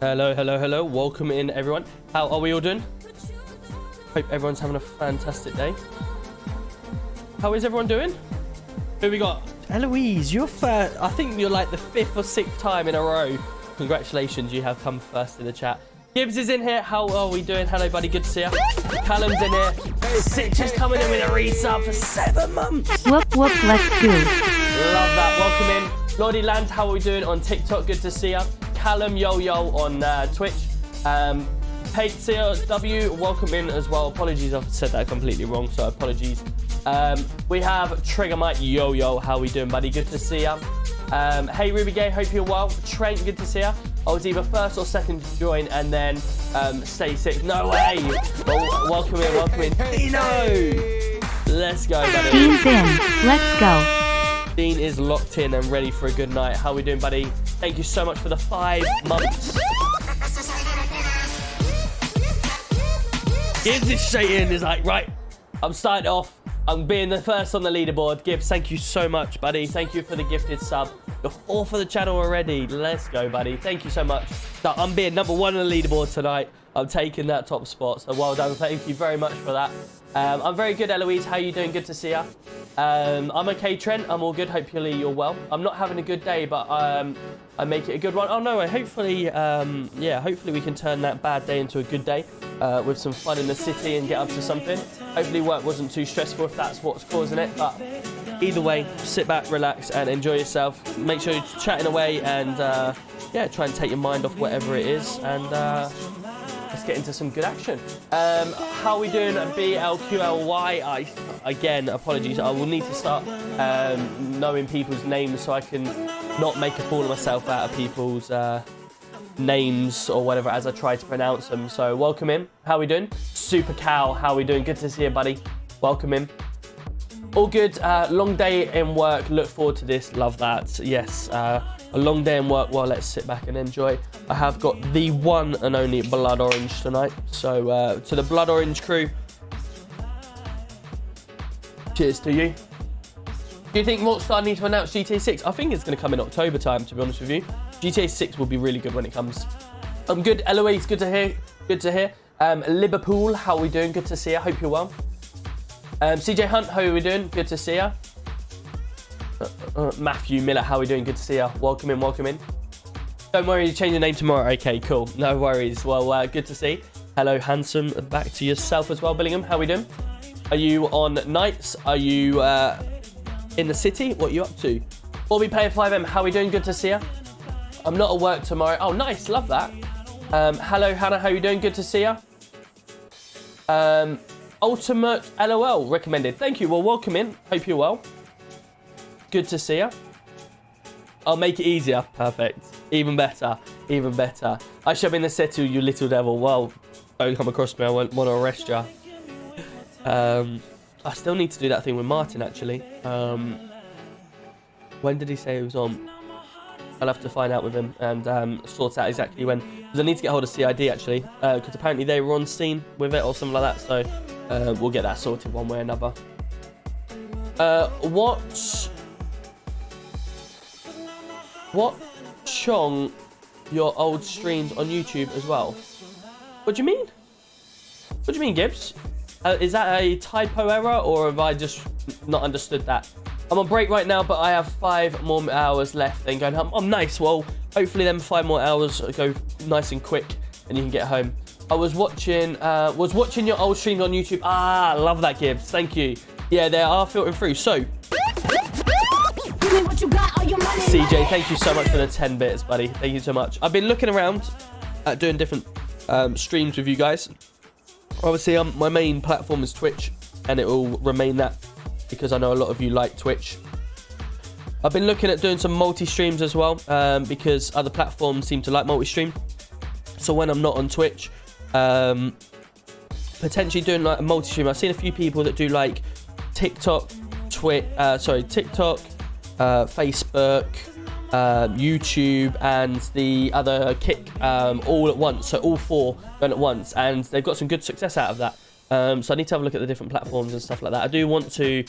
Hello, hello, hello. Welcome in, everyone. How are we all doing? Hope everyone's having a fantastic day. How is everyone doing? Who we got? Eloise, you're first. I think you're like the 5th or 6th time in a row. Congratulations, you have come first in the chat. Gibbs is in here. How are we doing? Hello, buddy. Good to see you. Callum's in here. Sitch is coming in with a resub for 7 months. Whoop, whoop, let's go. Love that. Welcome in. Lordy Land, how are we doing on TikTok? Good to see you. Callum Yo-Yo on Twitch. Kate CW, welcome in as well. Apologies, I've said that completely wrong, so apologies. We have Trigger Mike Yo-Yo. How are we doing, buddy? Good to see you. Hey, Ruby Gay, hope you're well. Trent, good to see you. I was either first or second to join, and then stay sick. No way. Well, welcome in. Dino. Let's go, buddy. Dean's in. Let's go. Dean is locked in and ready for a good night. How are we doing, buddy? Thank you so much for the 5 months. Gibbs is straight in. He's like, right, I'm starting off. I'm being the first on the leaderboard. Gibbs, thank you so much, buddy. Thank you for the gifted sub. You're 4th for the channel already. Let's go, buddy. Thank you so much. So I'm being number 1 on the leaderboard tonight. I'm taking that top spot. So well done. Thank you very much for that. I'm very good, Eloise. How are you doing? Good to see you. I'm okay, Trent. I'm all good. Hopefully you're well. I'm not having a good day, but I make it a good one. Oh, no. Hopefully, yeah, hopefully we can turn that bad day into a good day with some fun in the city and get up to something. Hopefully work wasn't too stressful if that's what's causing it. But either way, sit back, relax, and enjoy yourself. Make sure you're chatting away and, yeah, try and take your mind off whatever it is. And let's get into some good action. How are we doing at BLQLY? Again, apologies. I will need to start knowing people's names so I can not make a fool of myself out of people's names or whatever as I try to pronounce them. So welcome in. How are we doing? Super Cow, how are we doing? Good to see you, buddy. Welcome in. All good. Long day in work. Look forward to this. Love that. Yes. A long day in work. Well, let's sit back and enjoy. I have got the one and only Blood Orange tonight. So to the Blood Orange crew, cheers to you. Do you think Rockstar need to announce GTA 6? I think it's going to come in October time, to be honest with you. GTA 6 will be really good when it comes. I'm good. Eloise, good to hear. Good to hear. Liverpool, how are we doing? Good to see you. Hope you're well. CJ Hunt, how are we doing? Good to see you. Matthew Miller, how are we doing? Good to see you. Welcome in, welcome in. Don't worry, you change your name tomorrow. Okay, cool. No worries. Well, good to see. Hello, handsome. Back to yourself as well, Billingham. How are we doing? Are you on nights? Are you in the city? What are you up to? We'll be playing FiveM. How are we doing? Good to see you. I'm not at work tomorrow. Oh, nice. Love that. Hello, Hannah. How are you doing? Good to see you. Ultimate LOL recommended. Thank you. Well, welcome in. Hope you're well. Good to see you. I'll make it easier. Perfect. Even better. Even better. I shall be in the city, you little devil. Well, don't come across me. I won't want to arrest you. I still need to do that thing with Martin, actually. When did he say he was on? I'll have to find out with him and sort out exactly when. Because I need to get hold of CID, actually. Because apparently they were on scene with it or something like that. So we'll get that sorted one way or another. Watch your old streams on YouTube as well. What do you mean? What do you mean, Gibbs? Is that a typo error or have I just not understood that? I'm on break right now, but I have 5 more hours left then going home. Oh, nice. Well, hopefully them 5 more hours go nice and quick and you can get home. I was watching your old streams on YouTube. Ah, love that, Gibbs. Thank you. Yeah, they are filtering through. So, CJ, thank you so much for the 10 bits, buddy. Thank you so much. I've been looking around at doing different streams with you guys. Obviously, my main platform is Twitch, and it will remain that because I know a lot of you like Twitch. I've been looking at doing some multi-streams as well because other platforms seem to like multi-stream. So when I'm not on Twitch, potentially doing like a multi-stream. I've seen a few people that do like TikTok, TikTok, Facebook, YouTube, and the other Kick all at once. So all 4 going at once, and they've got some good success out of that. So I need to have a look at the different platforms and stuff like that. I do want to,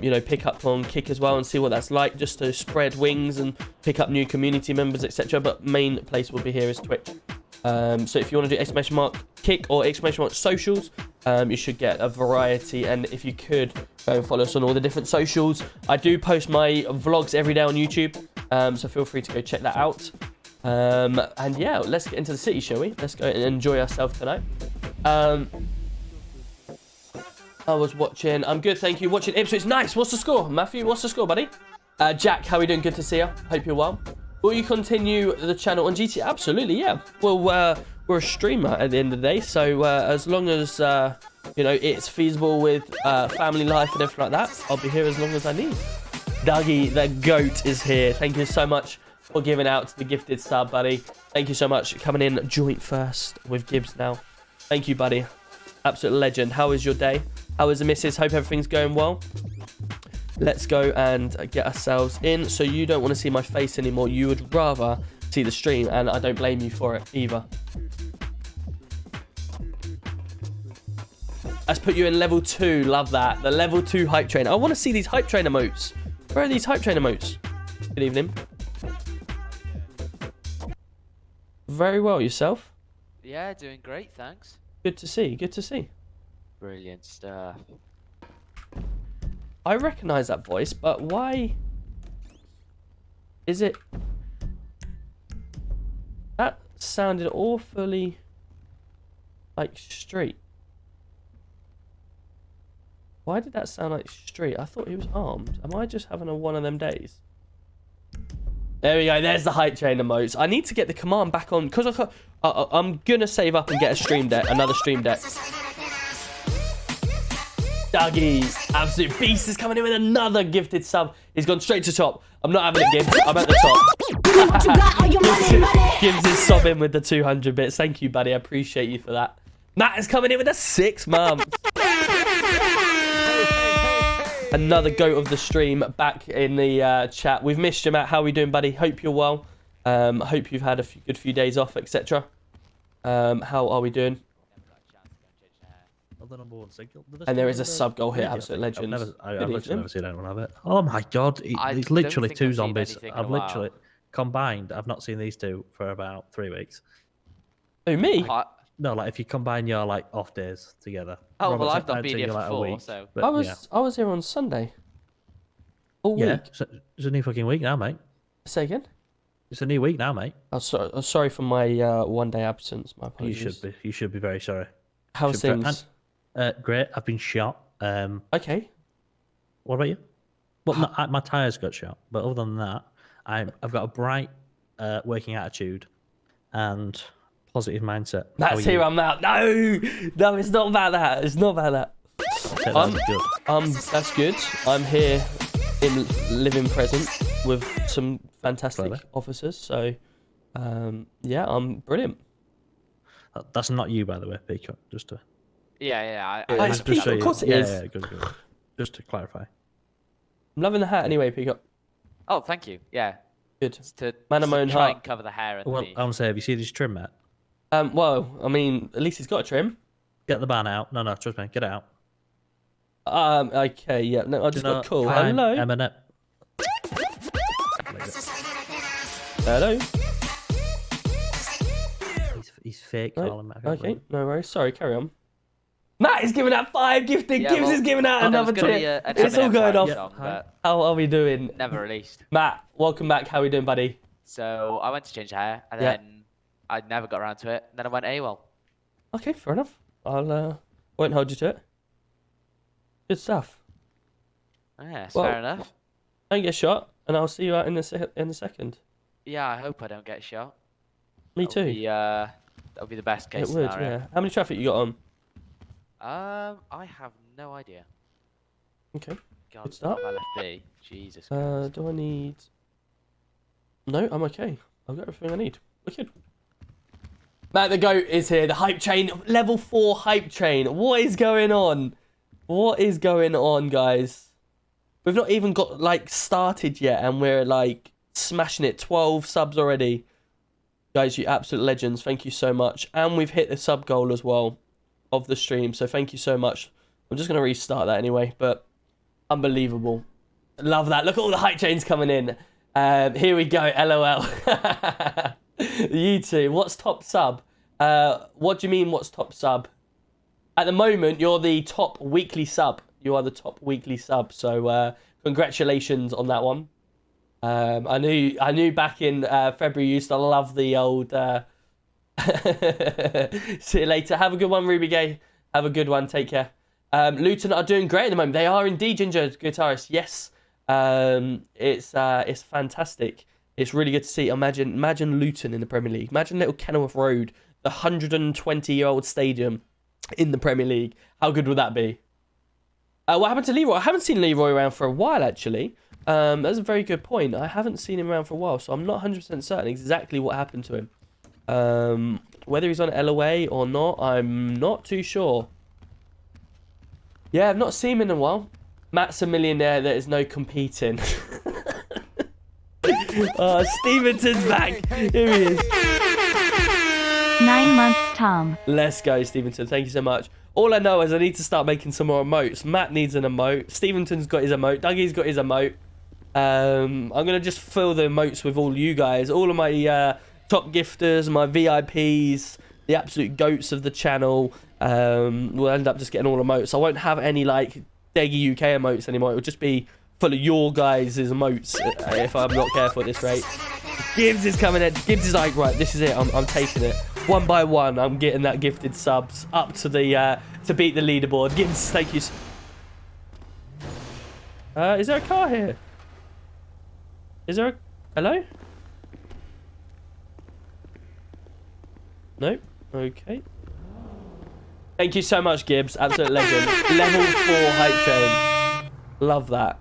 you know, pick up on Kick as well and see what that's like, just to spread wings and pick up new community members, etc. But main place will be here is Twitch. So if you want to do !Kick or !Socials, you should get a variety. And if you could go and follow us on all the different socials. I do post my vlogs every day on YouTube, so feel free to go check that out. And yeah, let's get into the city, shall we? Let's go and enjoy ourselves tonight. I was watching. I'm good, thank you. Watching Ipswich. Nice. What's the score, Matthew? What's the score, buddy? Jack, how are we doing? Good to see you. Hope you're well. Will you continue the channel on GT? Absolutely, yeah. Well, we're a streamer at the end of the day, so as long as you know it's feasible with family life and everything like that, I'll be here as long as I need. Dougie, the goat, is here. Thank you so much for giving out the gifted sub, buddy. Thank you so much. Coming in joint first with Gibbs now. Thank you, buddy. Absolute legend. How is your day? How is the missus? Hope everything's going well. Let's go and get ourselves in. So you don't want to see my face anymore. You would rather see the stream, and I don't blame you for it either. Let's put you in level 2. Love that. The level 2 hype train. I want to see these hype train emotes. Where are these hype train emotes? Good evening. Very well. Yourself? Yeah, doing great, thanks. Good to see. Good to see. Brilliant stuff. I recognise that voice, but why is it... That sounded awfully like street. Why did that sound like street? I thought he was armed. Am I just having one of them days? There we go. There's the hype train emotes. I need to get the command back on because I'm gonna save up and get a stream deck, another stream deck. Dougie, absolute beast, is coming in with another gifted sub. He's gone straight to top. I'm not having it, Gibbs. I'm at the top. Gibbs is sobbing with the 200 bits. Thank you, buddy. I appreciate you for that. Matt is coming in with a 6 months. Another goat of the stream back in the chat. We've missed you, Matt. How are we doing, buddy? Hope you're well. Hope you've had a good few days off, etc. How are we doing? And there is a sub goal here, absolute legend. I've literally never seen anyone have it. Oh my god, it's literally 2 zombies. I've literally combined. I've not seen these 2 for about 3 weeks. Oh, me? No, like if you combine your like off days together. Oh, well, I've not been here for 4, so. But, I was here on Sunday. All week. It's a new fucking week now, mate. Say again? It's a new week now, mate. I'm sorry for my 1 day absence. My apologies. You should be very sorry. How's things? Great. I've been shot. Okay. What about you? Well, my tires got shot, but other than that, I've got a bright working attitude and positive mindset. That's here. I'm out. No, it's not about that. It's not about that. That's good. I'm here in living present with some fantastic officers. So, yeah, I'm brilliant. That's not you, by the way, Peacock. Just to. Yeah. Of course it is. Yeah, good. Just to clarify. I'm loving the hat anyway, Peacock. Oh, thank you. Yeah. Good. Just to try and cover the hair. Well, I want to say, have you seen his trim, Matt? Well, I mean, at least he's got a trim. Get the ban out. No, trust me, get it out. Okay, yeah. No, I just got cool. Fine, Hello. Eminem. Hello. He's fake. No, okay, no worries. Sorry, carry on. Matt is giving out 5 gifted. Gibbs is giving out another tip. It's all going off. How are we doing? Never released. Matt, welcome back. How are we doing, buddy? So I went to change hair, and then I never got around to it. And then I went AWOL. Okay, fair enough. I'll won't hold you to it. Good stuff. Yeah, fair enough. Don't get shot, and I'll see you out in a second. Yeah, I hope I don't get shot. Me too. That'll be the best case It would, scenario. yeah. How many traffic you got on? I have no idea. Okay. God, good start. LFB. Jesus Christ. Do I need... No, I'm okay. I've got everything I need. Wicked. Matt the Goat is here. The hype train. Level 4 hype train. What is going on? What is going on, guys? We've not even got, like, started yet, and we're, like, smashing it. 12 subs already. Guys, you absolute legends. Thank you so much. And we've hit the sub goal as well. of the stream. So thank you so much. I'm just going to restart that anyway, but unbelievable. Love that. Look at all the hype chains coming in. Here we go. LOL. You two. What's top sub? What do you mean what's top sub? At the moment, you're the top weekly sub. You are the top weekly sub. So congratulations on that one. I knew back in February you used to love the old... See you later. Have a good one, Ruby Gay. Have a good one. Take care. Luton are doing great at the moment. They are indeed, Ginger guitarist. Yes. It's fantastic. It's really good to see. Imagine Luton in the Premier League. Imagine Little Kenilworth Road, the 120-year-old stadium in the Premier League. How good would that be? What happened to Leroy? I haven't seen Leroy around for a while, actually. That's a very good point. I haven't seen him around for a while, so I'm not 100% certain exactly what happened to him. Whether he's on LOA or not, I'm not too sure. Yeah, I've not seen him in a while. Matt's a millionaire, there is no competing. Oh, Stevenson's back. Here he is. 9 months, Tom. Let's go, Stevenson. Thank you so much. All I know is I need to start making some more emotes. Matt needs an emote. Stevenson's got his emote. Dougie's got his emote. I'm going to just fill the emotes with all you guys. All of my top gifters, my VIPs, the absolute goats of the channel. We'll end up just getting all emotes. I won't have any, like, Deggy UK emotes anymore. It'll just be full of your guys' emotes if I'm not careful at this rate. Gibbs is coming in. Gibbs is like, right, this is it. I'm taking it. One by one, I'm getting that gifted subs up to the to beat the leaderboard. Gibbs, thank you. Is there a car here? Is there a... Hello? No? Okay. Thank you so much, Gibbs. Absolute legend. Level 4 hype train. Love that.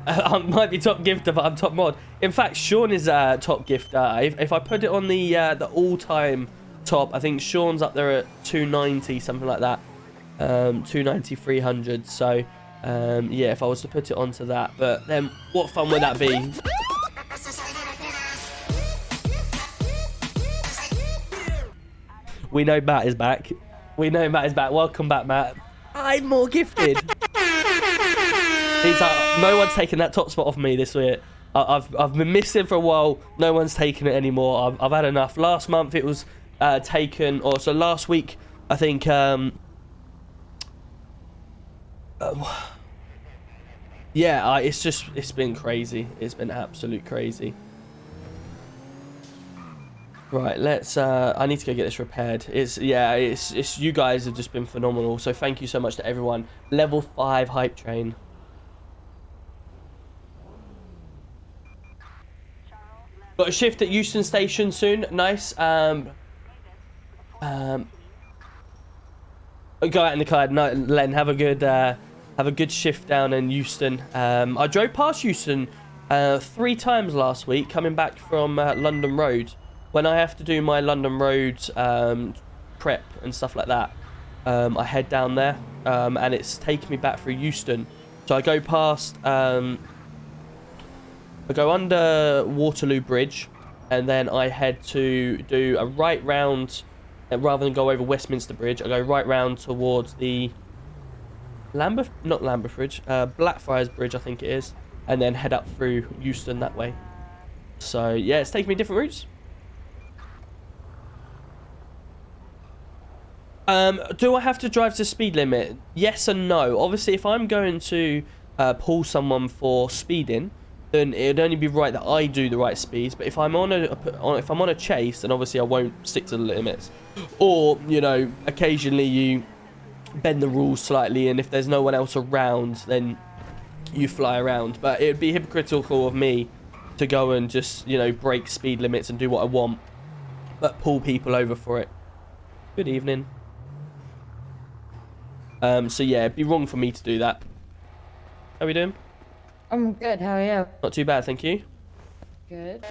I might be top gifter, but I'm top mod. In fact, Sean is top gifter. If I put it on the all-time top, I think Sean's up there at 290, something like that. 290, 300. So, yeah, if I was to put it onto that. But then, what fun would that be? We know Matt is back. We know Matt is back. Welcome back, Matt. I'm more gifted. He's like, no one's taken that top spot off me this week. I've been missing for a while. No one's taken it anymore. I've had enough. Last month it was taken, or so last week I think. Yeah, it's been crazy. It's been absolute crazy. Right, let's. I need to go get this repaired. It's you guys have just been phenomenal. So thank you so much to everyone. Level 5 hype train. Got a shift at Euston Station soon. Nice. Go out in the car. No, Len, have a good shift down in Euston. I drove past Euston 3 times last week, coming back from London Road. When I have to do my London Road prep and stuff like that, I head down there, and it's taken me back through Euston. So I go past. I go under Waterloo Bridge, and then I head to do a right round, and rather than go over Westminster Bridge, I go right round towards the Blackfriars Bridge, I think it is, and then head up through Euston that way. So yeah, it's taking me different routes. Do I have to drive to speed limit? Yes and no. Obviously, if I'm going to pull someone for speeding, then it'd only be right that I do the right speeds. But if I'm on a chase, then obviously I won't stick to the limits. Or, you know, occasionally you bend the rules slightly, and if there's no one else around, then you fly around. But it'd be hypocritical of me to go and just, you know, break speed limits and do what I want, but pull people over for it. Good evening. So yeah, it'd be wrong for me to do that. How are we doing? I'm good. How are you? Not too bad, thank you. Good.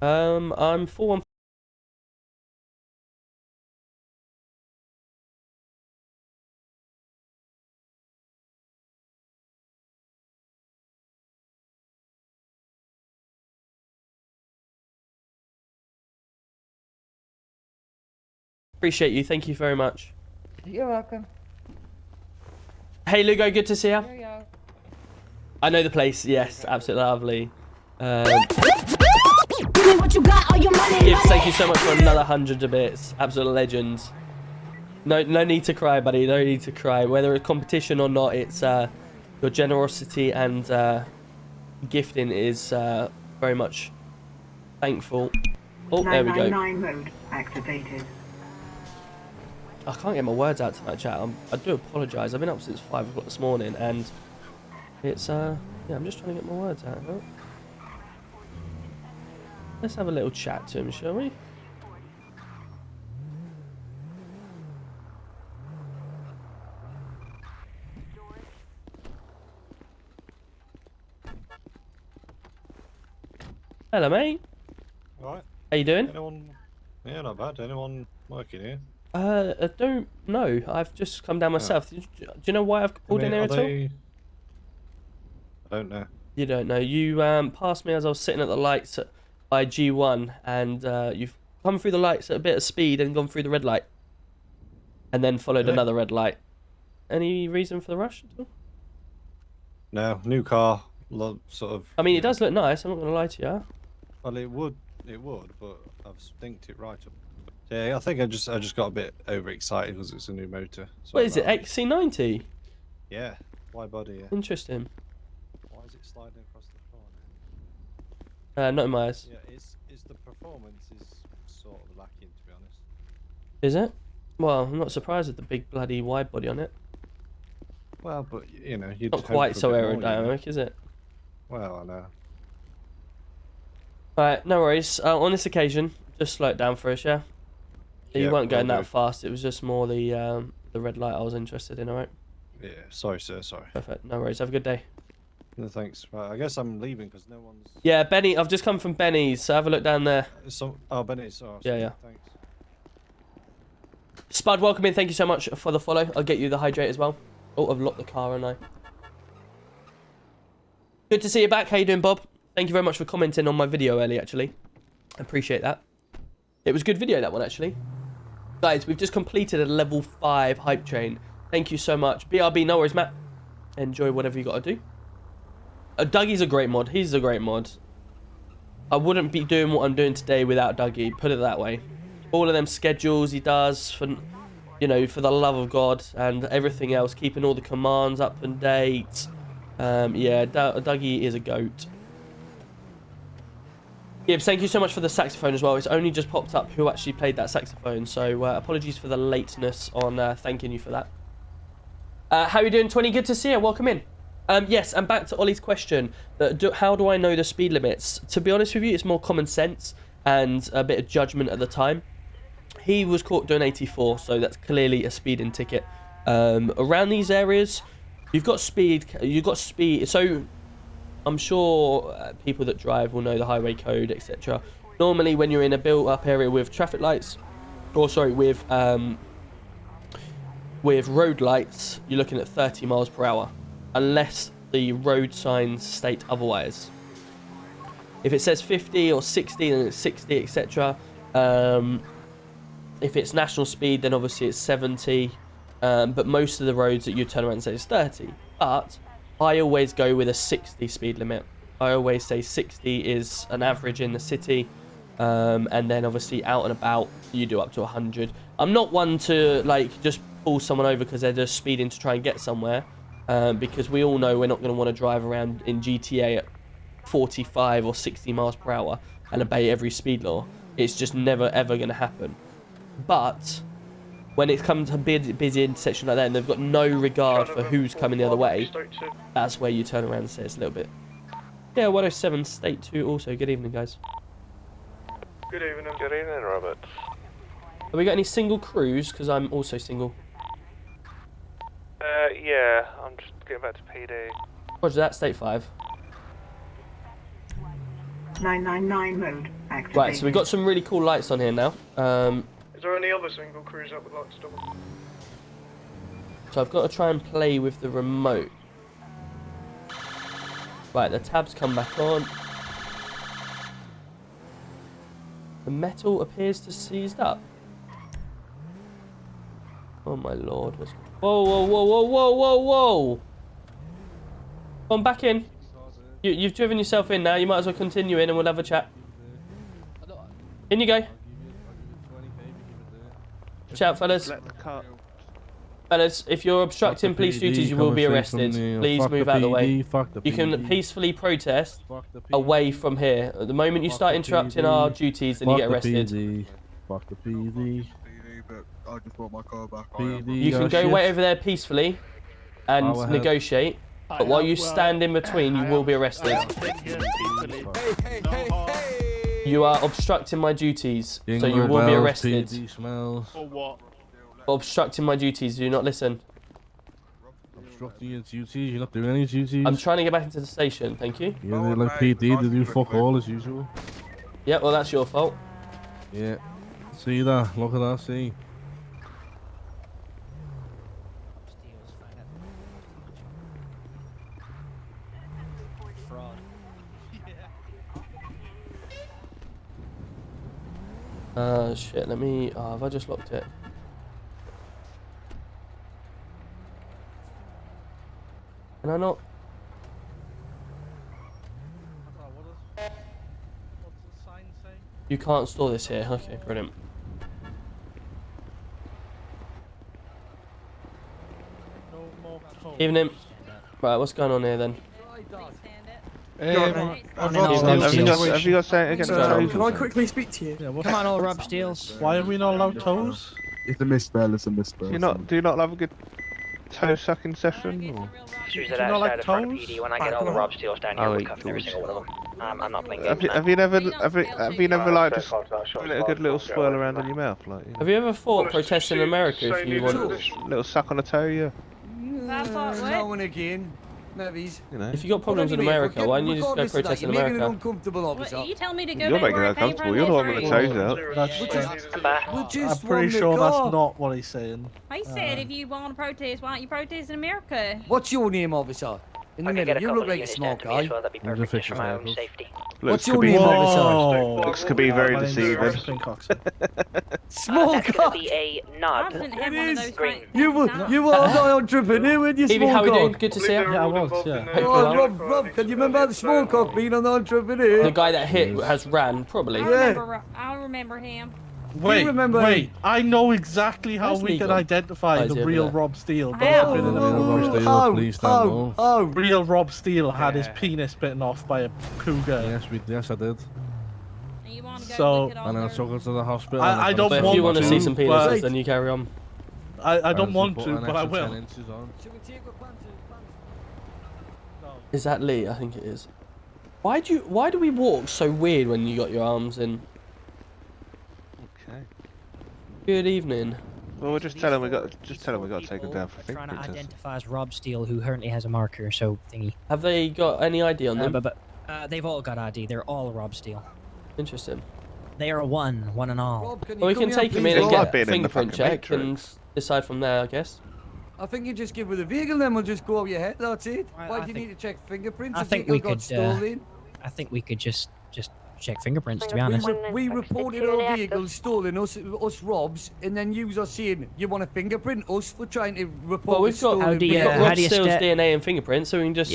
I'm 4-1. Appreciate you. Thank you very much. You're welcome. Hey, Lugo, good to see you. Yo. I know the place. Yes, absolutely lovely. Gibbs, thank you so much for another 100 bits. Absolute legend. No need to cry, buddy. No need to cry. Whether it's competition or not, it's your generosity and gifting is very much thankful. Oh, there we go. 999 mode activated. I can't get my words out tonight, chat. I do apologise. I've been up since 5 o'clock this morning, and it's yeah. I'm just trying to get my words out. Huh? Let's have a little chat to him, shall we? Hello, mate. Alright. How you doing? Anyone? Yeah, not bad. Anyone working here? I don't know. I've just come down myself. Do you know why I've pulled in here at all? I don't know. You don't know. You passed me as I was sitting at the lights by G1, and you've come through the lights at a bit of speed and gone through the red light, and then followed Really? another red light. Any reason for the rush at all? No, new car. Sort of. I mean, it does look nice. I'm not going to lie to you. Well, it would, but I've stinked it right up. Yeah, I think I just got a bit overexcited because it's a new motor. What is it? XC90? Yeah, wide body. Yeah. Interesting. Why is it sliding across the floor now? Not in my eyes. Yeah, it's the performance is sort of lacking, to be honest. Is it? Well, I'm not surprised with the big bloody wide body on it. Well, but you know, you'd Not hope quite for a so bit more, you know? aerodynamic, is it? Well, I know. Alright, no worries. On this occasion, just slow it down for us, yeah? You Yeah, weren't going will that do. fast. It was just more the red light I was interested in, alright? Yeah, sorry, sir. Sorry. Perfect. No worries. Have a good day. No, thanks. Right, I guess I'm leaving because no one's. Yeah, Benny. I've just come from Benny's, so have a look down there. Oh, Benny's. Oh, Yeah, sweet, yeah. Thanks. Spud, welcome in. Thank you so much for the follow. I'll get you the hydrate as well. Oh, I've locked the car, haven't I? Good to see you back. How you doing, Bob? Thank you very much for commenting on my video early, actually. I appreciate that. It was a good video, that one, actually. Guys, we've just completed a level 5 hype train. Thank you so much. BRB, no worries, Matt. Enjoy whatever you got to do. Dougie's a great mod. He's a great mod. I wouldn't be doing what I'm doing today without Dougie. Put it that way. All of them schedules he does for, you know, for the love of God, and everything else, keeping all the commands up and date. Yeah, Dougie is a goat. Gibbs, thank you so much for the saxophone as well. It's only just popped up who actually played that saxophone, so apologies for the lateness on thanking you for that. How you doing, 20? Good to see you. Welcome in. Yes, and back to Ollie's question. How do I know the speed limits? To be honest with you, it's more common sense and a bit of judgment at the time. He was caught doing 84, so that's clearly a speeding ticket. Around these areas, you've got speed. So I'm sure people that drive will know the highway code, etc. Normally, when you're in a built-up area with traffic lights, or sorry, with road lights, you're looking at 30 miles per hour, unless the road signs state otherwise. If it says 50 or 60, then it's 60, etc. If it's national speed, then obviously it's 70. But most of the roads that you turn around and say is 30. But I always go with a 60 speed limit. I always say 60 is an average in the city. And then obviously out and about, you do up to 100. I'm not one to like just pull someone over because they're just speeding to try and get somewhere. Because we all know we're not going to want to drive around in GTA at 45 or 60 miles per hour and obey every speed law. It's just never ever going to happen. But when it comes to a busy intersection like that and they've got no regard for who's coming the other way, that's where you turn around and say it's a little bit. Yeah, 107 State 2 also. Good evening, guys. Good evening. Good evening, Robert. Have we got any single crews? Because I'm also single. Yeah, I'm just getting back to PD. Roger that, State 5. 999 mode activated. Right, so we've got some really cool lights on here now. Is there any other single crews that would like to double? So I've got to try and play with the remote. Right, the tabs come back on. The metal appears to seized up. Oh my lord. Whoa, whoa, whoa, whoa, whoa, whoa, whoa. Come on, back in. You've driven yourself in now. You might as well continue in and we'll have a chat. In you go. Watch out, fellas. Fellas, if you're obstructing police duties, you will be arrested. Please move out of the way. You can peacefully protest away from here. At the moment you start interrupting our duties, then you get arrested. Fuck the PD. I just brought my car back. You can go wait over there peacefully and negotiate, but while you stand in between, you will be arrested. You are obstructing my duties, so you will be arrested. For what? Obstructing my duties, do you not listen? Obstructing your duties? You're not doing any duties? I'm trying to get back into the station, thank you. Yeah, they're like PD, they do fuck all as usual. Yeah, well that's your fault. Yeah. See that? Look at that, see? Shit, let me... Oh, have I just locked it? Can I not? You can't store this here. Okay, brilliant. Evening. Right, what's going on here then? Have you got something against toes? Can I quickly speak to you? Come on, all Rob Steels. Why are we not allowed toes? It's a misspell, it's a misspell. Do you not have a good toe sucking session? Or? Do you not like toes? When I get all the Rob Steels down here, we'll cuff every single one of them. I'm not playing games. Have you never like just put a good little swirl around in your mouth, like? You know? Have you ever thought protesting in America if you want? Little suck on a toe, yeah. Now and again. Nevies. You know. If you got problems in America, why don't you just go protest in America? You tell me to go You're making it uncomfortable. You're the one with the toes out. I'm pretty sure that's not what he's saying. I said if you want to protest, why don't you protest in America? What's your name, officer? In the middle, you look like a small guy. What's your name, officer? Looks could be very deceiving. Small guy. A nod. It is. You are the entrepreneur when you Evie, small how are we doing? cock. Good to see you. Yeah, I was, yeah. Oh, Rob, can you remember the small cock being an entrepreneur? The guy that hit has ran, probably. I remember him. Wait, I know exactly how we can identify the real Rob Steele. Real Rob Steele had his penis bitten off by a cougar. Yes, I did. So, and I took her to the hospital. I don't But want if you want to see some but- penises, then you carry on. I don't want to, but I will. Is that Lee? I think it is. Why do we walk so weird when you got your arms in? Okay. Good evening. Well, we'll just tell him we got to take him down for Trying to fingerprints. identify as Rob Steele, who currently has a marker, so thingy. Have they got any ID on them? But they've all got ID. They're all Rob Steele. Interesting. They are one and all. Rob, Well, we can take him in and get a fingerprint check and decide from there, I guess. I think you just give her the vehicle, then we'll just go over your head. That's it. Why do you need to check fingerprints? I if think vehicle we got could. stolen? I think we could just check fingerprints. To be honest. We reported our vehicle stolen, us Robs, and then you are saying you want to fingerprint us for trying to report. Well, we've got stolen Rob Steele's DNA and fingerprints, so we can just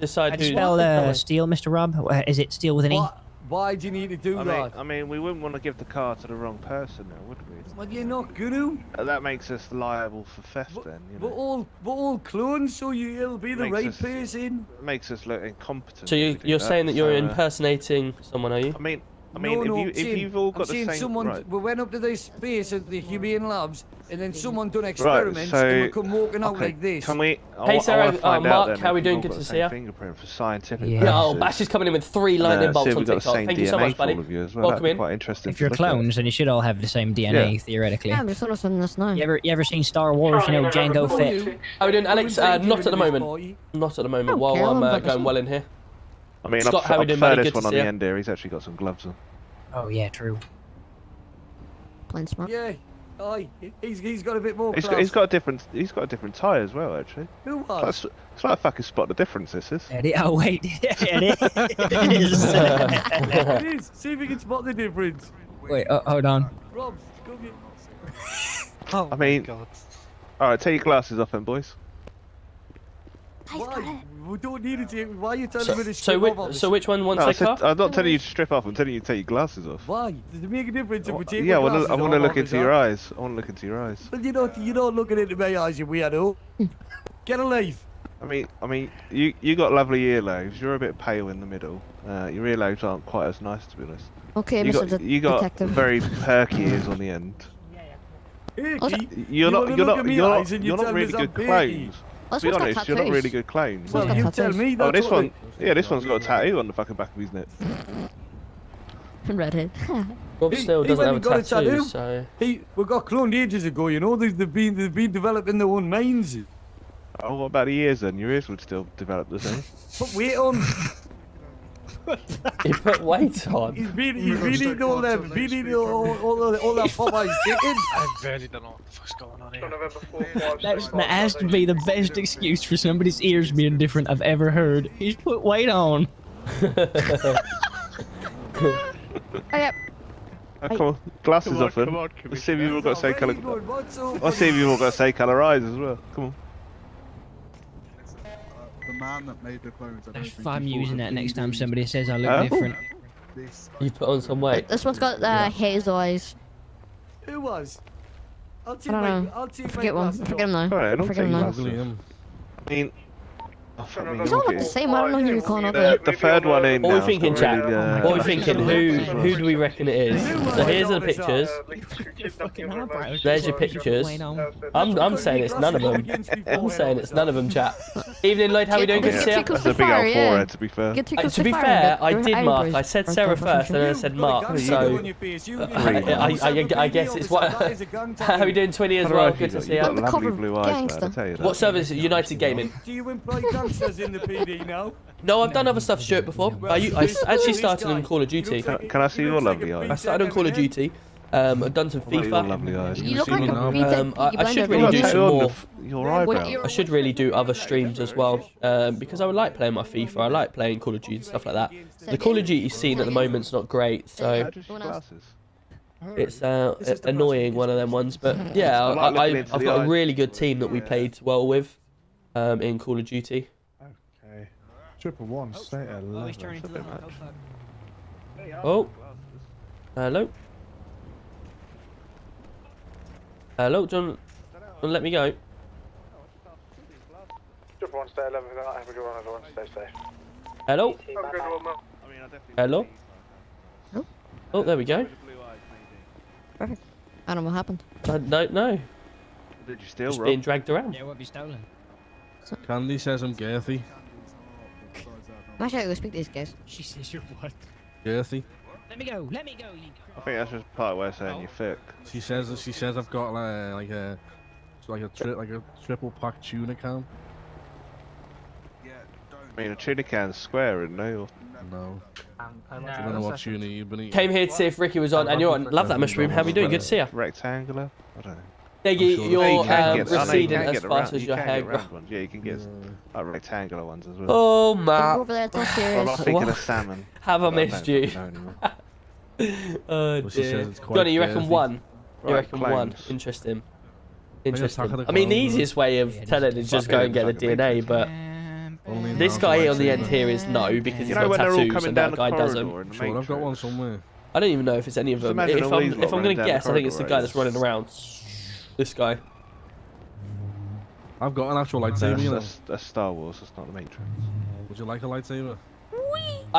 decide How do you who. spell Steele, Mr. Rob? Is it Steele with an E? Why do you need to do that? I mean, we wouldn't want to give the car to the wrong person, now, would we? Well, you're not gonna. That makes us liable for theft, then. You know? We're all clones, so you'll be the right person. Makes us look incompetent. So you're saying that you're impersonating someone, are you? I mean, No, if you've all got the same. Someone, right. we went up to this space at the Humane Labs, and then someone done experiments, and we come walking out like this. Can we? Hey, Sarah, Mark, how we we doing? Good to see you. Fingerprint for scientific Yeah, oh, Bash is coming in with 3 lightning bolts on TikTok. Thank you so much, buddy. Welcome in. Quite interesting. If you're clones, then you should all have the same DNA, theoretically. Yeah, we saw this in this night. You ever seen Star Wars? You know, Django Fett. How are we doing, Alex? Not at the moment. Not at the moment. While I'm going well in here. I mean, Scott, how we doing, buddy? this Good one to on see the you. end there. He's actually got some gloves on. Oh yeah, true. Plain smart. Yeah, aye, he's got a bit more class. He's got a different tie as well, actually. Who was? It's like a fucking spot the difference. This is. Oh wait, it is. It is. See if we can spot the difference. Wait, hold on. Rob, come here. I mean, All right, take your glasses off, then, boys. Why? We don't need it. Why are you telling me to So, strip off? so which one wants No, a car? I'm not telling you to strip off. I'm telling you to take your glasses off. Why? Does it make a difference if we take Yeah, I my want glasses to off, look into officer? your eyes. I want to look into your eyes. Well, you're not looking into my eyes, you weirdo. Get a life. I mean, you got lovely earlobes. You're a bit pale in the middle. Your earlobes aren't quite as nice, to be honest. Okay, You got Detective. very perky ears on the end. Perky? You're not eyes and you're not really good clones. To be honest, you're not really good clones. Well, you tell me. Oh, That's this what one, yeah, this one's got a tattoo on the fucking back of his neck. Redhead. Rob still He doesn't went have a and got a tattoo, tattoo. so... We got cloned ages ago, you know. They've been developing their own minds. Oh, what about the ears then? Your ears would still develop the same. Put weight on. He put weight on. He's been eating all that Popeye's chicken. I really don't know what the fuck's going on here. That has to be the best excuse for somebody's ears being different I've ever heard. He's put weight on. Come on, glasses off then. Let's see if you've all got the same colour. Let's see if you've all got the same colour eyes as well. Come on. The man that made the clones. If I'm using that next time somebody says I look different. You put on some weight. This one's got hazel eyes. Who was? I'll take I don't know. I'll take Forget my one. glasses Forget him off. now. Alright, don't Forget him take now. glasses. I mean, It's all about the same. I don't know who you're calling the third one in. What are we now, thinking, it's Jack? not really, What are we thinking? Who do we reckon it is? So here's the pictures. There's your pictures. I'm saying it's none of them. I'm saying it's none of them, Jack. Evening, Lloyd. How we doing? Good to see you. That's a big old forehead, to be fair. To be fair, I did Mark. I said Sarah first, and then I said Mark. So I guess it's what. How are we doing, Twinny, as well? Good to see you. Lovely blue eyes, man, I tell you that. What service? United Gaming. Do you employ gangsters in the PD now? No, I've done other stuff, Stuart, before. I actually started on Call of Duty. Can I see your lovely eyes? I started on Call of Duty. I've done some Your FIFA. lovely eyes. You look like a I should really do some more. Your eyebrows. I should really do other streams as well, because I would like playing my FIFA. I like playing Call of Duty and stuff like that. The Call of Duty scene at the moment's not great, so it's annoying, one of them ones. But yeah, I've got a really good team that we played well with in Call of Duty. Okay. 111, stay at 11. Oh, hello. Hello, John. Let me go. One, stay 11. Have a good one, everyone. Stay safe. Hello. Hello. Oh, there we go. Perfect. I don't know what happened. I don't know. Did you steal, Just Rob? being dragged around. Yeah, what have you stolen? Candy says I'm girthy. I'm actually going to speak to these guys. She says you're what? Girthy. Let me go, let me go, you I think that's just part of way of saying you're thick. She says I've got like a triple pack tuna can. I mean, a tuna can's square, isn't it? Or... No. I don't know what tuna you've been eating. Came here to see if Ricky was on, and you're on. Love that mushroom. How we doing? Good to see you. Rectangular? I don't know. Deggy, you're receding as fast as your hair grows. Yeah, you can get like rectangular ones as well. Oh, man. Over there, don't I'm not serious. thinking of salmon. Have I missed you? Oh, dear. Johnny, you reckon one? You reckon one? Interesting. Interesting. I mean, the easiest way of telling is just go and get the DNA, but this guy here on the end here is no, because he's got tattoos and that guy doesn't. Sure, I've got one somewhere. I don't even know if it's any of them. If I'm going to guess, I think it's the guy that's running around. This guy. I've got an actual lightsaber. That's Star Wars, that's not the Matrix. Would you like a lightsaber?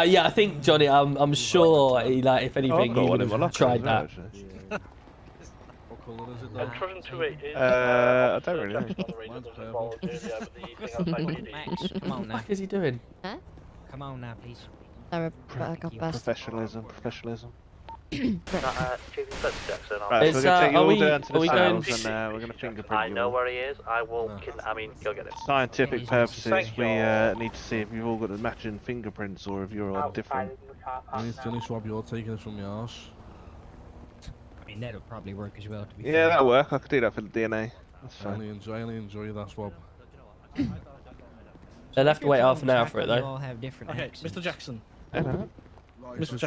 Yeah, I think Johnny. I'm sure he if anything, he would have tried that. What colour is it? I don't really know. Max, come on now. What is he doing? Huh? Come on now, please. Professionalism. Jackson, Right, so we're gonna take you all down to the going? cells and we're gonna fingerprint I you know all. where he is. I will. Go get him. Scientific purposes, Thank we you. need to see if you've all got the matching fingerprints or if you're all different. Any swab you're taking is from your arse. I mean, that'll probably work as well, to be Yeah, fair. that'll work. I could do that for the DNA. That's I fine. only enjoy that swab. They'll have to wait half an hour for it You though. all have different accents. Mr. Jackson. Hello. It's just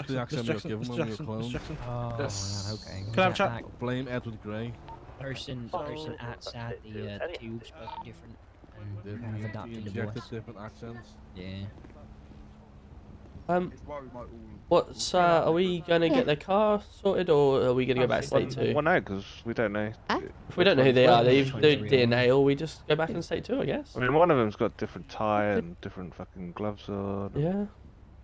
the accent we got given when we were cloned. Oh, Yes. okay. Can I have a chat? Blame Edward Grey. person outside the tube spoke different and kind of adopted the voice. Different accents. Yeah. What's are we gonna get the car sorted, or are we gonna go back to state 2? Well, no, because we don't know. If we don't know who they are, they do DNA, or we just go back in state 2, I guess. I mean, one of them's got different tie and different fucking gloves on. Yeah.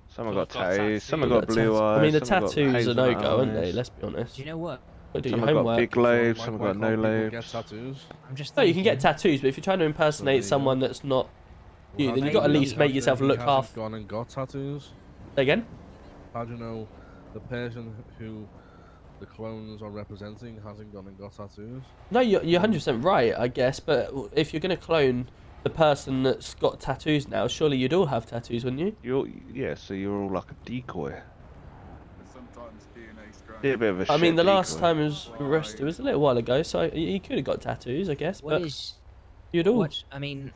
Some have got tattoos, some have got blue eyes. I mean, the some have got tattoos are no hazelnut go, aren't they? eyes. Let's be honest. Do you know what? Gotta do Some your have got homework. big lobes, some have got no Get lobes. tattoos. I'm just. No, you can get tattoos, but if you're trying to impersonate someone that's not you, then you've got to at least make yourself look half. Gone and got tattoos. Say again? How do you know the person who the clones are representing hasn't gone and got tattoos? No, you're 100% right, I guess. But if you're gonna clone the person that's got tattoos now, surely you'd all have tattoos, wouldn't you? Yeah, so you're all like a decoy. Be a bit of a I mean, shit the last decoy. time he was arrested was a little while ago, so he could have got tattoos, I guess. What But is? you'd all. What? I mean,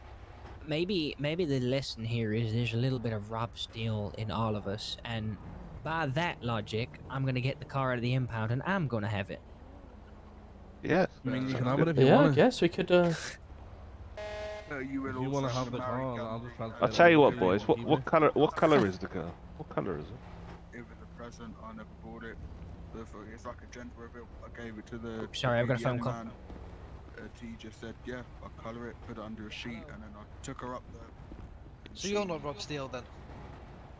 maybe the lesson here is there's a little bit of rob steal in all of us, and by that logic, I'm gonna get the car out of the impound and I'm gonna have it. Yes. I mean, you can have it if you Yeah, I want. guess we could. If you want to have the car, I'll just transfer I'll it tell you over what, to boys. and What keep what it. color? What color is the car? What color is it? It was a present. I never bought it. It's like a gender reveal. I gave it to the. Sorry, I've got a phone call. man. He just said, "Yeah, I'll colour it, put it under a sheet, and then I took her up there." So you're not Rob Steele then?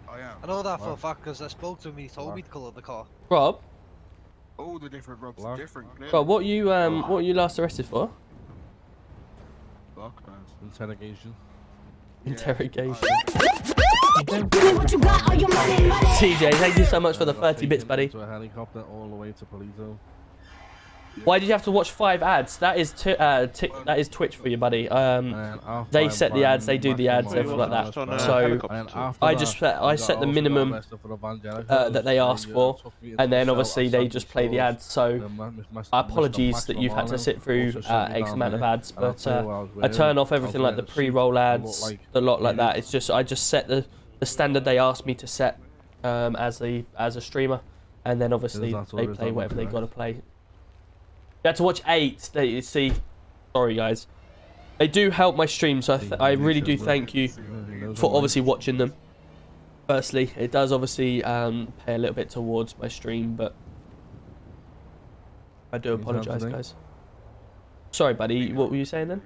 I am. I know that for a fact because I spoke to him. He told me to colour the car. Rob, All the different Robs are different. Clearly. Rob, what were you last arrested for? Interrogation. Interrogation. TJ, thank you so much for the 30 bits, buddy. To a helicopter all the way to Polito. Why did you have to watch 5 ads? That is that is Twitch for you, buddy. They set the ads, they do the ads, everything like that. So I set the minimum that they ask for, and then obviously they just play the ads. So apologies that you've had to sit through X amount of ads, but I turn off everything like the pre-roll ads, the lot like that. It's just I just set the standard they asked me to set as a streamer, and then obviously they play whatever they got to play. You had to watch 8. You see, sorry guys. They do help my stream, so I really do thank you for obviously watching them. Firstly, it does obviously pay a little bit towards my stream, but I do apologise, guys. Sorry, buddy. What were you saying then?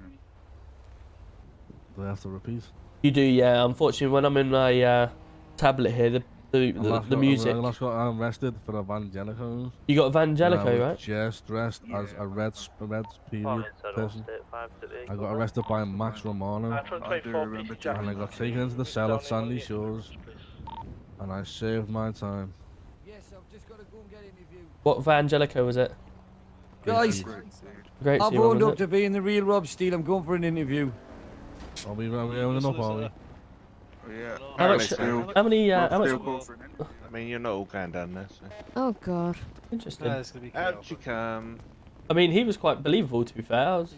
Do I have to repeat? You do, yeah. Unfortunately, when I'm in my tablet here, the music. I last got arrested for Evangelico. You got Evangelico, right? Just dressed as a red period person. I got arrested by Max Romano, I do remember and I got taken into the cell at Sandy Shores, and I served my time. Yes, I've just got to go and get interviewed. What Evangelico was it? Guys, Great. I've owned up to being the real Rob Steele. I'm going for an interview. Are we owning up, are we? Yeah. How much? How many? How much? I mean, you're not all going down there, so. Oh god. Interesting. Yeah, it's gonna be How'd you come? I mean, he was quite believable, to be fair. I was...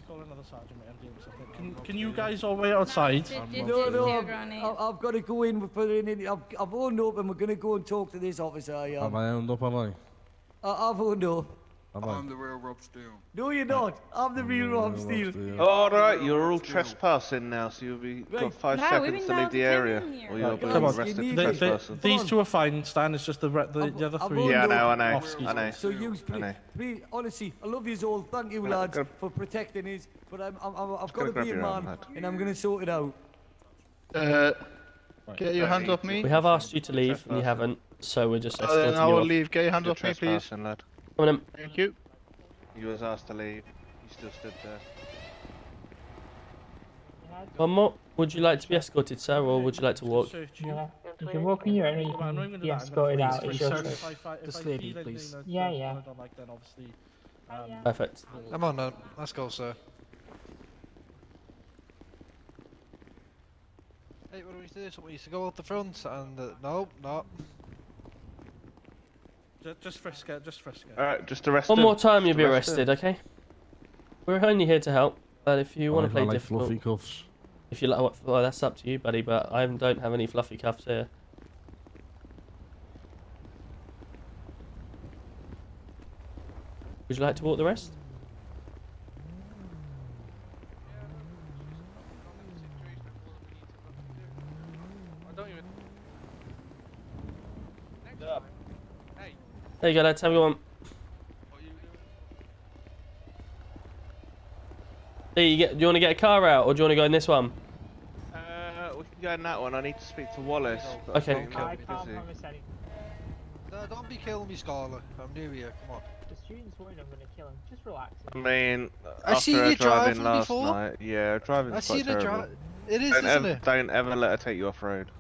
Can you guys all wait outside? No, I've got to go in for an interview. I've owned up and we're going to go and talk to this officer. Have I owned up, have I? I've owned up. I'm the real Rob Steele. No, you're not. I'm the real Rob Steele. Alright, you're all trespassing now, so you'll be got 5 seconds to leave the area, or you'll be arrested for trespassing. These 2 are fine, Stan. It's just the other 3. Yeah, I know. So you, please, honestly, I love you all. Thank you, lads, for protecting us. But I've got to be a man, and I'm going to sort it out. Get your hands off me. We have asked you to leave, and you haven't, so we're just escorting Then I you will off. leave. Get your hands off me, please. Lad. Come on in. Thank you. You was asked to leave. You still stood there. One more. Would you like to be escorted, sir, or would you like to walk? Yeah. You can walk in your own, or you can be escorted out. It's your choice. This lady, please. Yeah, yeah. Perfect. Come on, now. Let's go, sir. Hey, what do we do? So we used to go out the front, and no. Just frisk it, just frisk it. Alright, just arrest One him. more time, you'll Just be arrest arrested, okay? We're only here to help, but if you want to play like difficult, fluffy cuffs. if you like, well, that's up to you, buddy. But I don't have any fluffy cuffs here. Would you like to walk the rest? There you go, lads. Have a good one. Do you want to get a car out, or do you want to go in this one? We can go in that one. I need to speak to Wallace. But Okay. I think he'll be busy. No, don't be killing me, Scarlet. I'm new here. Come on. The student's worried I'm gonna kill him. Just relax. I mean, I seen after you driving driving last before. night, yeah, driving's I quite seen it terrible. drive. It is, Don't isn't ever, it? don't ever let her take you off road.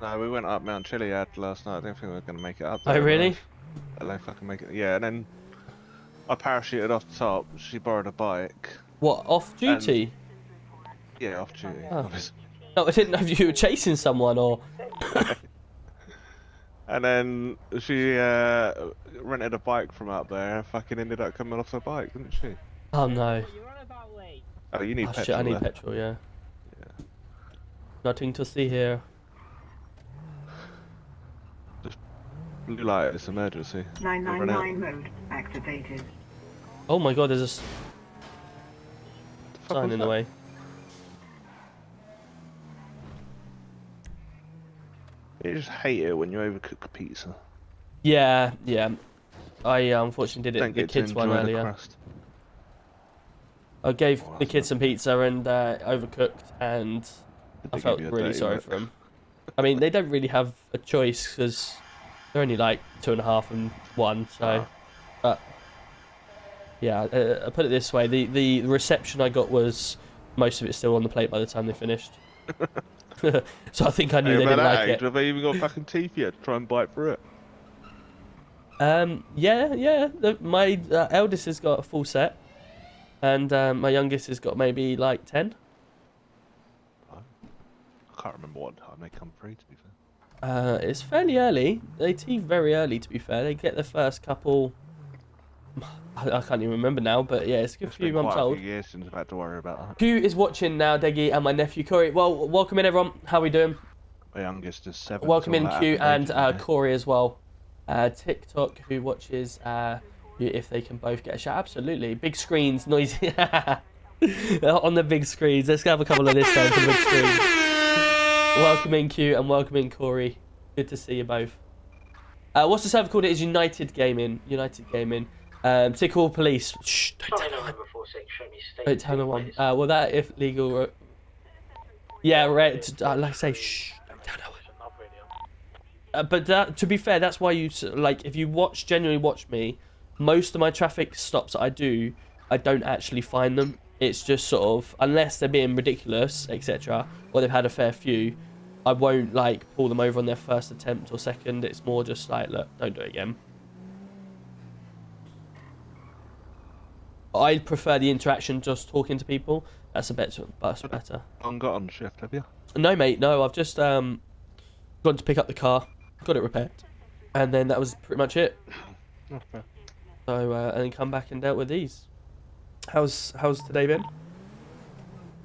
No, we went up Mount Chiliad last night. I don't think we were going to make it up there. Oh, really? Let alone fucking make it. Yeah, and then I parachuted off the top. She borrowed a bike. What, off duty? Yeah, off duty. Oh. No, I didn't know if you were chasing someone or... And then she rented a bike from up there and fucking ended up coming off the bike, didn't she? Oh, no. Oh, you need Oh, petrol. shit, I need there. petrol, yeah. Nothing to see here. Blue light, it's emergency. 999 mode activated. Oh my god, there's a sign was in the that? way. You just hate it when you overcook pizza. Yeah, yeah. I unfortunately did it Don't the get to kids one enjoy the earlier. crust. I gave the kids some pizza and overcooked, and I they felt give you a really dirty sorry look? for them. I mean, they don't really have a choice because they're only like 2.5 and 1. So, but yeah, I put it this way: the reception I got was most of it still on the plate by the time they finished. So I think I knew Hey, they about didn't that like age, it. have they even got fucking teeth yet to try and bite through it? Yeah. My eldest has got a full set, and my youngest has got maybe like 10. I can't remember what time they come free, to be fair. It's fairly early. They teeth very early, to be fair. They get the first couple. I can't even remember now, but yeah, it's a good few months quite a old. few years since I've had to worry about that. Q is watching now, Deggy, and my nephew Corey. Well, welcome in, everyone. How are we doing? My youngest is 7. Welcome so in, that Q, happened and ages ago. Corey as well. TikTok, who watches, if they can both get a shout. Absolutely. Big screens, noisy. On the big screens. Let's have a couple of this time for the big screen. Welcome in, Q, and welcome in, Corey. Good to see you both. What's the server called? It is United Gaming. United Gaming. Tickle police. Shh, don't tell no one. Don't tell no one. Well, that if legal. Yeah, right. Like I say, shh. Don't tell no one. But that, to be fair, that's why you like. If you genuinely watch me, most of my traffic stops that I do, I don't actually find them. It's just sort of, unless they're being ridiculous, etc., or they've had a fair few, I won't like pull them over on their first attempt or second. It's more just like, look, don't do it again. I prefer the interaction, just talking to people. That's a better. I haven't got on shift, have you? No, mate. No, I've just gone to pick up the car, got it repaired, and then that was pretty much it. Okay. So and then come back and dealt with these. How's today been?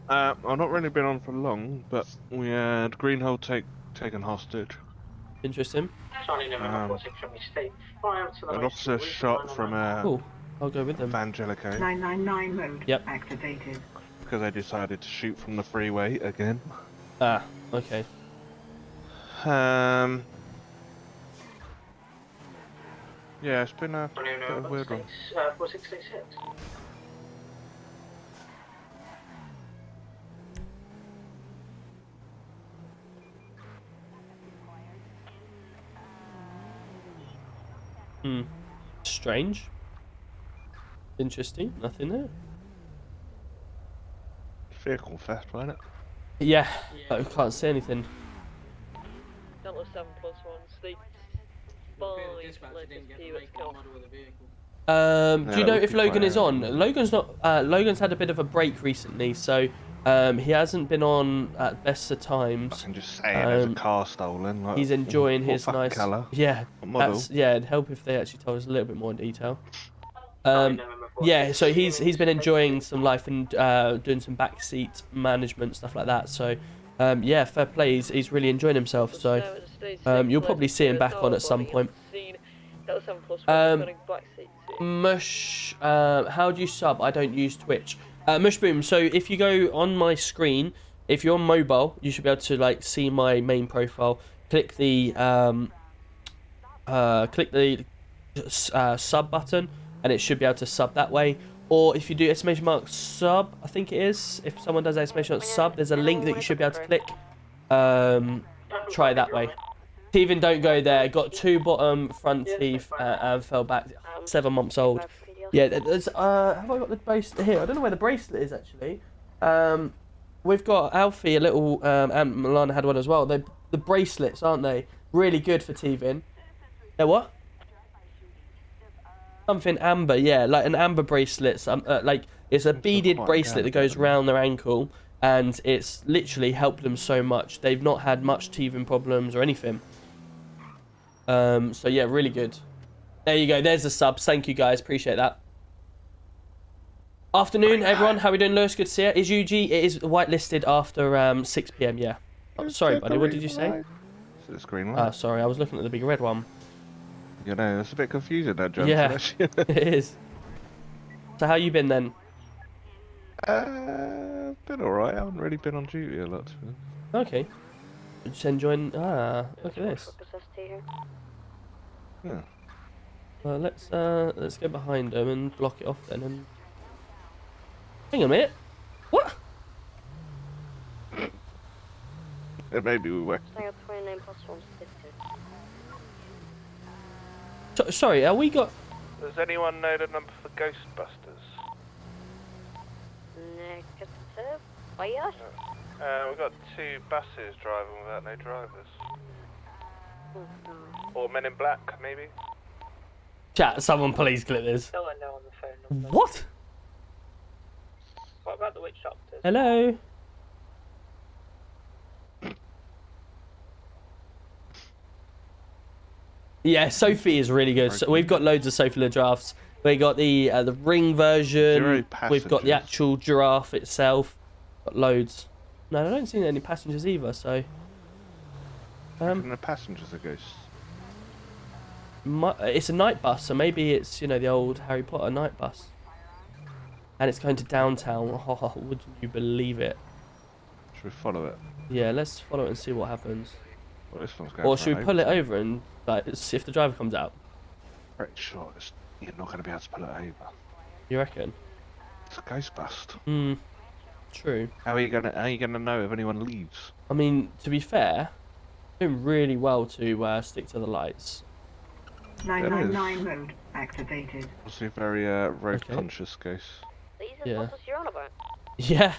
I've not really been on for long, but we had Greenhill taken hostage. Interesting. An officer shot from Cool. I'll go with them. Evangelico 999 mode Yep. activated. because they decided to shoot from the freeway again. Ah, okay. Yeah, it's been a bit of a weird one. 4666. Strange. Interesting. Nothing there. Vehicle theft, wasn't it? Yeah, I can't see anything. Delta 7+1, Sleep 5, latest P, let's go. Do you know if Logan is on? Logan's not. Logan's had a bit of a break recently, so he hasn't been on at best of times. I can just say there's a car stolen. Like, He's enjoying what his fucking nice. colour? Yeah, What model? it'd help if they actually told us a little bit more in detail. Yeah, so he's been enjoying some life and doing some backseat management stuff like that. So yeah, fair play. He's really enjoying himself. So you'll probably see him back on at some point. Mush, how do you sub? I don't use Twitch. Mushboom, so if you go on my screen, if you're on mobile, you should be able to like see my main profile. Click the sub button, and it should be able to sub that way. Or if you do exclamation mark sub, I think it is. If someone does exclamation mark sub, there's a link that you should be able to click. Try that way. Steven, don't go there. Got 2 bottom front teeth and fell back. 7 months old. Yeah, there's, have I got the bracelet here? I don't know where the bracelet is actually. We've got Alfie, a little, and Milana had one as well. They're the bracelets, aren't they? Really good for teething. They're what? Something amber, yeah, like an amber bracelet. Like it's a beaded bracelet that goes round their ankle, and it's literally helped them so much. They've not had much teething problems or anything. So yeah, really good. There you go. There's the subs. Thank you guys. Appreciate that. Afternoon, everyone. How are we doing, Lewis? Good to see you. Is UG? It is whitelisted after 6 PM. Yeah. Oh, sorry, buddy. What did you say? It's green light. Sorry. I was looking at the big red one. You know, it's a bit confusing that, John. Yeah, it is. So how you been then? Been alright. I haven't really been on duty a lot. Okay. Just enjoying. Look at this. Yeah. Well, let's go behind them and block it off then. And hang on a minute. What? Maybe we were. Sorry, we got. Does anyone know the number for Ghostbusters? Negative. Why yes? We've got 2 buses driving without no drivers. Or Men in Black, maybe? Chat, someone please clip this. Still a no on the phone number. What? What about the witch doctors? Hello? Yeah, Sophie is really good. So we've got loads of Sophie the giraffes. We got the ring version. We've got the actual giraffe itself. Got loads. No, I don't see any passengers either. So. The passengers are ghosts. It's a night bus, so maybe it's the old Harry Potter night bus. And it's going to downtown. Oh, would you believe it? Should we follow it? Yeah, let's follow it and see what happens. Well, this one's going or should we pull it over and see if the driver comes out? Pretty sure you're not going to be able to pull it over. You reckon? It's a ghost bust. True. How are you gonna know if anyone leaves? I mean, to be fair, doing really well to stick to the lights. 999 mode activated. Also very road conscious ghost. These are the buses you're on about? Yeah.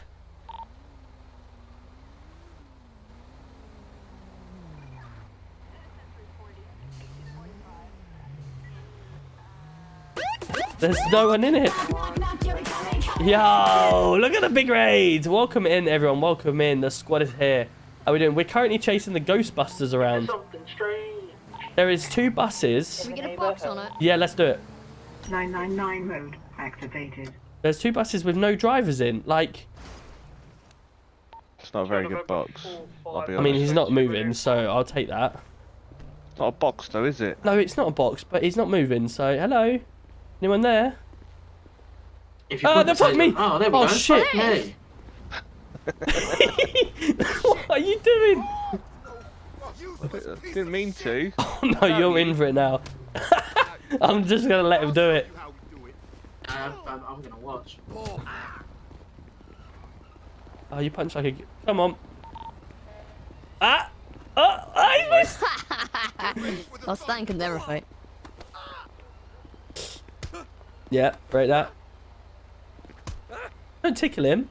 There's no one in it. Yo, look at the big raids. Welcome in, everyone. Welcome in. The squad is here. How are we doing? We're currently chasing the Ghostbusters around. There is 2 buses. Can we get a box on it? Yeah, let's do it. 999 mode activated. There's 2 buses with no drivers in. Like, it's not a very good box. I'll be honest. I mean, he's not moving, so I'll take that. It's not a box, though, is it? No, it's not a box, but he's not moving. So, hello, anyone there? Oh, they fucked me! Oh, there we go. Shit! Hey. What are you doing? I didn't mean to. Oh no, you're in for it now. I'm just gonna let him do it. I'm gonna watch. Oh, you punch like a... Come on. Ah! Oh, I missed! I'll stand can never fight. Yeah, break that. Don't tickle him.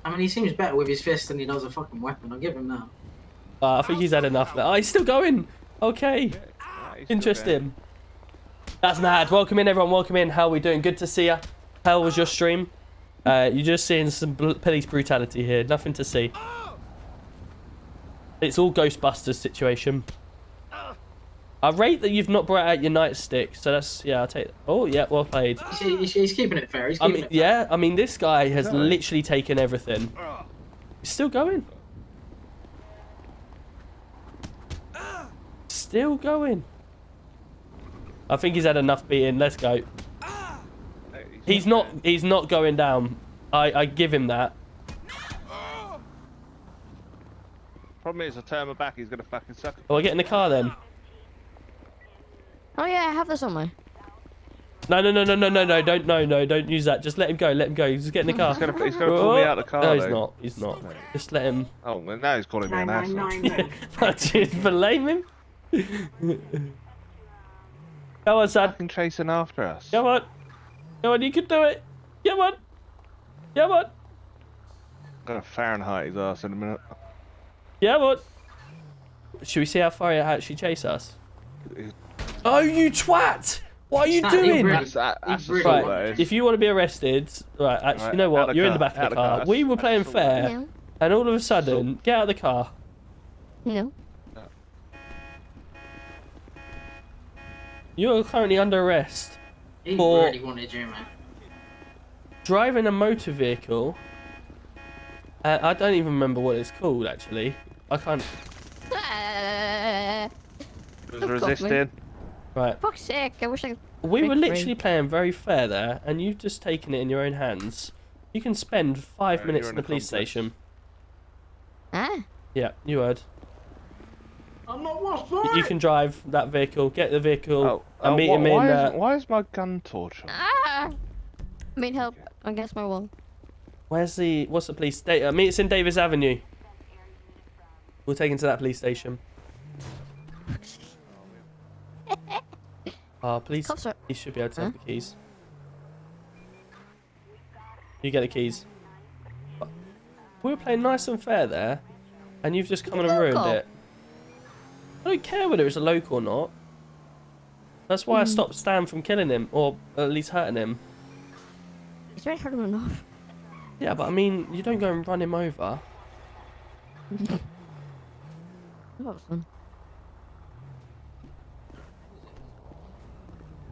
I mean, he seems better with his fist than he does a fucking weapon. I'll give him that. I think he's had enough now. Oh, he's still going. Okay. Interesting. That's mad. Welcome in, everyone. Welcome in. How are we doing? Good to see ya. How was your stream? You're just seeing some police brutality here. Nothing to see. It's all Ghostbusters situation. I rate that you've not brought out your nightstick, so that's... Yeah, I'll take it. Oh, yeah, well played. He's keeping it fair. He's keeping it fair. Yeah, I mean, this guy has literally taken everything. He's still going. Still going. I think he's had enough beating. Let's go. He's not going down. I give him that. Problem is, I turn my back, he's gonna fucking suck it. Oh, I get in the car then. Oh yeah, I have this on my. No, don't use that. Just let him go, Just get in the car. He's gonna pull me out of the car. No, though. he's not. Just let him. Oh, well, now he's calling me an asshole. Just blame him. Come on, son. Fucking chasing after us. Come on, you can do it. Come on. I'm gonna Fahrenheit his ass in a minute. Come on. Should we see how far he actually chase us? Oh, you twat! What are you doing? Right, if you want to be arrested, right, actually, you know what? You're in the back of the car. We were playing fair, and all of a sudden, get out of the car. No. You are currently under arrest He for really wanted you, man. driving a motor vehicle. I don't even remember what it's called, actually. I can't. He was resisting. Right. Fuck's sake, I wish I could. We were break literally free. playing very fair there, and you've just taken it in your own hands. You can spend 5 minutes you're in in the a police complex. station. Ah. Yeah, you heard. I'm not what's You can drive that vehicle, get the vehicle, and meet why, him in. why is my gun torture? Ah. I need help against my wall. What's the police station? Meet us in Davis Avenue. We'll take him to that police station. Please. Cops are... He should be able to have the keys. You get the keys. We were playing nice and fair there, and you've just come in and ruined it. I don't care whether it's a local or not. That's why I stopped Stan from killing him, or at least hurting him. He's already hurt him enough. Yeah, but I mean, you don't go and run him over. That was fun.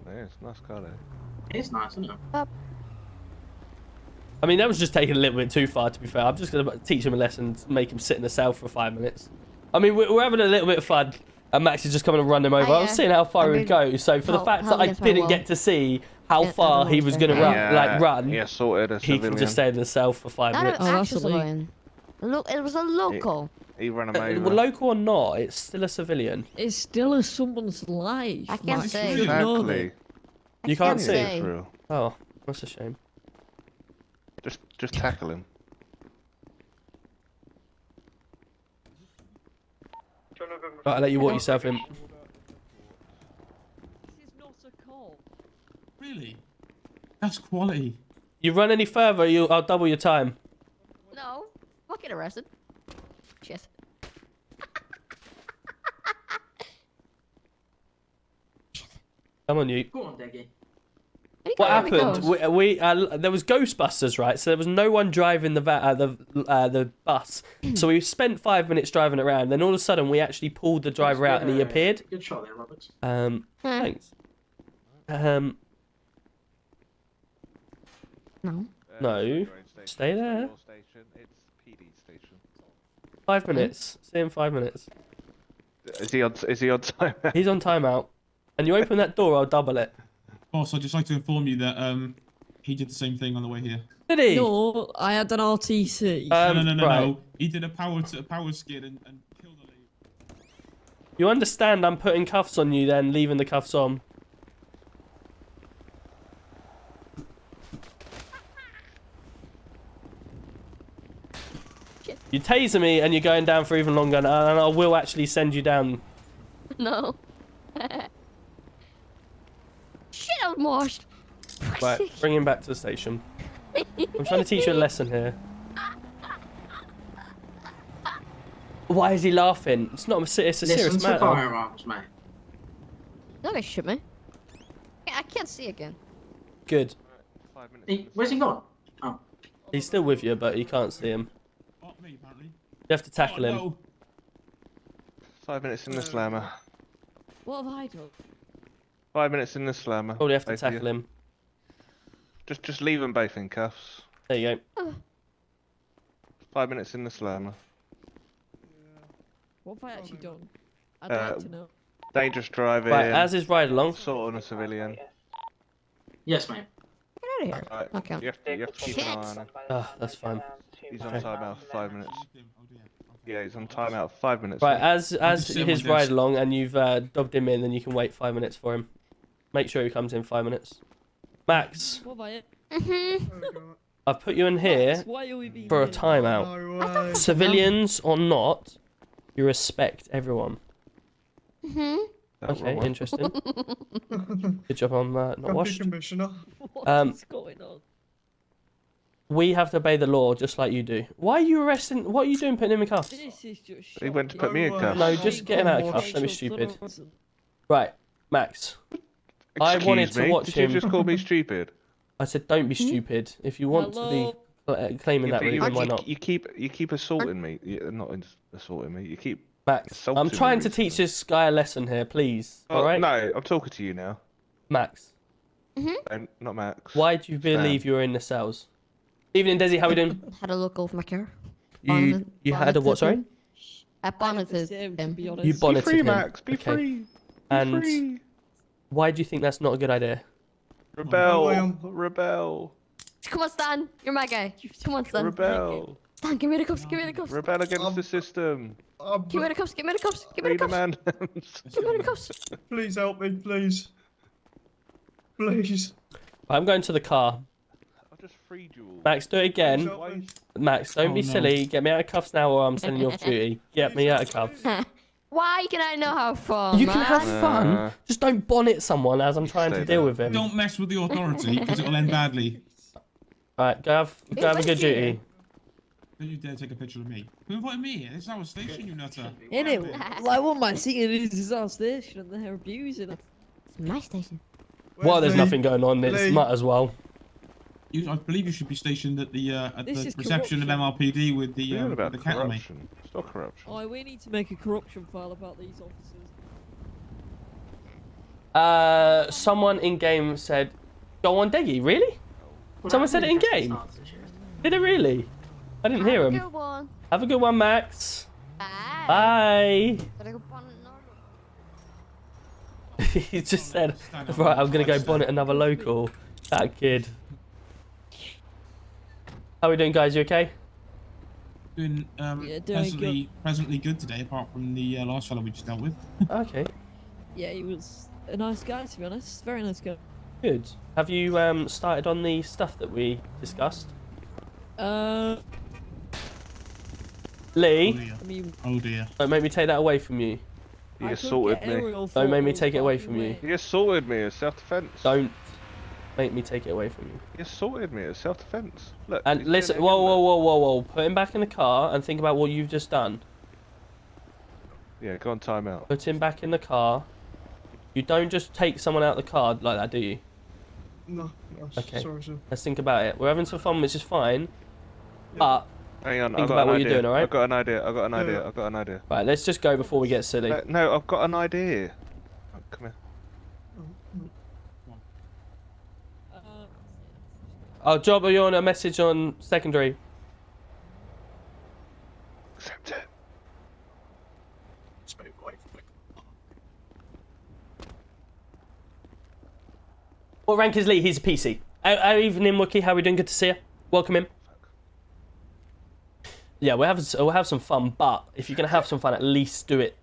Yeah, it's a nice car though. It's nice, isn't it? I mean, that was just taking a little bit too far, to be fair. I'm just going to teach him a lesson, make him sit in the cell for 5 minutes. I mean, we're having a little bit of fun, and Max is just coming and run him over. I was seeing how far he would go, so for the fact that I didn't get to see how far he was going to run, Yeah, sorted a he civilian. can just stay in the cell for 5 minutes. Not an actual civilian. Look, it was a local. He ran him over. Well, local or not, it's still a civilian. It's still a someone's life. I can't say. Exactly. You can't see. say. Oh, that's a shame. Just tackle him. Right, I'll let you walk yourself in. This is not a call. Really? That's quality. You run any further, I'll double your time. No. I'll get arrested. Shit. Come on, you. Go on, Deggy. What happened? There was Ghostbusters, right? So there was no one driving the bus. So we spent 5 minutes driving around. Then all of a sudden, we actually pulled the driver out, and he appeared. Good shot there, Robert. Thanks. No. No. Stay there. It's PD station. 5 minutes. See in 5 minutes. Is he on timeout? He's on timeout. And you open that door, I'll double it. Boss, I'd just like to inform you that he did the same thing on the way here. Did he? No, I had an RTC. No. He did a power skid and killed a lady. You understand I'm putting cuffs on you then, leaving the cuffs on. You taser me and you're going down for even longer, and I will actually send you down. No. Shit, I was washed. Right, bring him back to the station. I'm trying to teach you a lesson here. Why is he laughing? It's not. It's a serious Listen to matter. firearms, mate. You're gonna shoot me. I can't see again. Good. Where's he gone? Oh. He's still with you, but you can't see him. You have to tackle him. 5 minutes in the slammer. What have I done? 5 minutes in the slammer. Probably have to Both of tackle you. him. Just leave them both in cuffs. There you go. 5 minutes in the slammer. What have I actually done? I'd like to know. Dangerous driving. Right, as is ride along. Assault on a civilian. Yes, mate. Get out of here. Right, Okay. you have to keep an eye on him. Ah, that's fine. He's on timeout for 5 minutes. Yeah, he's on timeout. 5 minutes. Right, mate. as his ride along and you've dobbed him in, then you can wait 5 minutes for him. Make sure he comes in 5 minutes. Max, What about it? I've put you in here Max, why are we being for a weird? timeout. Civilians or not, you respect everyone. Okay, interesting. Good job on that. Not washed. Commissioner. What's going on? We have to obey the law just like you do. Why are you arresting? What are you doing putting him in cuffs? This is just He went to put me in cuffs. No, just get him out of cuffs. Don't be stupid. Right, Max. I wanted to watch him. Did you just call me stupid? I said, don't be stupid. If you want to be claiming that reason, why not? You keep assaulting me. Not assaulting me. You keep. Max, I'm trying to teach this guy a lesson here, please. All right? No, I'm talking to you now. Max. No, not Max. Why do you believe you're in the cells? Evening, Desi. How we doing? Had a look over my car. You had a what? Sorry. I bonneted him. You bonneted be free, him. Max. Be Okay. free. Be And free. why do you think that's not a good idea? Rebel. Rebel. Come on, Stan. You're my guy. Come on, Stan. Rebel. Stan, give me the cuffs. Give me the cuffs. Rebel against the system. Give me the cuffs. Give me the cuffs. Give me the cuffs. Man. Give me the cuffs. Please help me, please. Please. I'm going to the car. I just freed you all. Max, do it again. Max, don't be silly. Get me out of cuffs now or I'm sending you off duty. Get me out of cuffs. Why can I not have fun? You can have fun. Just don't bonnet someone as I'm trying to deal with him. Don't mess with the authority, because it'll end badly. Alright, go have a good duty. Don't you dare take a picture of me. Who invited me here? It's our station, you nutter. Innit? Like, what am I seeing? This is our station and they're abusing it. It's my station. Well, there's nothing going on. It might as well. I believe you should be stationed at the This is reception of MRPD with the about the cattle mate. corruption. Stop corruption. Oh, we need to make a corruption file about these officers. Someone in game said, "Go on, Deggy." Really? Someone said it in game. Did it really? I didn't hear him. Have a good one. Have a good one, Max. Bye. Bye. Gotta go bonnet normal. He just said, "Right, I'm gonna go bonnet another local." That kid. How are we doing, guys? You okay? Doing presently good today, apart from the last fellow we just dealt with. Okay. Yeah, he was a nice guy, to be honest. Very nice guy. Good. Have you started on the stuff that we discussed? Lee. Oh dear. Don't make me take that away from you. You assaulted me. Don't make me take it away from you. You assaulted me as self-defense. Don't make me take it away from you. You assaulted me as self-defense. Look. And he's listen, doing it whoa. Put him back in the car and think about what you've just done. Yeah, go on timeout. Put him back in the car. You don't just take someone out of the car like that, do you? No. Okay. Sorry, sir. Let's think about it. We're having some fun, which is fine. But Hang on, think I've got about an what idea. you're doing, alright? I've got an idea. I've got an idea. Right, let's just go before we get silly. No, I've got an idea. Oh, come here. I'll drop you on a message on secondary. Accept it. What rank is Lee? He's a PC. Evening, Wookie. How are we doing? Good to see you. Welcome in. Yeah, we'll have some fun, but if you're gonna have some fun, at least do it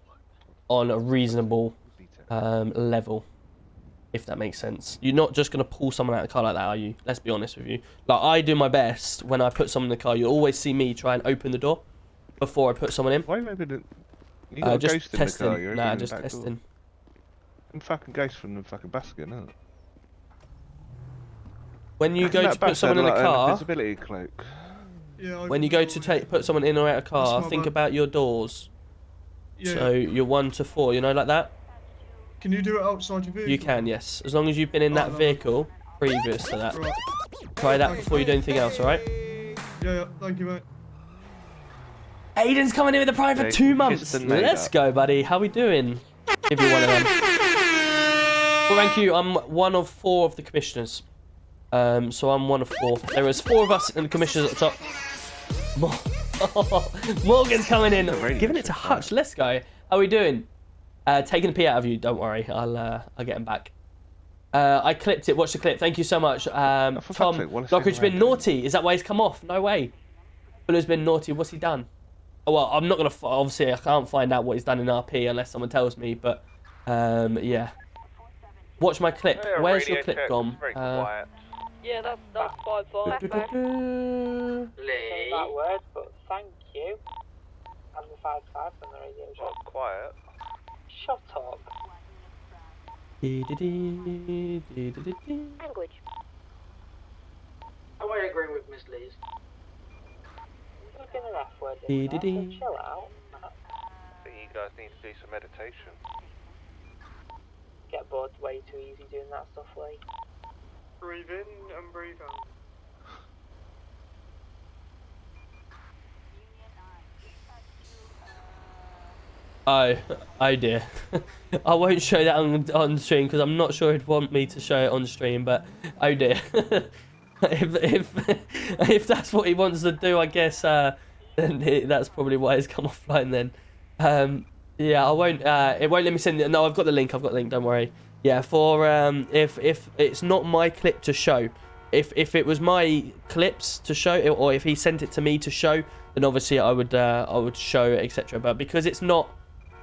on a reasonable level, if that makes sense. You're not just gonna pull someone out of the car like that, are you? Let's be honest with you. Like, I do my best when I put someone in the car. You always see me try and open the door before I put someone in. Why open it? You got a just ghost testing. in the car. You're Nah, opening just the back door. testing. I'm fucking ghost from the fucking basket, isn't it? When you go to put someone in the car, invisibility cloak. Yeah, when you go to put someone in or out of a car, think about your doors. Yeah. So you're 1 to 4, you know, like that. Can you do it outside your vehicle? You can, yes, as long as you've been in that vehicle previous to that. Right. Try that before you do anything else, all right? Yeah, thank you, mate. Aiden's coming in with the prime for 2 months. Let's go, buddy. How we doing? Give you one of them. Well, thank you. I'm 1 of 4 of the commissioners. So I'm 1 of 4. There is 4 of us and the commissioners at the top. Morgan's coming in, giving it to Hutch. Let's go. How are we doing? Taking a pee out of you. Don't worry, I'll get him back. I clipped it. Watch the clip. Thank you so much. Tom, Lockridge's been naughty. Is that why he's come off? No way. Fuller's been naughty. What's he done? Well, I'm not gonna. Obviously, I can't find out what he's done in RP unless someone tells me. But yeah. Watch my clip. Yeah, Where's your radio clip check, gone? very quiet. Yeah, that's 5-5. Say that word, but thank you. I'm the 5-5 from the radio show. Well, quiet. Shut up. Language. Oh, I agree with Miss Lees. Looking an F word in there, so chill out. I think you guys need to do some meditation. Get bored way too easy doing that stuff, like. Breathe in and breathe out. Oh dear. I won't show that on stream because I'm not sure he'd want me to show it on stream, but oh dear. if that's what he wants to do, I guess then that's probably why he's come offline then. Yeah, I won't. It won't let me send it. No, I've got the link. Don't worry. Yeah, for if it's not my clip to show, if it was my clips to show, or if he sent it to me to show, then obviously I would show it, etc. But because it's not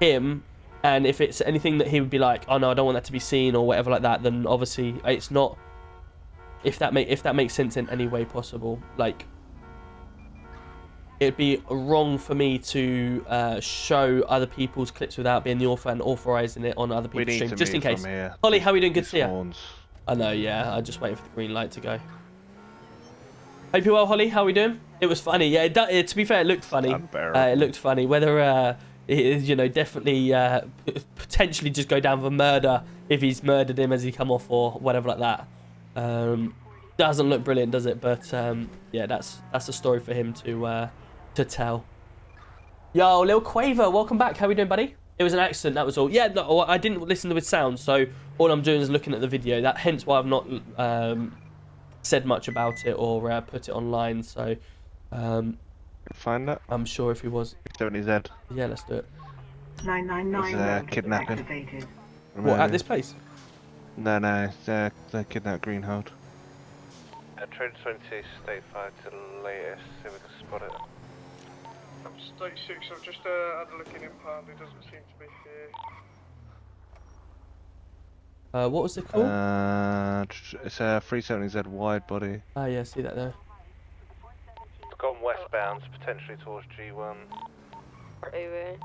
him, and if it's anything that he would be like, oh no, I don't want that to be seen or whatever like that, then obviously it's not. If that makes sense in any way possible, like. It'd be wrong for me to show other people's clips without being the author and authorizing it on other people's streams, just in case. Holly, how are we doing? Good to see you. I know, yeah. I'm just waiting for the green light to go. Hope you're well, Holly. How are we doing? It was funny. Yeah, to be fair, it looked funny. It looked funny. Whether, you know, definitely potentially just go down for murder if he's murdered him as he come off or whatever like that. Doesn't look brilliant, does it? But yeah, that's a story for him to tell. Yo, Lil Quaver, welcome back. How we doing, buddy? It was an accident, that was all. Yeah, no, I didn't listen with sound, so all I'm doing is looking at the video. That hence why I've not said much about it or put it online. So find that. I'm sure if he was 70Z. Yeah, let's do it. 999 mode kidnapping. activated. What, at this place? No, they kidnapped Greenhold. Trade 20, state 5 to the latest, see if we can spot it. State 6, I've just had a look in impound, it doesn't seem to be here. What was it called? It's a 370Z wide body. Oh yeah, see that there. It's gone westbound, potentially towards G1. Over.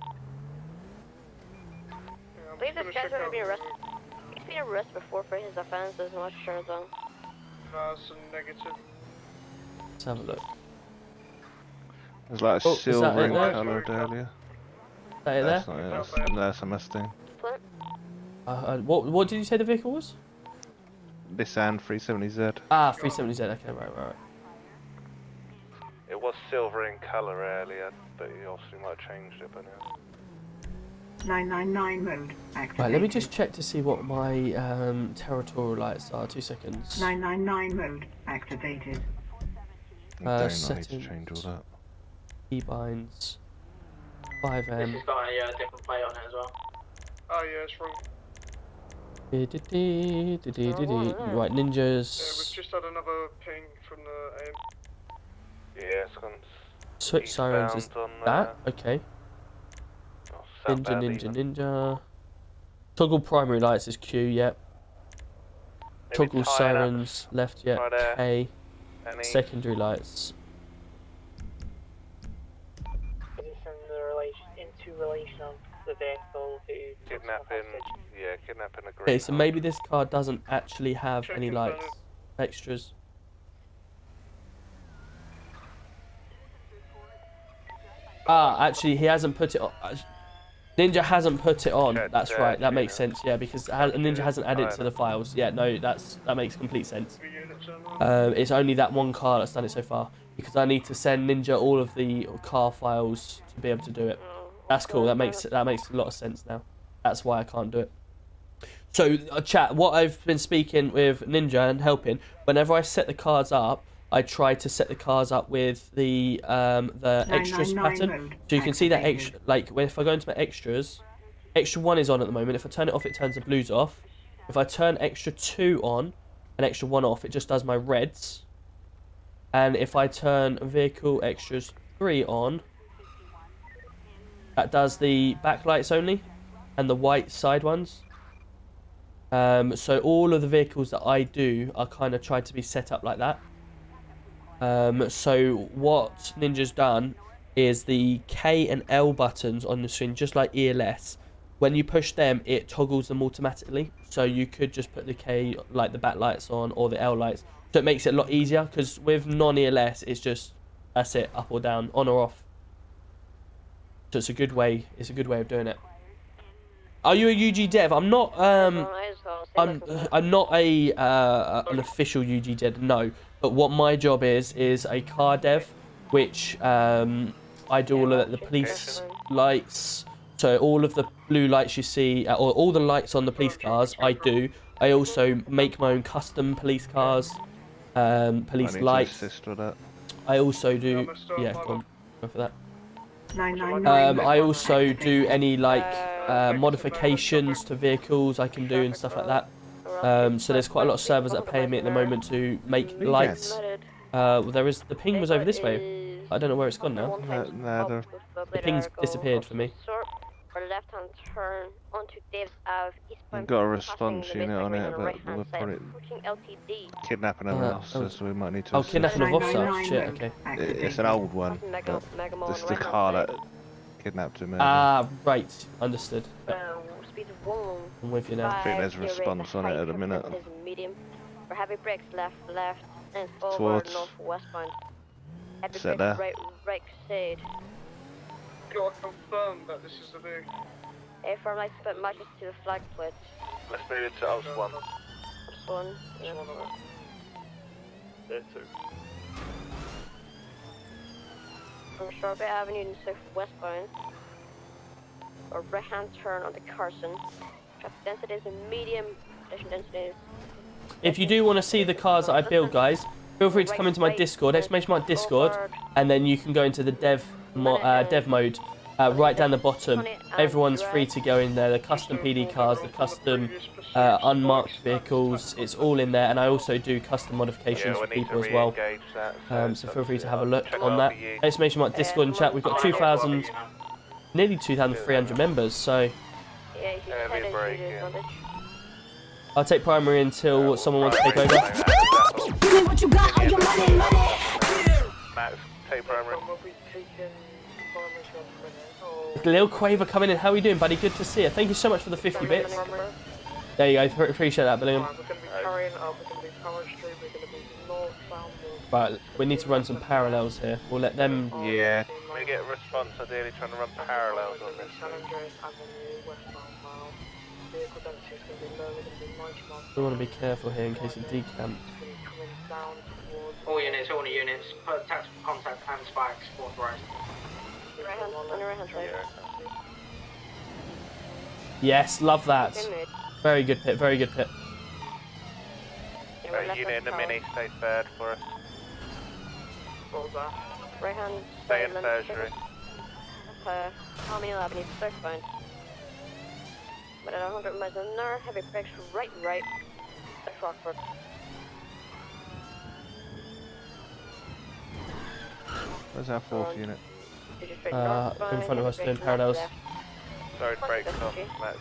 Please this guy's already been arrested. He's been arrested before for his offenses, I'm not sure though. That's a negative. Let's have a look. There's like a silver coloured earlier. Is that it there? That's not it, that's a Mustang. What did you say the vehicle was? Nissan 370Z. Ah, 370Z, okay, right. It was silver in colour earlier, but you obviously might have changed it by now. 999 mode activated. Right, let me just check to see what my territorial lights are. 2 seconds. 999 mode activated. Settings. Need to change all that. Keybinds. FiveM. This has got a different plate on it as well. Oh yeah, it's wrong. Right, ninjas. Yeah, we've just had another ping from the aim. Yeah, it's gone. Switch sirens is that? Okay. Ninja. Toggle primary lights is Q, yep. Toggle sirens left, yep. K. Secondary lights. Is it from the relation of the vehicle who kidnapping? Yeah, kidnapping a green. Okay, so maybe this car doesn't actually have any lights, extras. Ah, actually, he hasn't put it on. Ninja hasn't put it on. That's right. That makes sense. Yeah, because Ninja hasn't added to the files. Yeah, no, that makes complete sense. It's only that one car that's done it so far because I need to send Ninja all of the car files to be able to do it. That's cool. That makes a lot of sense now. That's why I can't do it. So, chat. What I've been speaking with Ninja and helping. Whenever I set the cards up, I try to set the cars up with the extras pattern, so you can see that extra. Like if I go into my extras, extra 1 is on at the moment. If I turn it off, it turns the blues off. If I turn extra 2 on and extra 1 off, it just does my reds. And if I turn vehicle extras 3 on that does the backlights only and the white side ones. So all of the vehicles that I do are kind of tried to be set up like that. So what Ninja's done is the K and L buttons on the screen, just like ELS. When you push them, it toggles them automatically. So you could just put the K, like the backlights on, or the L lights. So it makes it a lot easier, because with non-ELS, it's just, that's it, up or down, on or off. So it's a good way. It's a good way of doing it. Are you a UG dev? I'm not. I'm not an official UG dev. No. But what my job is a car dev, which I do all of the police lights. So all of the blue lights you see, or all the lights on the police cars, I do. I also make my own custom police cars, police lights. I also do. Yeah, go for that. I also do any like modifications to vehicles I can do and stuff like that. So there's quite a lot of servers that are paying me at the moment to make lights. Well, there is, the ping was over this way. I don't know where it's gone now. The ping's disappeared for me. Left-hand turn onto Dave's Ave, We've got a response unit on it, but we're probably kidnapping an officer, so we might need to. Oh, kidnapping an officer. Shit. Okay. It's an old one, but this is the car that kidnapped him. Ah, right. Understood. Speed of 1. I'm with you now. I think there's a response on it at the minute. Medium. For heavy brakes, left, and forward, Towards. northwestbound. Heavy Set brakes, there. right side. Got to confirm that this is the vehicle. Firm lights but matches to the flag plate. Let's move into Ops 1. Ops 1. Yeah. There too. From Strawberry Avenue in southwestbound. Or right-hand turn onto Carson. Traffic density is a medium. Pedestrian density is... If you do want to see the cars that I build, guys, feel free to come into my Discord, ! Discord, and then you can go into the dev mode right down the bottom. Everyone's free to go in there. The custom PD cars, the custom unmarked vehicles, it's all in there. And I also do custom modifications for people as well. So feel free to have a look on that. ! Discord and chat. We've got 2,000, nearly 2,300 members. So I'll take primary until someone wants to take over. Give me what you got, all your money. Max, take primary. Lil Quaver coming in. How are you doing, buddy? Good to see you. Thank you so much for the 50 bits. There you go. Appreciate that, Billiam. Right, we need to run some parallels here. We'll let them... Yeah. We get a response, ideally trying to run parallels on this. We want to be careful here in case it decamps. All units, tactical contact and spikes authorized. On your right-hand side. Yes, love that. Very good pit, very good pit. Unit in the mini, stay third for us. Right-hand Stay in surgery. Tommy Avenue, southbound. But at 100 miles an hour, heavy brakes right, at Rockford. Where's our fourth unit? In front of us doing parallels. Sorry, brakes off. Max,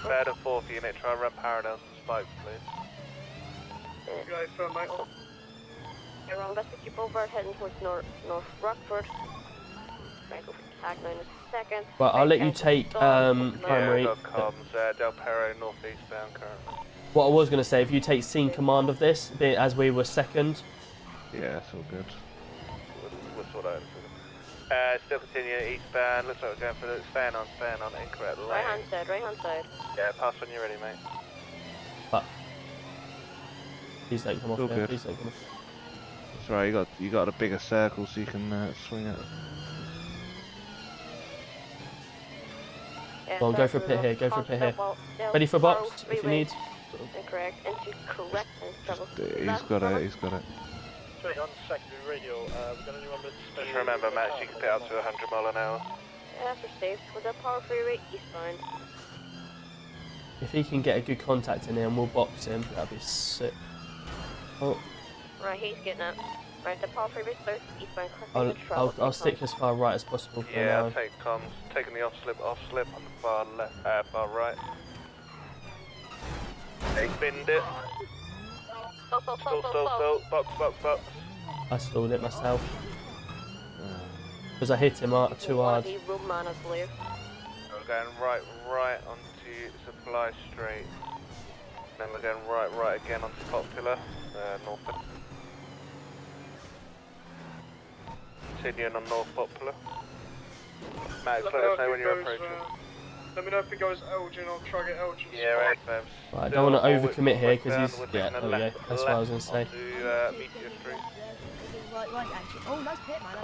third and fourth unit, try and run parallels to spikes, please. Guys, firm light. Wrong, best to keep over, heading towards North Rockford. Right, go for tag line in a second. Right, I'll let you take primary. Yeah, comms, Del Perro, northeastbound currently. What I was going to say, if you take scene command of this, as we were second. Yeah, it's all good. We'll sort out. Still continuing eastbound. Looks like we're going for the fan on, incorrect lane. Right-hand side. Yeah, pass when you're ready, mate. But please don't come off all there. good. Please don't come off. That's right. You got a bigger circle so you can swing it. Yeah, Go on, go for a pit here. Go for a pit here. Ready for a box if you need. Incorrect. Into correct and trouble. He's got it. He's got it. Sorry, on secondary radio, we're going to remember to Just remember, Max, you can pit up to 100 mile an hour. Yeah, for safe. With the power freeway eastbound. If he can get a good contact in here and we'll box him, that'd be sick. Oh. Right, he's getting it. Right, the power freeway starts eastbound. I'll stick as far right as possible for Yeah, now. I'll take comms. Taking the off slip on the far left, far right. Binned it. Stall. Box. I stalled it myself. Because I hit him too hard. We're going right onto Supply Street. Then we're going right again onto Popular, north. Continuing on North Popular. Max, let us know when you're approaching. Let me know if it goes Elgin, I'll try to get Elgin. Yeah, right, Fabs. Right, I don't want to overcommit here because he's... Yeah, there we go. That's what I was going to say. To Meteor Street. Right, actually. Oh, nice pit, man.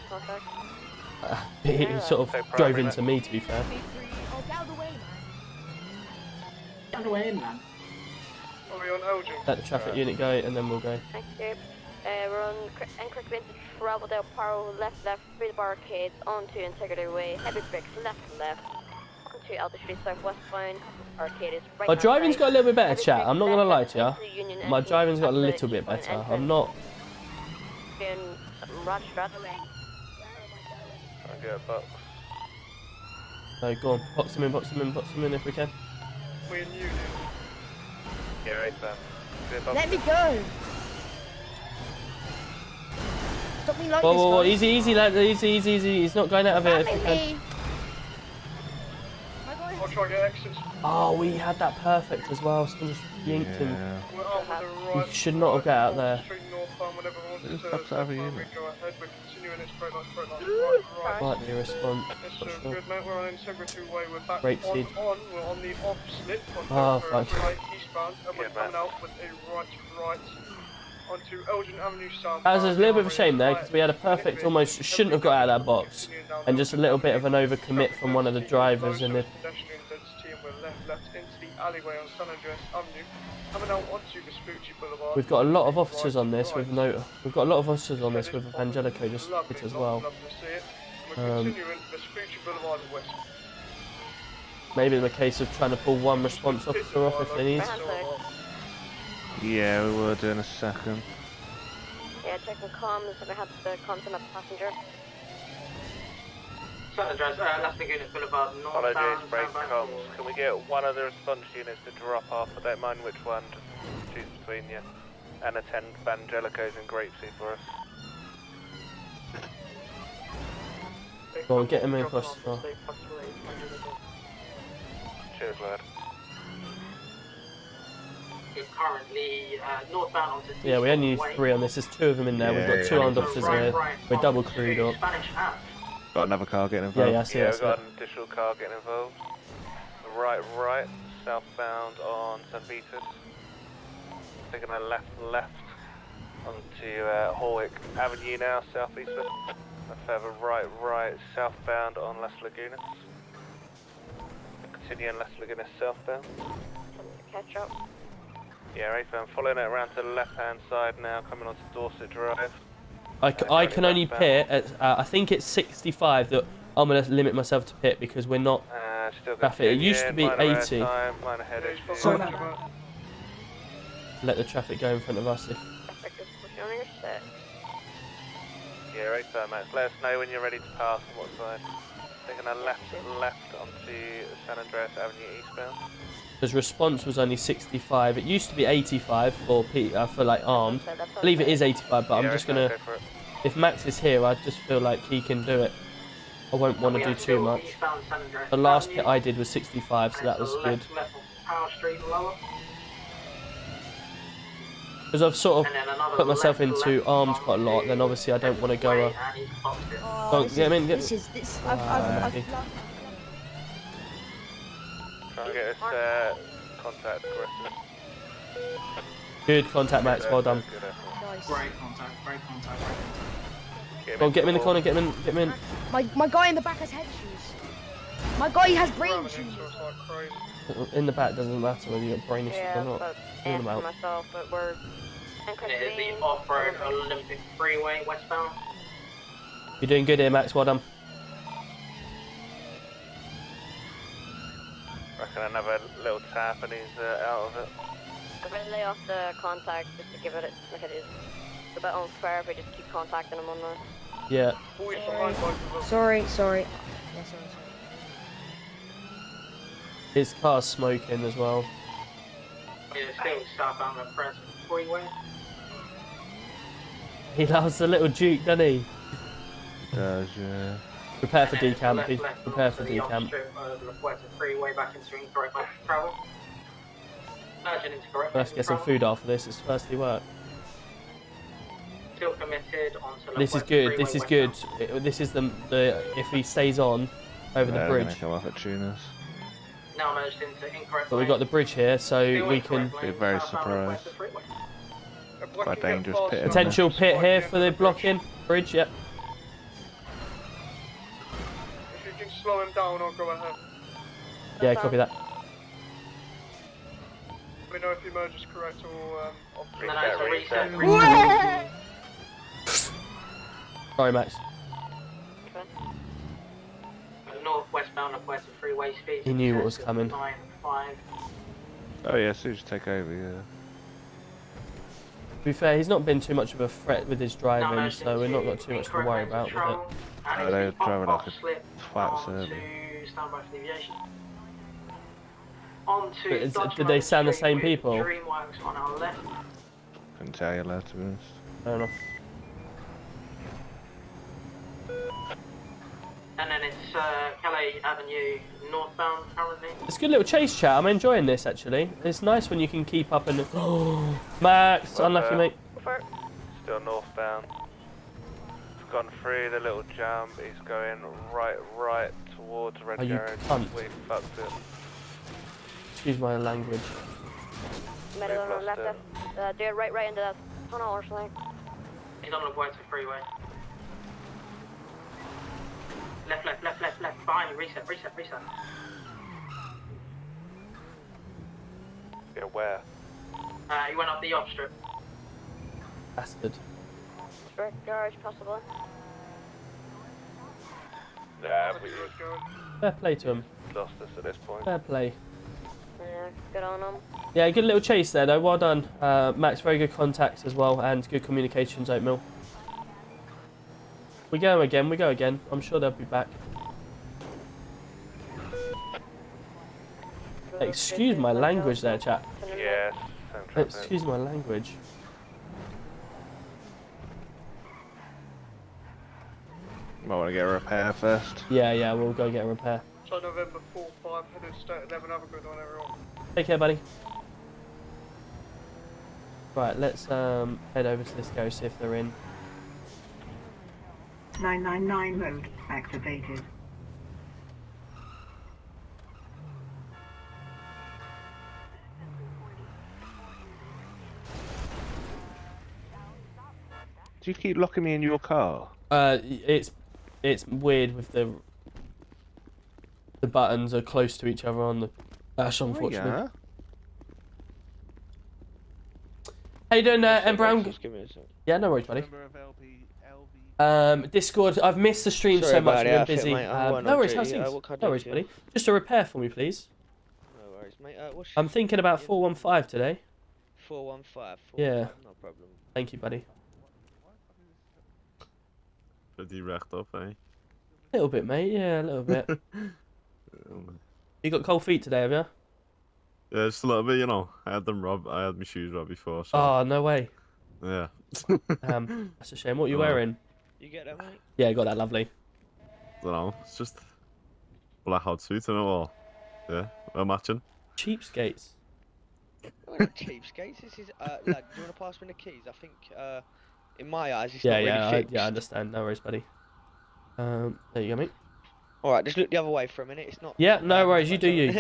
Contact me. He sort of drove into me, to be fair. Oh, get out of the way, man. Get out of the way, man. Are we on Elgin? Let the traffic unit go, and then we'll go. Thank you. We're on Encroachment to travel down Paro, left, through the barricades, onto Integrity Way, heavy bricks, left, onto Elder Street, southwest bound, arcade is right. My driving's got a little bit better, chat. I'm not going to lie to you. My driving's got a little bit better. I'm not... Doing Roger. Try and get a box. No, go on. Box him in if we can. We're in Union. Yeah, right, Fab. Let me go. Stop me like Whoa, this, easy, lad. Easy. He's not going out of it if we can. I'll try to get exits. Oh, we had that perfect as well. Someone just yanked him. He should not have got out there. Slightly response. Good, mate. We're on Integrity Way. We're back Great seed. We're on the off slip. Oh, fuck. Right eastbound, and we're coming out with a right onto Elgin Avenue South. That was a little bit of a shame there because we had a perfect, almost shouldn't have got out of that box, and just a little bit of an overcommit from one of the drivers in the. Left into the alleyway on San Andreas Avenue, coming out onto Vespucci Boulevard. We've got a lot of officers on this with no. We've got a lot of officers on this with Angelico just hit as well. Maybe in the case of trying to pull one response officer off if they need. Yeah, we will do in a second. Yeah, checking comms. I have the comms on the passenger. Apologies, break comms. Can we get one of the response units to drop off? I don't mind which one, just choose between you. And attend Bangelicos and Grapeseed for us. Go on, get him in across. Oh. Cheers, lad. Currently northbound onto Yeah, we only need 3 on this. There's 2 of them in there. We've got 2 armed officers here. We're double crewed up. Got another car getting involved. Yeah, I see yeah, it. We've got an additional car getting involved. Right, southbound on St. Peter's. Taking a left onto Horwick Avenue now, southeastward. A further right, southbound on Las Lagunas. Continuing Las Lagunas southbound. Catch up. Yeah, right, I'm following it around to the left-hand side now, coming onto Dorset Drive. I can only pit at, I think it's 65 that I'm going to limit myself to pit because we're not traffic. It used to be 80. Let the traffic go in front of us. Yeah, right there, Max. Let us know when you're ready to pass on what side. Taking a left onto San Andreas Avenue eastbound. Because response was only 65. It used to be 85 for like armed. I believe it is 85, but I'm just gonna. If Max is here, I just feel like he can do it. I won't want to do too much. The last pit I did was 65, so that was good. Because I've sort of put myself into armed quite a lot, then obviously I don't want to go. This is. Try and get us contact aggressive. Good contact, Max. Well done. Great contact. Go on, get him in the corner. Get him in. My guy in the back has head issues. My guy has brain issues. In the back doesn't matter whether you got brain issues or not. Yeah, for myself, but we're. It is the off-road Olympic Freeway westbound. You're doing good here, Max. Well done. Reckon another little tap and he's out of it. I'm going to lay off the contact just to give it like it is. a bit unfair if we just keep contacting him on that. Yeah. Sorry. Yeah, sorry. His car's smoking as well. Yeah, still southbound of Preston Freeway. He loves the little Duke, doesn't he? Does, yeah. Prepare for decamp, please. Prepare for decamp. Freeway back into incorrect lane of travel. Urgent into correct Let's get some food after this. It's firstly work. Still committed onto This is good. This is good. This is the if he stays on over the bridge. Come off at tuners. Now merged into incorrect. But we got the bridge here, so we can. Be very surprised. Quite dangerous pit. Potential pit here for the blocking bridge. Yep. If you can slow him down, I'll go ahead. Yeah, copy that. Let me know if the merge is correct or Sorry, Max. Northwestbound of Western Freeway speed. He knew what was coming. 9-5. Oh yeah, so just take over, yeah. To be fair, he's not been too much of a threat with his driving, so we've not got too much to worry about with it. Oh, they drive like a fat server. But did they sound the same people? Dreamworks on our left. Couldn't tell you that, to be honest. Fair enough. And then it's Calais Avenue northbound currently. It's a good little chase chat. I'm enjoying this actually. It's nice when you can keep up and. Max, unlucky mate. Still northbound. He's gone through the little jump. He's going right towards Red Garage. We fucked it. Excuse my language. Middle on the left, do it right into that tunnel or something. He's on the Western Freeway. Left. Behind you. Reset. Yeah, where? He went up the off strip. Bastard. Red Garage, possibly. Yeah, we Fair play to him. lost us at this point. Fair play. Yeah, good on him. Yeah, good little chase there though. Well done, Max. Very good contacts as well, and good communications, Oatmeal. We go again. I'm sure they'll be back. Excuse my language there, chat. Yeah. Excuse my language. Might want to get a repair first. Yeah, we'll go get a repair. So November 4-5, headed state 11, have a good one everyone. Take care, buddy. Right, let's head over to this go, see if they're in. 999 mode activated. Do you keep locking me in your car? It's weird with the buttons are close to each other on the dash, unfortunately. Oh, yeah. How you doing, M Brown? Yeah, no worries, buddy. Discord, I've missed the stream so much, I've been busy. No worries, how's things? No worries, buddy. Just a repair for me, please. No worries, mate. I'm thinking about 415 today. 415. Yeah. No problem. Thank you, buddy. Pretty wrecked up, eh? A little bit, mate. Yeah, a little bit. You got cold feet today, have you? Yeah, just a little bit, you know. I had my shoes robbed before, so... Oh, no way. Yeah. That's a shame. What are you wearing? You get that, mate? Yeah, I got that lovely. I don't know, it's just... black hot suit and all. Yeah, we're matching. Cheapskates. We're not cheapskates. This is, lad, do you want to pass me the keys? I think, in my eyes, it's Yeah, not really fixed. I understand. No worries, buddy. There you go, mate. Alright, just look the other way for a minute. It's not... Yeah, no worries. You do you.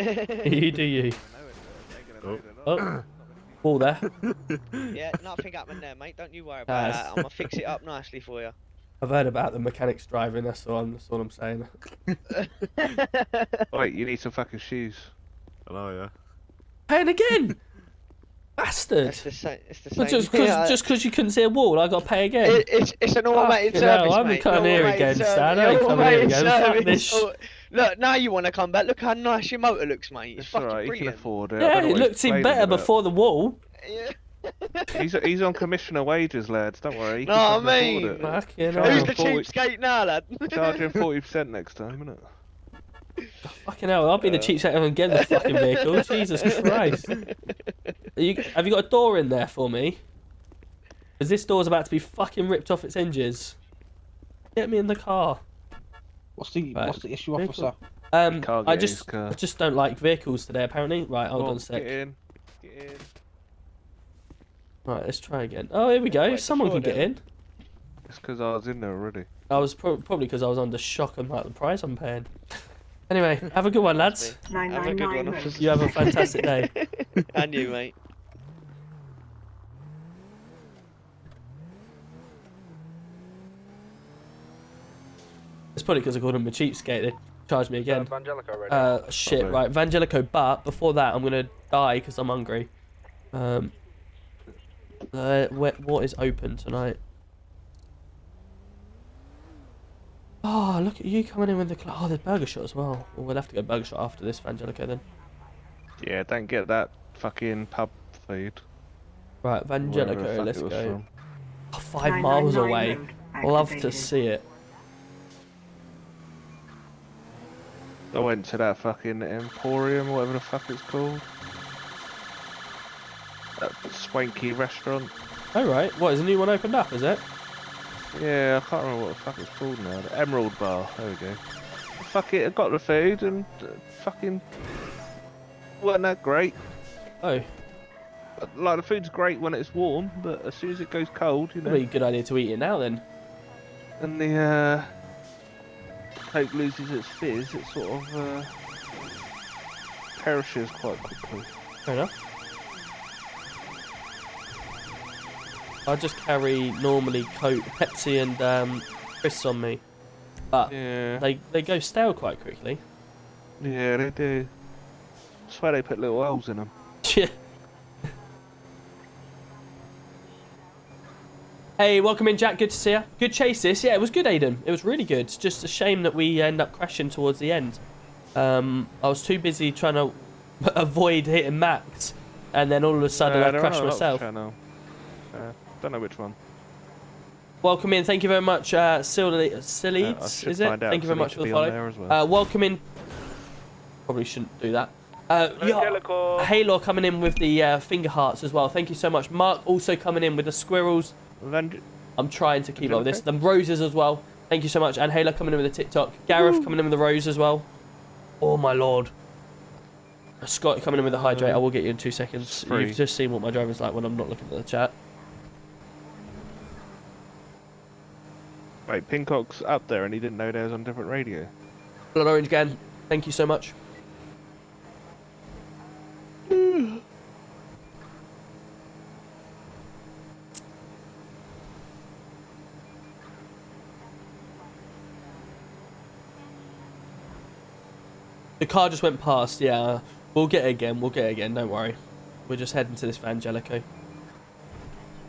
You do you. Oh. Ball there. Yeah, nothing happened there, mate. Don't you worry about that. I'm going to fix it up nicely for you. I've heard about the mechanics driving, that's all I'm saying. Wait, you need some fucking shoes. I know, yeah. Paying again! Bastard! It's the same. Just because you couldn't see a wall, I got to pay again. It's an automated service, I'm mate. coming here again, Stan. I ain't coming here again. Fuck this. Look, now you want to come back. Look how nice your motor looks, mate. It's fucking alright, brilliant. you can afford it. Yeah, it looked even better before the wall. Yeah. He's on commissioner wages, lads. Don't worry. No, I mean, who's the cheapskate now, lad? Charging 40% next time, innit? Fucking hell, I'll be the cheapskate and get the fucking vehicle. Jesus Christ. Have you got a door in there for me? Because this door's about to be fucking ripped off its hinges. Get me in the car. What's the issue, Vehicle. officer? I just don't like vehicles today, apparently. Right, hold on a sec. Get in. Get in. Right, let's try again. Oh, here we go. Someone can get in. It's because I was in there already. I was probably because I was under shock about the price I'm paying. Anyway, have a good one, lads. Have a good one, officer. You have a fantastic day. And you, mate. It's probably because I called him a cheapskate. They charged me again. Vangelico ready? Shit, right. Vangelico, but before that, I'm going to die because I'm hungry. What is open tonight? Oh, look at you coming in with the... Oh, there's Burger Shot as well. Well, we'll have to go Burger Shot after this, Vangelico, then. Yeah, don't get that fucking pub food. Right, Vangelico, let's go. From. Oh, 5 miles away. Love to see it. I went to that fucking Emporium, whatever the fuck it's called. That swanky restaurant. Oh, right. What, is a new one opened up, is it? Yeah, I can't remember what the fuck it's called now. The Emerald Bar, there we go. Fuck it, I got the food and fucking... wasn't that great. Oh. Like, the food's great when it's warm, but as soon as it goes cold, you know... It'd be a good idea to eat it now, then. And the, Coke loses its fizz, it sort of, perishes quite quickly. Fair enough. I just carry normally Coke, Pepsi and crisps on me, but yeah. they go stale quite quickly. Yeah, they do. I swear they put little holes in them. Yeah. Hey, welcome in, Jack. Good to see you. Good chase this. Yeah, it was good, Aiden. It was really good. It's just a shame that we end up crashing towards the end. I was too busy trying to avoid hitting Max, and then all of a sudden I crashed myself. Don't know which one. Welcome in. Thank you very much, Silides, is it? Thank you very much for the follow. Well. Welcome in. Probably shouldn't do that. Halo coming in with the finger hearts as well. Thank you so much. Mark also coming in with the squirrels. I'm trying to keep up with this. The roses as well. Thank you so much. And Halo coming in with the TikTok. Gareth coming in with the rose as well. Oh my lord. Scott coming in with the hydrate. I will get you in 2 seconds. You've just seen what my driving's like when I'm not looking at the chat. Wait, Pincock's up there and he didn't know there was on different radio. Blood Orange again. Thank you so much. The car just went past, yeah. We'll get it again, don't worry. We're just heading to this Vangelico.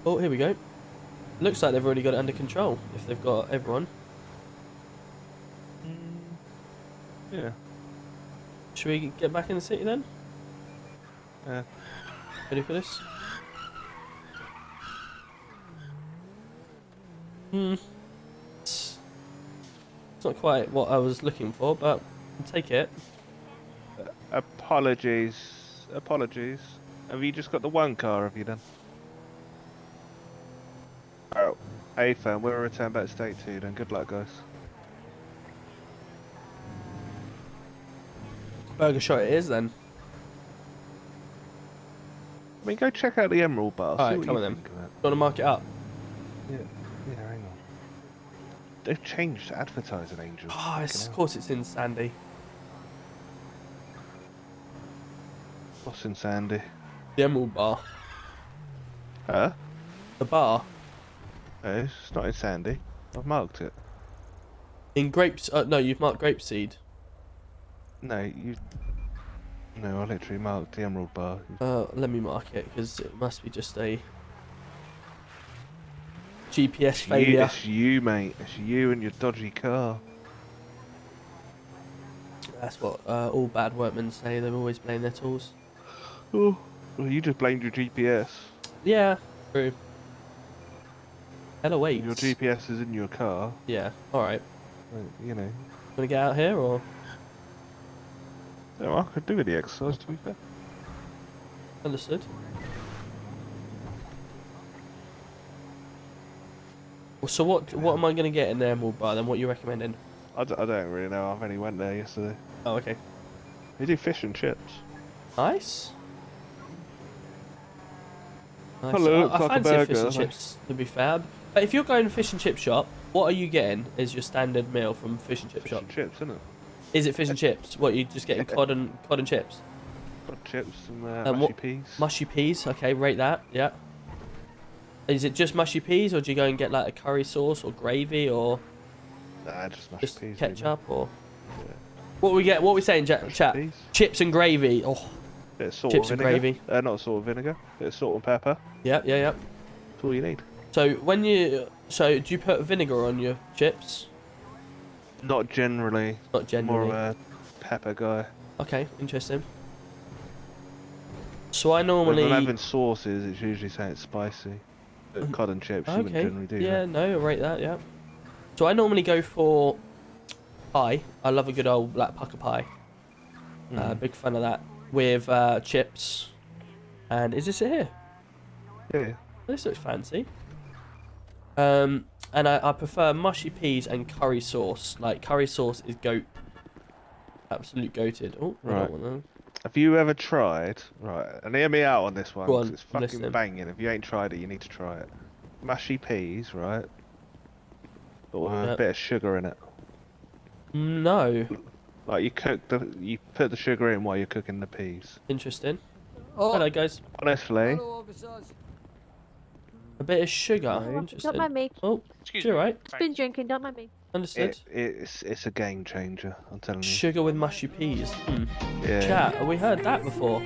Oh, here we go. Looks like they've already got it under control, if they've got everyone. Yeah. Should we get back in the city then? Yeah. Ready for this? It's not quite what I was looking for, but I'll take it. Apologies. Have you just got the one car, have you done? Oh, hey fam, we'll return back to state 2 then. Good luck, guys. Burger Shot it is then. I mean, go check out the Emerald Bar. Alright, come on then. Do you want to mark it up? Yeah, hang on. They've changed advertising, Angel. Oh, of course it's in Sandy. What's in Sandy? The Emerald Bar. Huh? The bar. No, it's not in Sandy. I've marked it. In grapes... no, you've marked Grapeseed. No, you... No, I literally marked the Emerald Bar. Let me mark it, because it must be just a... GPS failure. It's you, mate. It's you and your dodgy car. That's what all bad workmen say. They always blame their tools. Oh, well, you just blamed your GPS. Yeah, true. Hello, wait. Your GPS is in your car. Yeah, alright. You know. Wanna get out here, or? No, I could do with the exercise, to be fair. Understood. Well, so what am I gonna get in the Emerald Bar then? What are you recommending? I don't really know. I've only went there yesterday. Oh, okay. They do fish and chips. Nice. Nice. Well, it looks I like a fancy a fish burger, and chips, to be fair. But if you're going to fish and chip shop, what are you getting as your standard meal from fish and chip shop? Fish and chips, isn't it? Is it fish and chips? What, you just getting cod and chips? Cod chips and mushy what, peas. Mushy peas, okay, rate that, yeah. Is it just mushy peas, or do you go and get like a curry sauce or gravy, or Nah, just mushy peas. ketchup, maybe. or Yeah. what are we saying, chat? Peas. Chips and gravy. Oh, Bit of salt chips and and vinegar. gravy. Not salt and vinegar. Bit of salt and pepper. Yeah. That's all you need. So do you put vinegar on your chips? Not generally. Not generally. More of a pepper guy. Okay, interesting. So I When normally. I'm having sauces, it's usually saying it's spicy. But cod and chips, you wouldn't generally do Yeah, that. no, I rate that. Yeah. So I normally go for pie. I love a good old black pucker pie. Big fan of that with chips. And is this it here? Yeah. This looks fancy. And I prefer mushy peas and curry sauce. Like curry sauce is goat. Absolute goated. Oh, I Right. don't want Have you ever tried? Right, and hear me out on this one. Go 'Cause on, it's I'm fucking listening. banging. If you ain't tried it, you need to try it. Mushy peas, right? But with a Yep. bit of sugar in it. No. Like you put the sugar in while you're cooking the peas. Interesting. Oh. Hello, guys. Honestly. Hello, officers. A bit of sugar. Don't Interesting. mind me. Oh, Excuse you're me. right. It's been drinking, don't mind me. Understood. It's a game changer. I'm telling you. Sugar with mushy peas. Yeah. Chat, have we heard that before?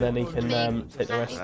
Then he can take the rest.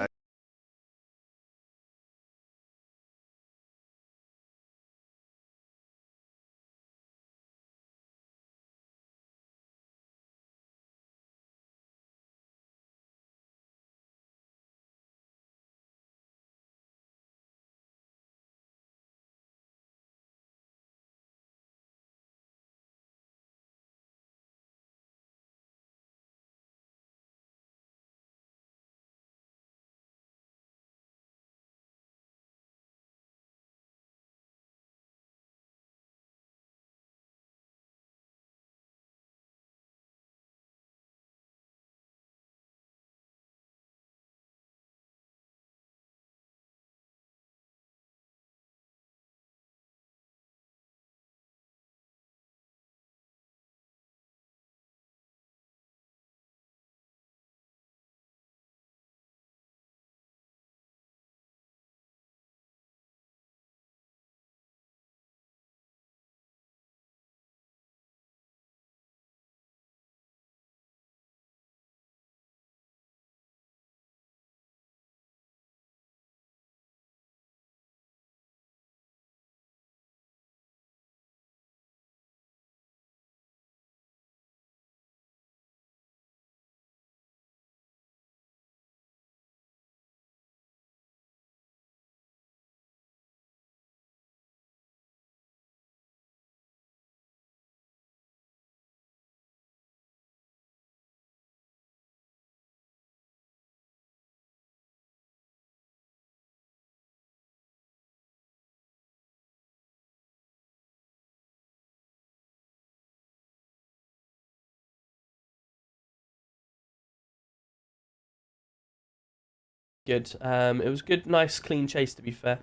Good. It was good, nice, clean chase, to be fair.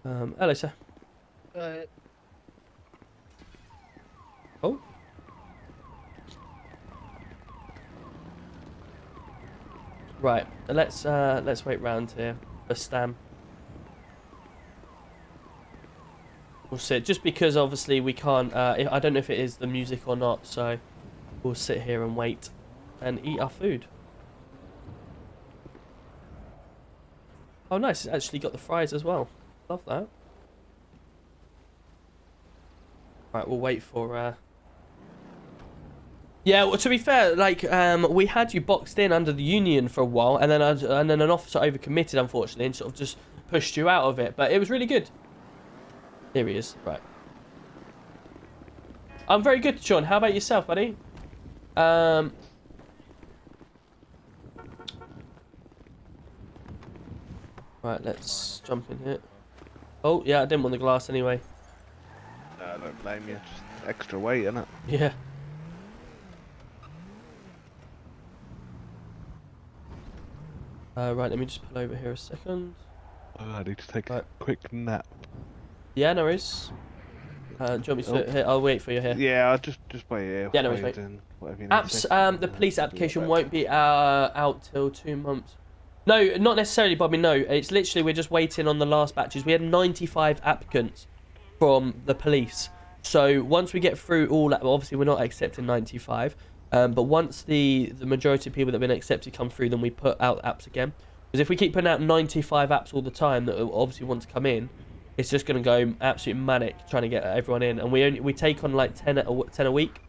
Hello, sir. Oh. Right. Let's wait round here for Stam. We'll sit just because obviously we can't. I don't know if it is the music or not, so we'll sit here and wait and eat our food. Oh, nice! It's actually got the fries as well. Love that. Right, we'll wait for. Yeah, well, to be fair, like we had you boxed in under the union for a while, and then an officer overcommitted, unfortunately, and sort of just pushed you out of it. But it was really good. Here he is. Right. I'm very good, Sean. How about yourself, buddy? Right, let's jump in here. Oh, yeah, I didn't want the glass anyway. No, I don't blame you. Just extra weight, innit? Yeah. Right, let me just pull over here a second. Oh, I need to take a quick nap. Yeah, no worries. Do you want me to here? I'll wait for you here. Yeah, I'll just wait here. Yeah, no worries, mate. Apps, the police application won't be out till 2 months. No, not necessarily, Bobby, no. It's literally, we're just waiting on the last batches. We had 95 applicants from the police. So once we get through all, obviously we're not accepting 95. But once the majority of people that have been accepted come through, then we put out apps again. Because if we keep putting out 95 apps all the time that obviously want to come in, it's just going to go absolutely manic trying to get everyone in. And we take on like 10 a week.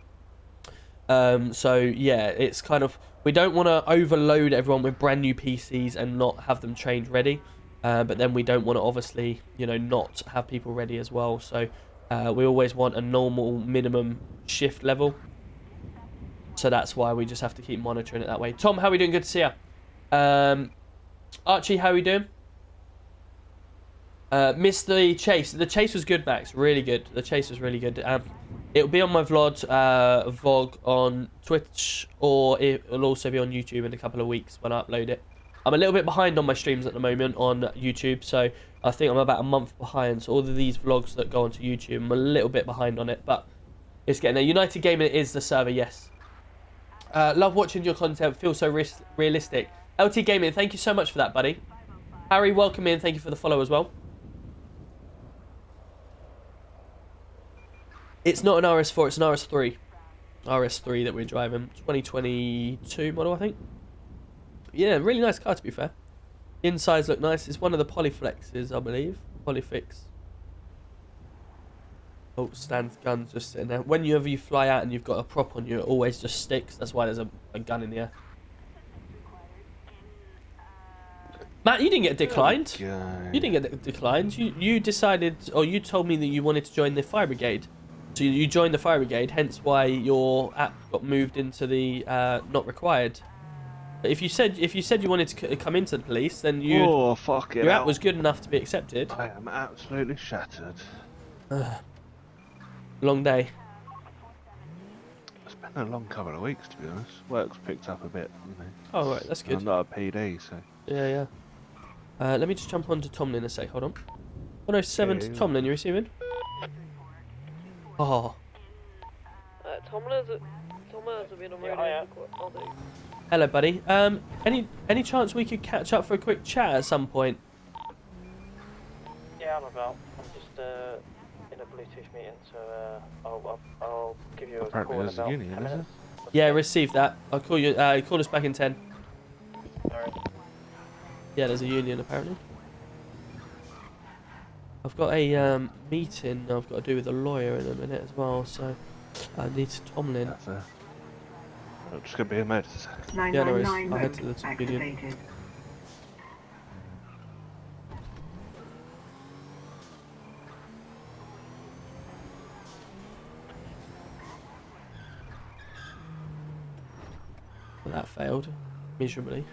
So yeah, it's kind of, we don't want to overload everyone with brand new PCs and not have them trained ready. But then we don't want to obviously, you know, not have people ready as well. So we always want a normal minimum shift level. So that's why we just have to keep monitoring it that way. Tom, how are we doing? Good to see you. Archie, how are we doing? Missed the chase. The chase was good, Max. Really good. The chase was really good. It'll be on my vlog on Twitch, or it'll also be on YouTube in a couple of weeks when I upload it. I'm a little bit behind on my streams at the moment on YouTube, so I think I'm about a month behind. So all of these vlogs that go onto YouTube, I'm a little bit behind on it, but it's getting there. United Gaming is the server, yes. Love watching your content. Feels so realistic. LT Gaming, thank you so much for that, buddy. Harry, welcome in. Thank you for the follow as well. It's not an RS4, it's an RS3. RS3 that we're driving. 2022 model, I think. Yeah, really nice car to be fair. Insides look nice. It's one of the Polyflexes, I believe. Polyfix. Oh, stands guns just sitting there. Whenever you fly out and you've got a prop on you, it always just sticks. That's why there's a gun in the air. Matt, you didn't get declined. You didn't get declined. You decided, or you told me that you wanted to join the fire brigade. So you joined the fire brigade, hence why your app got moved into the not required. But if you said you wanted to come into the police, then your app was good enough to be accepted. I am absolutely shattered. Long day. It's been a long couple of weeks, to be honest. Work's picked up a bit, you know. Oh, right, that's good. I'm not a PD, so. Yeah. Let me just jump on to Tomlin a sec. Hold on. 107 to Tomlin. You receiving? Oh. Tomlin has been on radio all day. Hello, buddy. Any chance we could catch up for a quick chat at some point? Yeah, I'm about. I'm just in a Bluetooth meeting, so I'll give you a call in about 10 minutes. Yeah, receive that. I'll call you. Call us back in 10. Alright. Yeah, there's a union apparently. I've got a meeting I've got to do with a lawyer in a minute as well, so I need to Tomlin. I'm just gonna be a med. Yeah, no worries. I'll head to the union. Well, that failed miserably.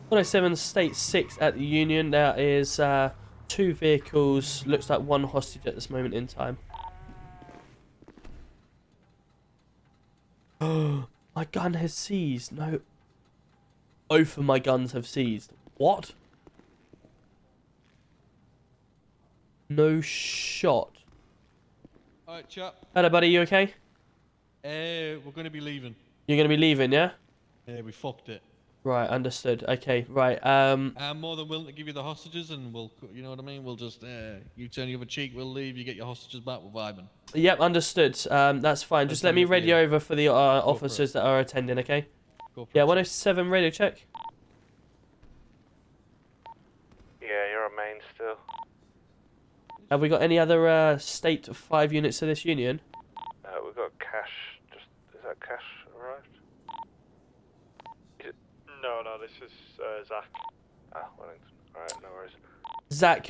107 State 6 at the Union. There is 2 vehicles. Looks like 1 hostage at this moment in time. Oh, my gun has seized. No. Both of my guns have seized. What? No shot. Alright, chap. Hello, buddy. You okay? We're going to be leaving. You're going to be leaving, yeah? Yeah, we fucked it. Right, understood. Okay, right. I'm more than willing to give you the hostages, and we'll, you know what I mean? We'll just, you turn the other cheek, we'll leave, you get your hostages back, we're vibing. Yep, understood. That's fine. Just let me radio over for the officers that are attending, okay? Yeah, 107 radio check. Yeah, you're on main still. Have we got any other state 5 units to this union? We've got cash. Is that cash arrived? No, this is Zach. Ah, Wellington. Alright, no worries. Zach,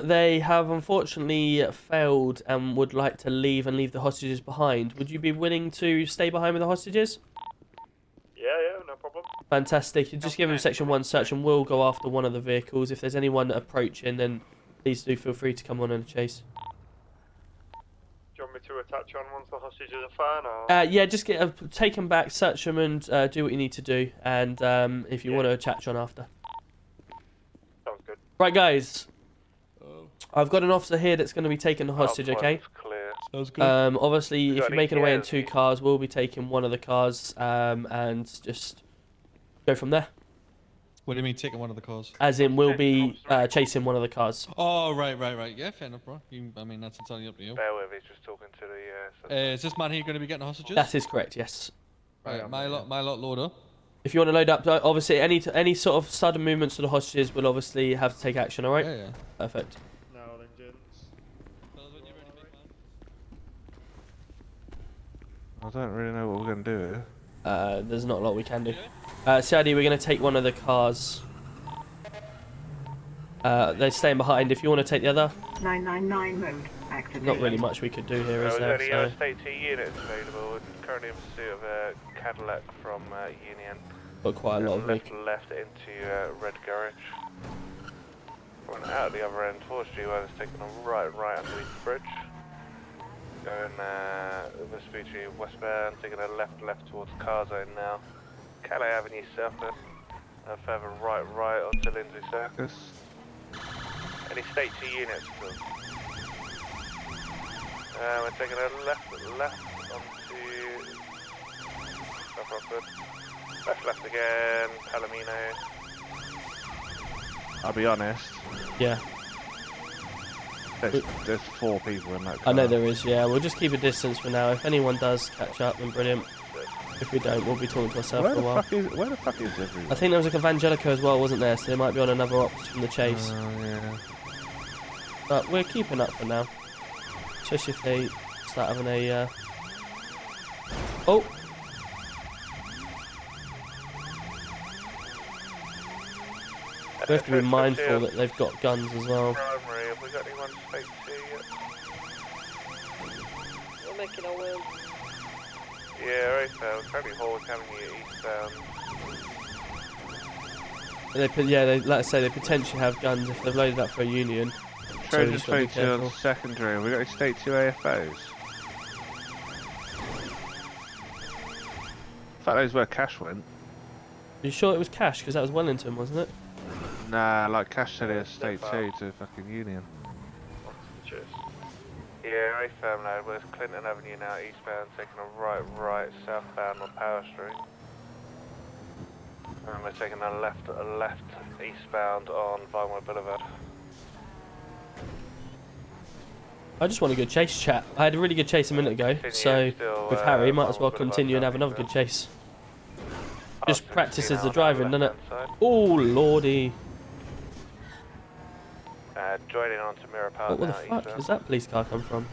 they have unfortunately failed and would like to leave and leave the hostages behind. Would you be willing to stay behind with the hostages? Yeah, no problem. Fantastic. You just give them section 1 search and we'll go after one of the vehicles. If there's anyone approaching, then please do feel free to come on and chase. Do you want me to attach on once the hostages are fine, or? Yeah, just take them back, search them, and do what you need to do. And if you want to chat on after. Sounds good. Right, guys. I've got an officer here that's going to be taking the hostage. Okay. Clear. Sounds good. Obviously, if got you're making away in any 2 cars, we'll be taking one of the cars, and just go from there. What do you mean taking one of the cars? As in, we'll be chasing one of the cars. Oh, right. Yeah, fair enough, bro. I mean, that's entirely up to you. Bear with me, just talking to the... is this man here going to be getting hostages? That is correct, yes. Right, my lot load up. If you want to load up, obviously, any sort of sudden movements to the hostages will obviously have to take action, alright? Yeah. Perfect. No, then, gents. I don't really know what we're going to do here. There's not a lot we can do. CID, we're going to take one of the cars. They're staying behind. If you want to take the other. 999 mode activated. Not really much we could do here, is there? Is there any state 2 units available? We're currently in pursuit of a Cadillac from Union. Got quite a lot of vehicles. Left into Red Garage. Going out the other end towards G1, it's taking a right underneath the bridge. Going Vespucci westbound, taking a left towards Car Zone now. Calais Avenue southbound. Further right onto Lindsay Circus. Any state 2 units still? We're taking a left onto South Rockford. Left again, Palomino. I'll be honest. Yeah. There's 4 people in that car. I know there is, yeah. We'll just keep a distance for now. If anyone does catch up, then brilliant. If we don't, we'll be talking to ourselves for a while. Where the fuck is everyone? I think there was like a Evangelico as well, wasn't there? So they might be on another ops from the chase. Yeah. But we're keeping up for now. Especially if they start having a... Oh! We have to be mindful that they've got guns as well. Primary, have we got anyone to speak to yet? We're making our way. Yeah, right there. We're currently Hallwick Avenue eastbound. Like I say, they potentially have guns if they've loaded up for a union. Trojan 22 on secondary. Have we got any state 2 AFOs? I thought that was where Cash went. Are you sure it was Cash? Because that was Wellington, wasn't it? Nah, like Cash said it was state 2 to fucking Union. Cheers. Yeah, right firm now. We're Clinton Avenue now, eastbound, taking a right, southbound on Power Street. And we're taking a left, eastbound on Vinewood Boulevard. I just want a good chase, chat. I had a really good chase a minute ago, so with Harry, might as well continue and have another good chase. Just practices the driving, doesn't it? Oh, lordy. Joining on to Mirror Park. What the fuck does that police car come from?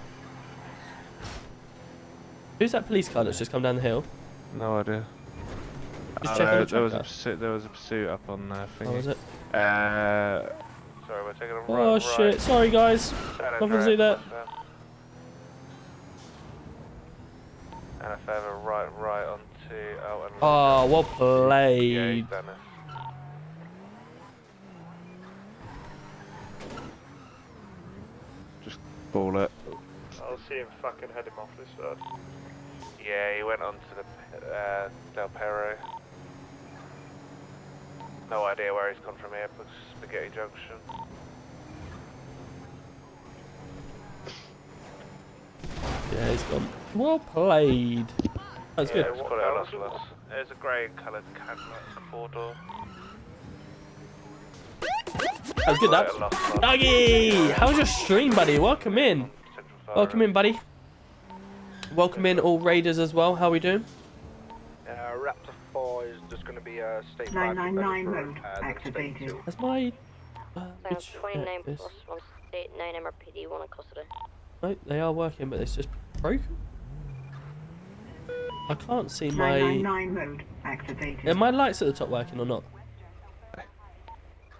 Who's that police car that's just come down the hill? No idea. Just checking the there was tracker. a pursuit up on thingy. Oh, was it? Sorry, we're taking a right. Oh shit! Sorry guys. Nothing to do that. And a further right onto. Oh, well played. Yeah, just ball it. I'll see him fucking head him off this side. Yeah, he went on to the Del Perro. No idea where he's gone from here, but Spaghetti Junction. Yeah, he's gone. Well played. That's good. Let's put it on us. There's a grey coloured Cadillac 4-door. That was good, that. Doggy! How's your stream, buddy? Welcome in. Welcome in, buddy. Welcome in all raiders as well. How are we doing? Raptor 4 is just going to be a state 999 mode activated. That's my... 29 plus 1 state 9 MRPD, 1 in custody. No, they are working, but it's just broken. I can't see my... 999 mode activated. Are my lights at the top working or not?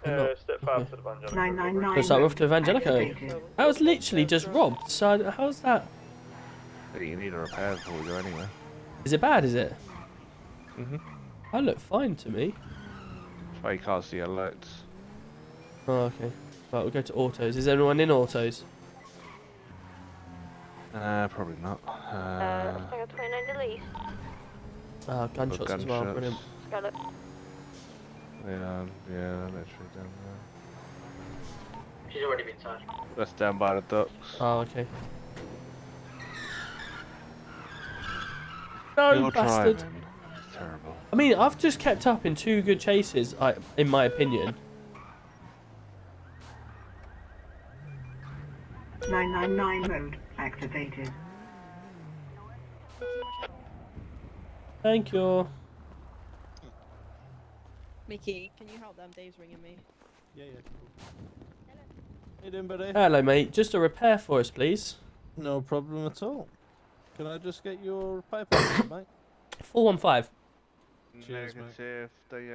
Step 5 to the Evangelico. 999 Looks like we're off to Evangelico. activated. That was literally just robbed, so how's that? You need a repair before we go anywhere. Is it bad, is it? Mm-hmm. That looked fine to me. That's why you can't see alerts. Oh, okay. Right, we'll go to autos. Is everyone in autos? Probably not. I got 29 to lease. Gunshots as well, brilliant. Scarlet. Yeah, literally down there. She's already been charged. That's down by the docks. Oh, okay. No, bastard. It's terrible. I mean, I've just kept up in 2 good chases, in my opinion. 999 mode activated. Thank you. Mickey, can you help them? Dave's ringing me. Yeah. How you doing, buddy? Hello, mate. Just a repair for us, please. No problem at all. Can I just get your paper, mate? 415. Cheers, mate. Negative. They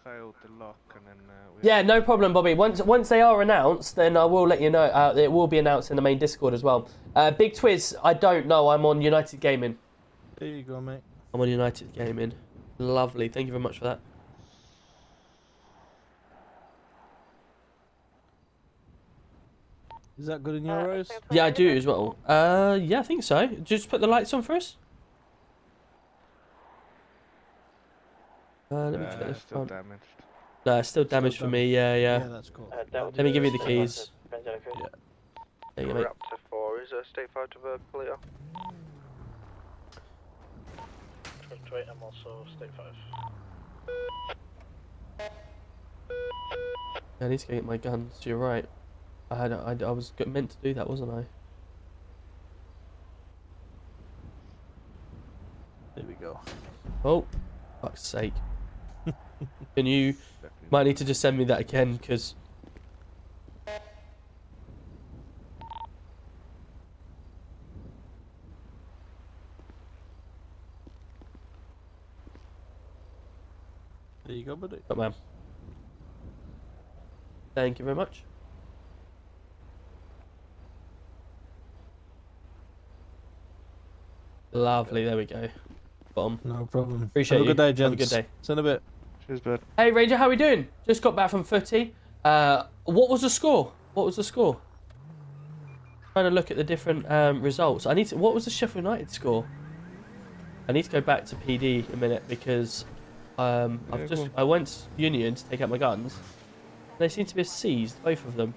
failed the lock, and then. Yeah, no problem, Bobby. Once they are announced, then I will let you know. It will be announced in the main Discord as well. Big Twiz, I don't know. I'm on United Gaming. There you go, mate. I'm on United Gaming. Lovely. Thank you very much for that. Is that good in your eyes? Yeah, I do as well. Yeah, I think so. Just put the lights on for us. Let me check this Still front. damaged. No, it's still damaged for me. Yeah. Yeah, that's cool. Let me give you the keys. Yeah. There you go, mate. Raptor 4 is a state 5 to clear. 28, I'm also state 5. I need to go get my guns. You're right. I was meant to do that, wasn't I? There we go. Oh, fuck's sake. Can you... Might need to just send me that again, because... There you go, buddy. Top man. Thank you very much. Lovely, there we go. Bottom. No problem. Appreciate Have you. a good day, gents. Have a good day. See you in a bit. Cheers, bud. Hey Ranger, how we doing? Just got back from footy. What was the score? What was the score? Trying to look at the different results. I need to. What was the Sheffield United score? I need to go back to PD a minute because I went Union to take out my guns. They seem to be seized, both of them.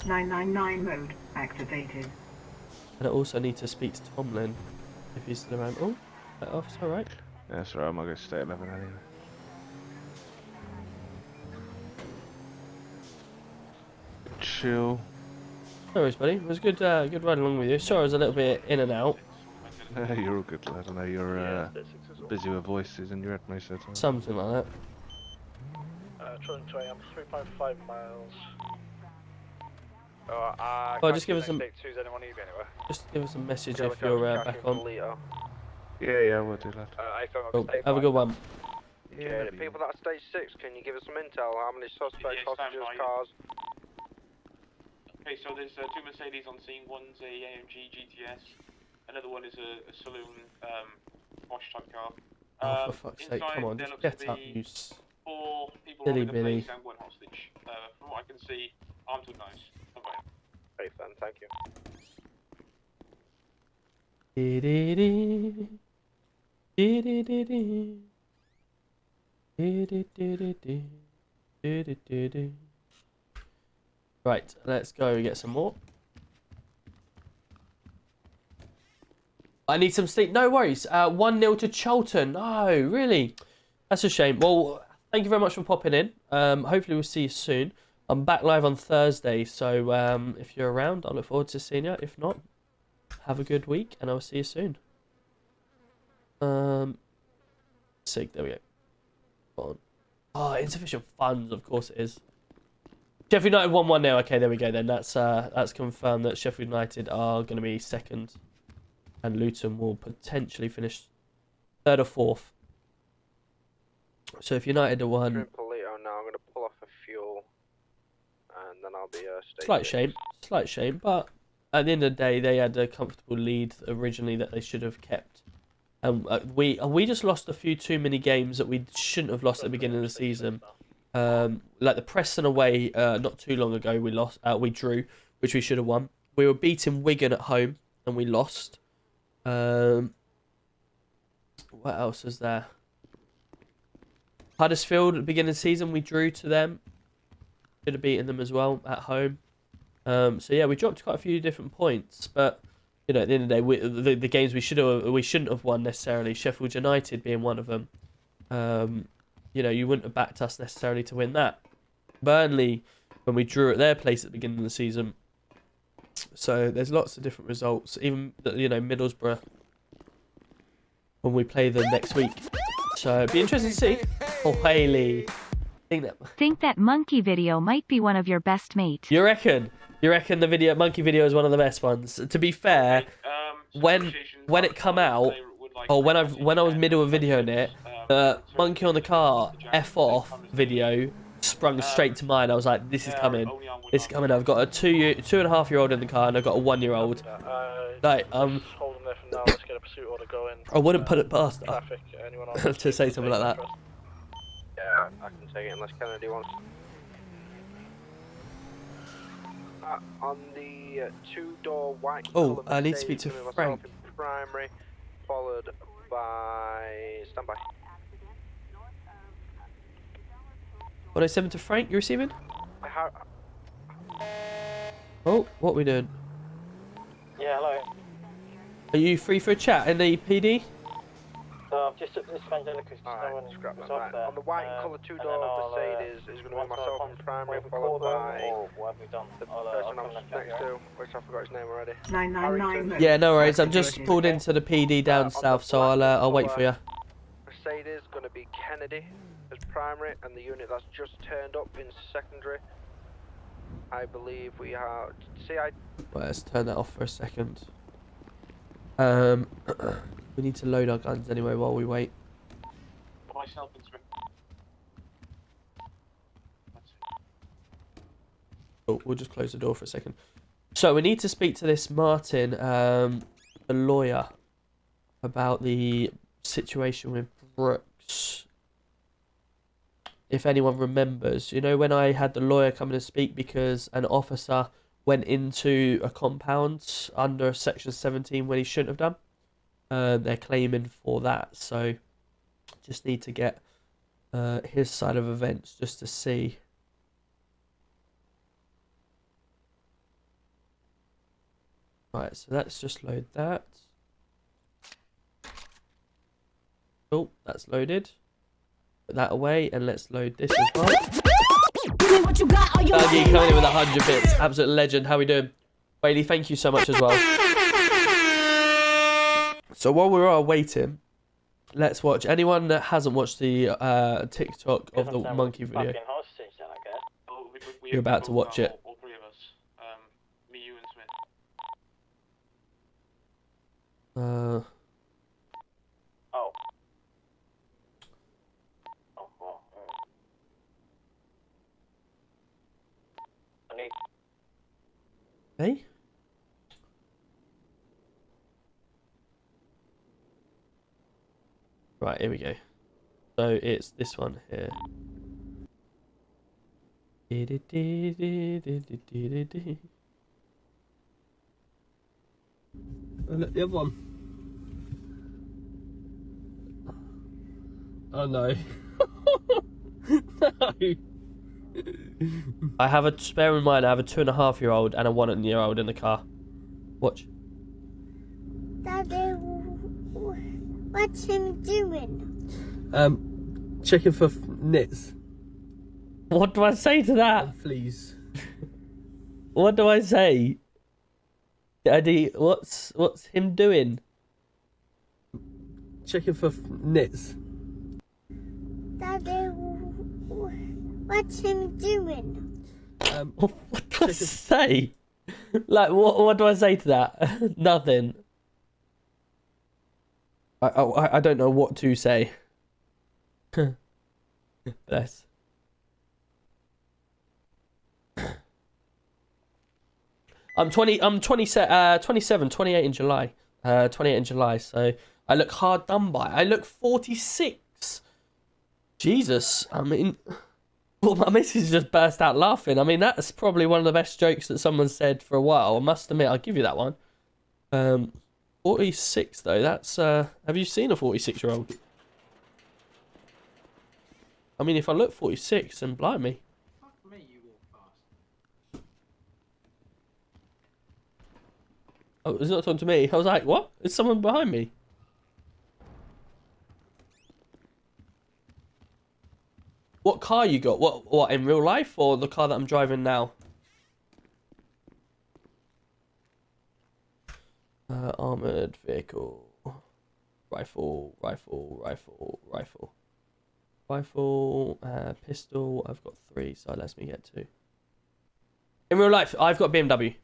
999 mode activated. And I also need to speak to Tomlin if he's still around. Oh, let off. It's all right. Yeah, that's alright. I'm not going to stay at 11 anyway. Chill. No worries, buddy. It was good. Good ride along with you. Sorry, I was a little bit in and out. You're all good, lad. I know you're busy with voices in your head most of the time. Something like that. Trilling 2 AM, 3.5 miles. Well, just give us some. Anyone need anywhere? Just give us a message if you're back on. Yeah, we'll do that. Oh, have a good one. Yeah, the people that are stage 6, can you give us some intel? How many suspects, hostages, cars? Okay, so there's 2 Mercedes on scene. One's a AMG GTS. Another one is a saloon wash type car. Oh, for fuck's sake, come on, just get up, you 4 people silly in the billy. place and 1 hostage. From what I can see, armed with knives. Okay. Great then, thank you. Right, let's go get some more. I need some sleep. No worries. 1-0 to Charlton. No, really? That's a shame. Well, thank you very much for popping in. Hopefully we'll see you soon. I'm back live on Thursday, so if you're around, I look forward to seeing you. If not, have a good week, and I'll see you soon. Sick, there we go. Go on. Oh, insufficient funds, of course it is. Sheffield United 1-1 now. Okay, there we go then. That's confirmed that Sheffield United are going to be second. And Luton will potentially finish 3rd or 4th. So if United are 1... Now I'm going to pull off a fuel. And then I'll be Slight shame, but at the end of the day, they had a comfortable lead originally that they should have kept. And we just lost a few too many games that we shouldn't have lost at the beginning of the season. Like the Preston away not too long ago, we drew, which we should have won. We were beating Wigan at home, and we lost. What else was there? Huddersfield at the beginning of the season, we drew to them. Should have beaten them as well at home. So yeah, we dropped quite a few different points, but you know, at the end of the day, the games we shouldn't have won necessarily. Sheffield United being one of them. You know, you wouldn't have backed us necessarily to win that. Burnley, when we drew at their place at the beginning of the season. So there's lots of different results. Even, you know, Middlesbrough when we play them next week. So it'd be interesting to see. Oh, Haley. Think that monkey video might be one of your best mates. You reckon? You reckon the monkey video is one of the best ones? To be fair, when it come out, or when I was middle of videoing it, the monkey on the car F off video sprung straight to mine. I was like, this is coming. This is coming. I've got a 2.5-year-old in the car, and I've got a 1-year-old. Like, Holding there for now, let's get a pursuit order going. I wouldn't put it past her Traffic, anyone on to say something like that. Yeah, I can take it unless Kennedy wants. On the 2-door white. Oh, I need to speak to Frank. Primary, followed by standby. 107 to Frank, you receiving? Oh, what are we doing? Yeah, hello. Are you free for a chat in the PD? So I've just took this Angelica because no one scrap was that. up Right. there. On the white and colour two-door Mercedes is going to be myself in primary, we followed call them, by or what have we done? the I'll person come I'm next next to, which I forgot his name already. 999 Yeah, no worries. I'm just pulled into the PD down south, so I'll wait for you. Mercedes going to be Kennedy as primary, and the unit that's just turned up in secondary. I believe we have. Well, let's turn that off for a second. We need to load our guns anyway while we wait. Myself and Smith. Oh, we'll just close the door for a second. So we need to speak to this Martin, the lawyer, about the situation with Brooks. If anyone remembers, you know when I had the lawyer come in and speak because an officer went into a compound under Section 17 when he shouldn't have done. They're claiming for that, so just need to get his side of events just to see. Right, so let's just load that. Oh, that's loaded. Put that away, and let's load this as well. Dougie coming in with 100 bits. Absolute legend. How we doing? Bailey, thank you so much as well. So while we're waiting, let's watch. Anyone that hasn't watched the TikTok of the monkey video, you're about to watch it. All three of us. Me, you, and Smith. Hey? Right, here we go. So it's this one here. Oh, look, the other one. Oh no. No. I have bear in mind, I have a 2.5-year-old and a 1-year-old in the car. Watch. Daddy, what's him doing? Checking for nits. What do I say to that? Please. What do I say? Daddy, what's him doing? Checking for nits. Daddy, what's him doing? What do I say? Like, what do I say to that? Nothing. I don't know what to say. Bless. I'm 27, 28 in July. 28 in July, so I look hard done by. I look 46. Jesus, I mean, well, my missus just burst out laughing. I mean, that's probably one of the best jokes that someone said for a while. I must admit, I'll give you that one. 46 though, that's, have you seen a 46-year-old? I mean, if I look 46, then blimey. Oh, it's not talking to me. I was like, what? Is someone behind me? What car you got? What in real life or the car that I'm driving now? Armored vehicle. Rifle. Pistol. I've got 3, so that lets me get 2. In real life, I've got BMW.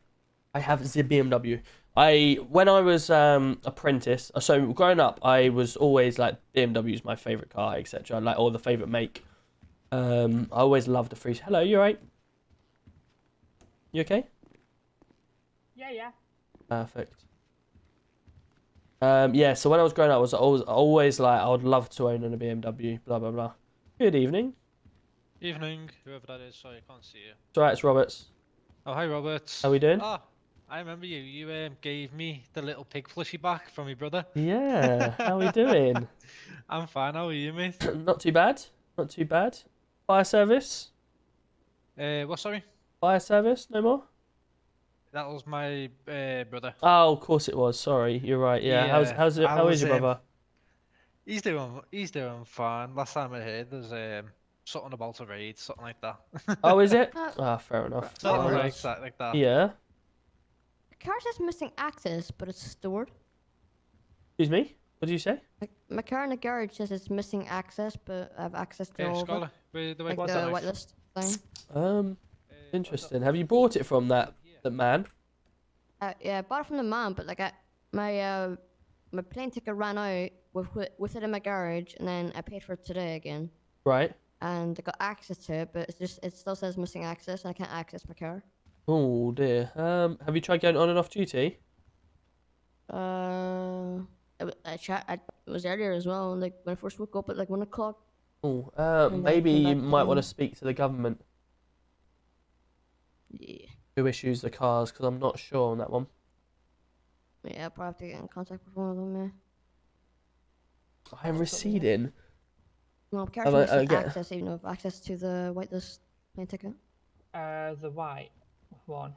I have the BMW. When I was apprentice, so growing up, I was always like BMW's my favorite car, etc. Like, or the favorite make. I always loved the free. Hello, you alright? You okay? Yeah. Perfect. Yeah. So when I was growing up, I was always like, I would love to own a BMW. Blah blah blah. Good evening. Evening, whoever that is. Sorry, I can't see you. It's alright. It's Roberts. Oh, hi, Roberts. How we doing? Ah, I remember you. You gave me the little pig plushie back from your brother. Yeah. How we doing? I'm fine. How are you, mate? Not too bad. Not too bad. Fire service? What, sorry? Fire service? No more? That was my brother. Oh, of course it was. Sorry, you're right. Yeah. How is your brother? He's doing fine. Last time I heard, there's something about a raid, something like that. Oh, is it? Ah, fair enough. Something like that. Yeah. The car says missing access, but it's stored. Excuse me? What did you say? My car in the garage says it's missing access, but I have access to all of Scholar, it. the Like the whitelist thing. Interesting. Have you bought it from that man? Yeah, I bought it from the man, but like my plane ticket ran out with it in my garage, and then I paid for it today again. Right. And I got access to it, but it still says missing access, and I can't access my car. Oh dear. Have you tried going on and off duty? It was earlier as well, like when I first woke up at like 1 o'clock. Oh, maybe you might want to speak to the government. Yeah. Who issues the cars? Because I'm not sure on that one. Yeah, I'll probably have to get in contact with one of them. Yeah. I am receding. No, I'm careful with access, even though I have access to the whitelist plane ticket. The white one.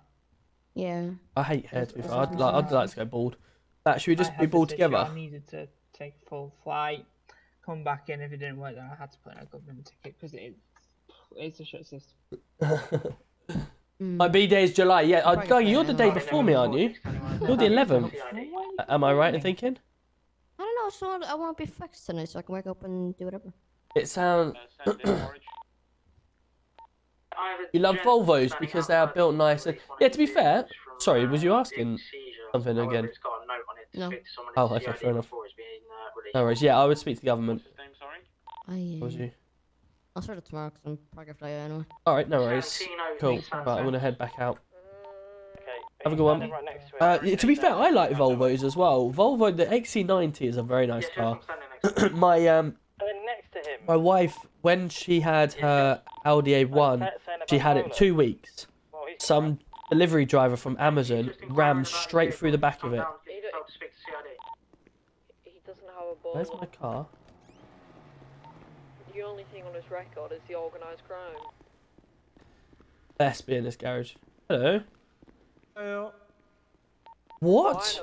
Yeah. I hate hair, to be fair. I'd like to go bald. Should we just be bald together? I needed to take a full flight, come back in. If it didn't work, then I had to put in a government ticket because it's a shit system. My B-day is July. Yeah, Guy, you're the day before me, aren't you? You're the 11th. Am I right in thinking? I don't know, so I want to be fixed tonight so I can wake up and do whatever. It sounds... You love Volvos because they are built nice. And... Yeah, to be fair... Sorry, was you asking something again? No. Oh, okay, fair enough. No worries. Yeah, I would speak to the government. Oh, yeah. What was you? I'll start it tomorrow because I'm probably going to fly out anyway. Alright, no worries. Cool. Right, I'm going to head back out. Have a good one. To be fair, I like Volvos as well. Volvo, the XC90 is a very nice car. My wife, when she had her Audi A1, she had it 2 weeks. Some delivery driver from Amazon rammed straight through the back of it. He doesn't have a ball. Where's my car? The only thing on his record is the organised crime. Best be in this garage. Hello. Hello. What? Is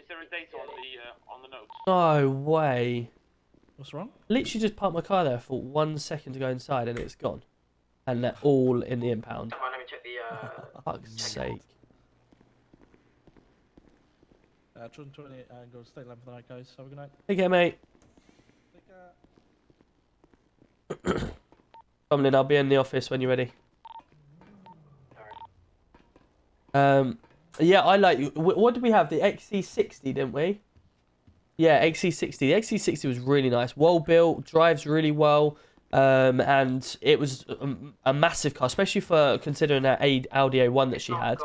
there a date on the notes? No way. What's wrong? Literally just parked my car there for 1 second to go inside and it's gone. And they're all in the impound. Come on, let me check the Fuck's sake. 220 and go stay 11 for the night, guys. Have a good night. Take care, mate. Come in, I'll be in the office when you're ready. Yeah, I like... What did we have? The XC60, didn't we? Yeah, XC60. The XC60 was really nice. Well built, drives really well. And it was a massive car, especially for considering that Audi A1 that she had.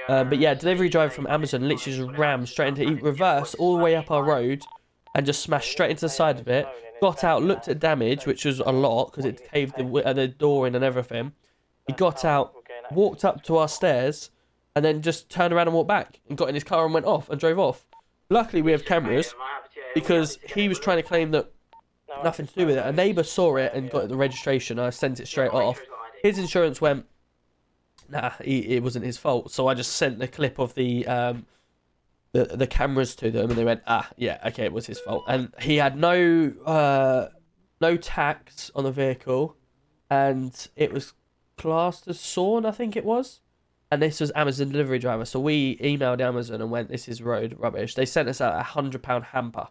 But yeah, delivery driver from Amazon literally just rammed straight into reverse all the way up our road and just smashed straight into the side of it. Got out, looked at damage, which was a lot because it caved the door in and everything. He got out, walked up to our stairs, and then just turned around and walked back and got in his car and went off and drove off. Luckily, we have cameras because he was trying to claim that nothing to do with it. A neighbour saw it and got the registration. I sent it straight off. His insurance went, nah, it wasn't his fault. So I just sent the clip of the cameras to them, and they went, ah, yeah, okay, it was his fault. And he had no tax on the vehicle, and it was classed as sawn, I think it was. And this was Amazon delivery driver, so we emailed Amazon and went, this is road rubbish. They sent us out £100 hamper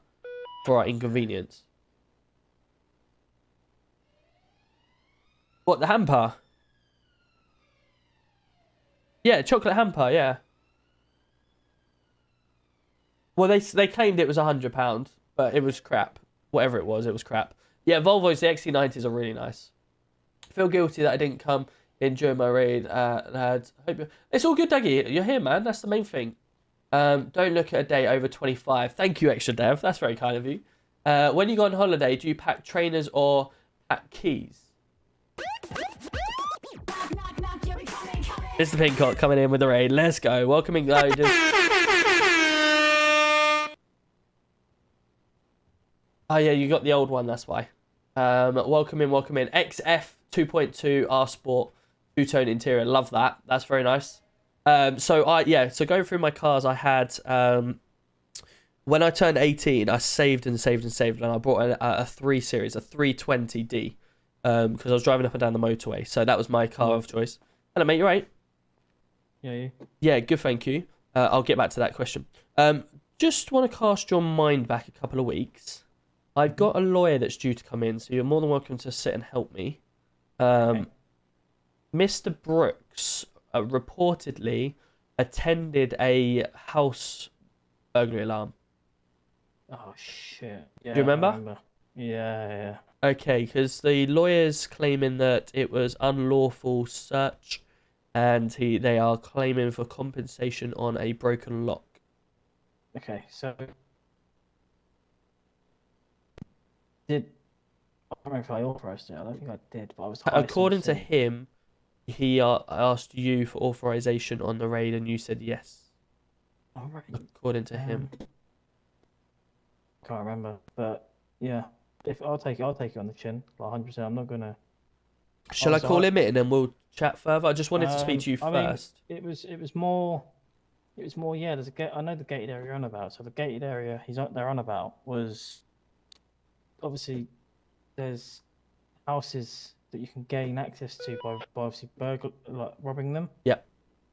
for our inconvenience. What, the hamper? Yeah, chocolate hamper, yeah. Well, they claimed it was £100, but it was crap. Whatever it was crap. Yeah, Volvos, the XC90s are really nice. I feel guilty that I didn't come in during my raid, lads. It's all good, Dougie. You're here, man. That's the main thing. Don't look at a day over 25. Thank you, Extra Dev. That's very kind of you. When you go on holiday, do you pack trainers or pack keys? Mr. Pincock coming in with the raid. Let's go. Welcoming loaders. Oh, yeah, you got the old one. That's why. Welcome in. XF 2.2 R Sport two-tone interior. Love that. That's very nice. So going through my cars, I had when I turned 18, I saved and saved and saved, and I bought a 3 Series, a 320D, because I was driving up and down the motorway. So that was my car of choice. Hello, mate. You right? Yeah, you? Yeah, good. Thank you. I'll get back to that question. Just want to cast your mind back a couple of weeks. I've got a lawyer that's due to come in, so you're more than welcome to sit and help me. Mr. Brooks reportedly attended a house burglary alarm. Oh shit. Yeah, Do you remember? I remember. Yeah. Okay, because the lawyer's claiming that it was unlawful search, and they are claiming for compensation on a broken lock. Okay, so I don't know if I authorized it. I don't think I did, but I was. According to him, he asked you for authorization on the raid, and you said yes. All right. According to him. Can't remember, but yeah. If I'll take it on the chin, like 100%. I'm not gonna. Shall I call him in and then we'll chat further? I just wanted to speak to you I mean, first. it was more. Yeah. There's a gate. I know the gated area you're on about. So the gated area they're on about was obviously there's houses that you can gain access to by obviously robbing them. Yeah.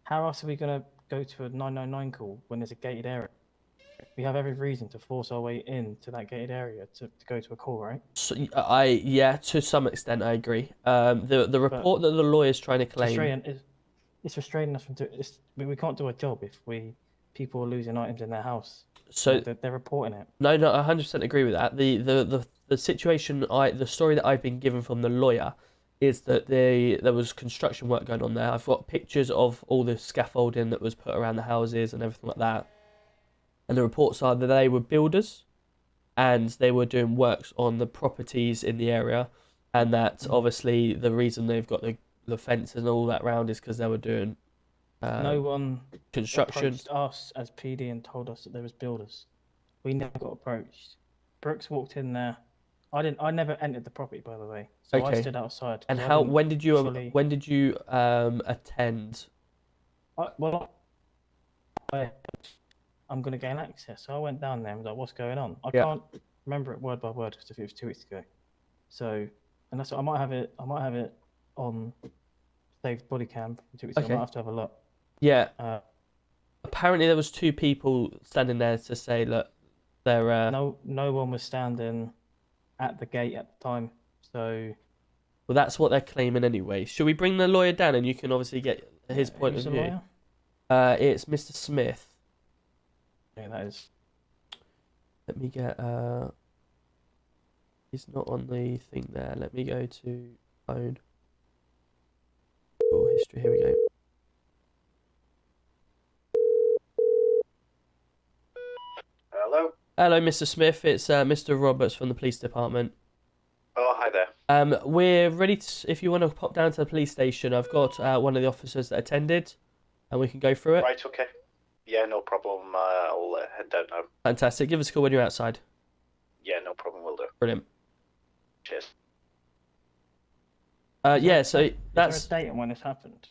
How else are we gonna go to a 999 call when there's a gated area? We have every reason to force our way into that gated area to go to a call, right? So, yeah, to some extent, I agree. The report that the lawyer's trying to claim. It's restraining us from doing. We can't do our job if people are losing items in their house. So they're reporting it. No, I 100% agree with that. The situation, the story that I've been given from the lawyer is that there was construction work going on there. I've got pictures of all the scaffolding that was put around the houses and everything like that. And the reports are that they were builders and they were doing works on the properties in the area, and that obviously the reason they've got the fence and all that round is because they were doing no one construction. Approached us as PD and told us that there was builders. We never got approached. Brooks walked in there. I never entered the property, by the way. So I stood outside. And when did you attend? I'm going to gain access. So I went down there and was like, what's going on? I Yeah. can't remember it word by word because it was 2 weeks ago. So, and that's what I might have it on saved body cam from 2 weeks ago. I Okay. might have to have a look. Yeah. Apparently there was 2 people standing there to say, look, they're... No one was standing at the gate at the time. So... Well, that's what they're claiming anyway. Should we bring the lawyer down and you can obviously get his point of Who's the view? lawyer? It's Mr. Smith. Yeah, that is. Let me get... He's not on the thing there. Let me go to phone. Oh, history. Here we go. Hello? Hello, Mr. Smith. It's Mr. Roberts from the police department. Oh, hi there. We're ready to... If you want to pop down to the police station, I've got one of the officers that attended, and we can go through it. Right, okay. Yeah, no problem. I'll head down now. Fantastic. Give us a call when you're outside. Yeah, no problem. Will do. Brilliant. Cheers. Yeah, so that's... Is there a date on when this happened?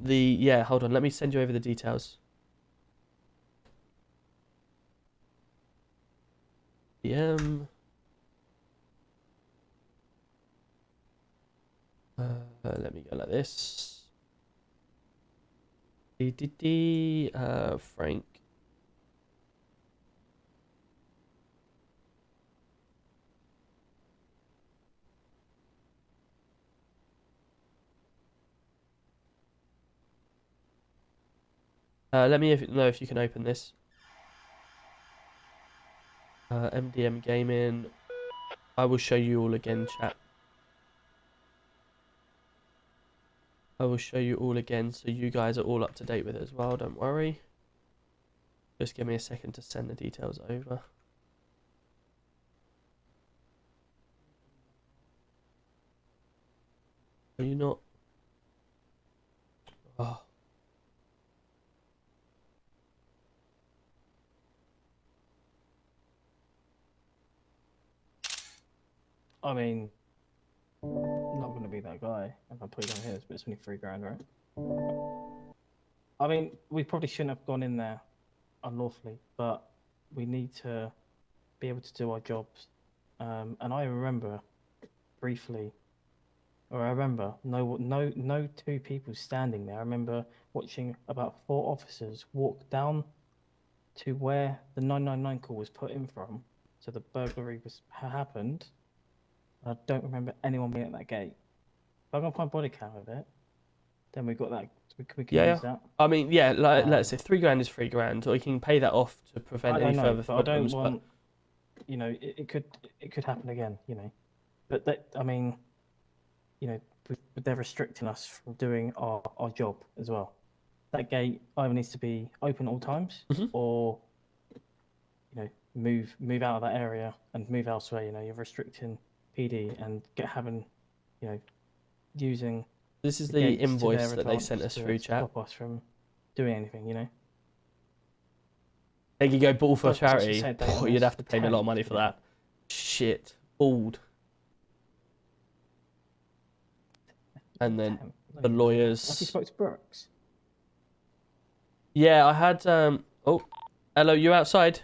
Yeah, hold on. Let me send you over the details. Let me go like this. Frank. Let me know if you can open this. MDM Gaming. I will show you all again, chat. I will show you all again so you guys are all up to date with it as well, don't worry. Just give me a second to send the details over. Are you not? Oh. I mean, I'm not going to be that guy if I put it on his, but it's only $3,000, right? I mean, we probably shouldn't have gone in there unlawfully, but we need to be able to do our jobs. And I remember briefly, or I remember no two people standing there. I remember watching about 4 officers walk down to where the 999 call was put in from, so the burglary happened. I don't remember anyone being at that gate. If I can find body cam of it, then we got that. We can use that. I mean, yeah, like, let's say $3,000 is $3,000, or you can pay that off to prevent any further but problems. I don't want, you know, it could happen again, you know. But that, I mean, you know, they're restricting us from doing our job as well. That gate either needs to be open at all times, or you know, move out of that area and move elsewhere. You know, you're restricting PD and having, you know, using. This is the invoice that they sent us to through chat. Stop us from doing anything, you know. They could go ball for Like, as you charity. said, they You'd have to announced pay me a lot of 10th, money for yeah. that. Shit, bald. And then the lawyers. Have you spoke to Brooks? Yeah, I had. Oh, hello. You outside?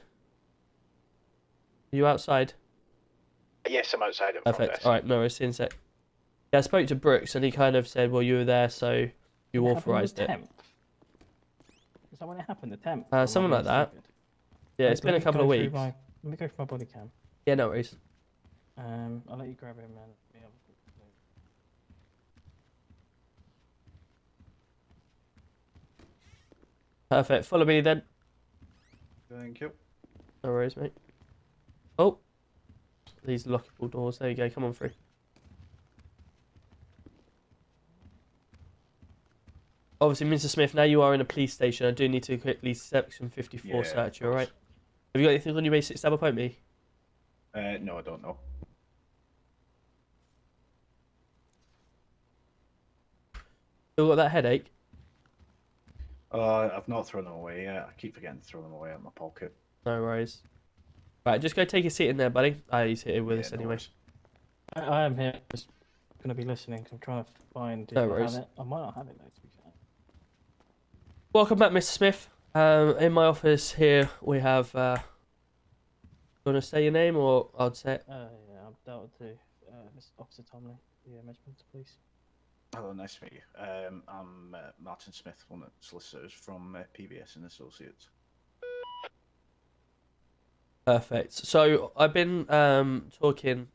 You outside? Yes, I'm outside in front Perfect. desk. All right, no worries. See you in a sec. Yeah, I spoke to Brooks, and he kind of said, "Well, you were there, so you authorised it." Is that when it happened? The 10th? Something like that. Yeah, it's been a couple of weeks. Let me go through my body cam. Yeah, no worries. I'll let you grab him, man. Perfect. Follow me then. Thank you. No worries, mate. Oh, these lockable doors. There you go. Come on through. Obviously, Mr. Smith, now you are in a police station. I do need to quickly section 54 search you, alright? Have you got anything on your basic stab upon me? No, I don't know. Still got that headache? I've not thrown them away yet. I keep forgetting to throw them away out my pocket. No worries. Right, just go take a seat in there, buddy. He's here with us no anyway. worries. I am here. Just going to be listening because I'm trying to find. No if I worries. have it. I might not have it though, to be fair. Welcome back, Mr. Smith. In my office here, we have. You want to say your name, or I'd say it? Yeah, I'm dealt to Mr. Officer Tomlin, the Metropolitan Police. Hello, nice to meet you. I'm Martin Smith, one of the solicitors from PBS and Associates. Perfect. So I've been talking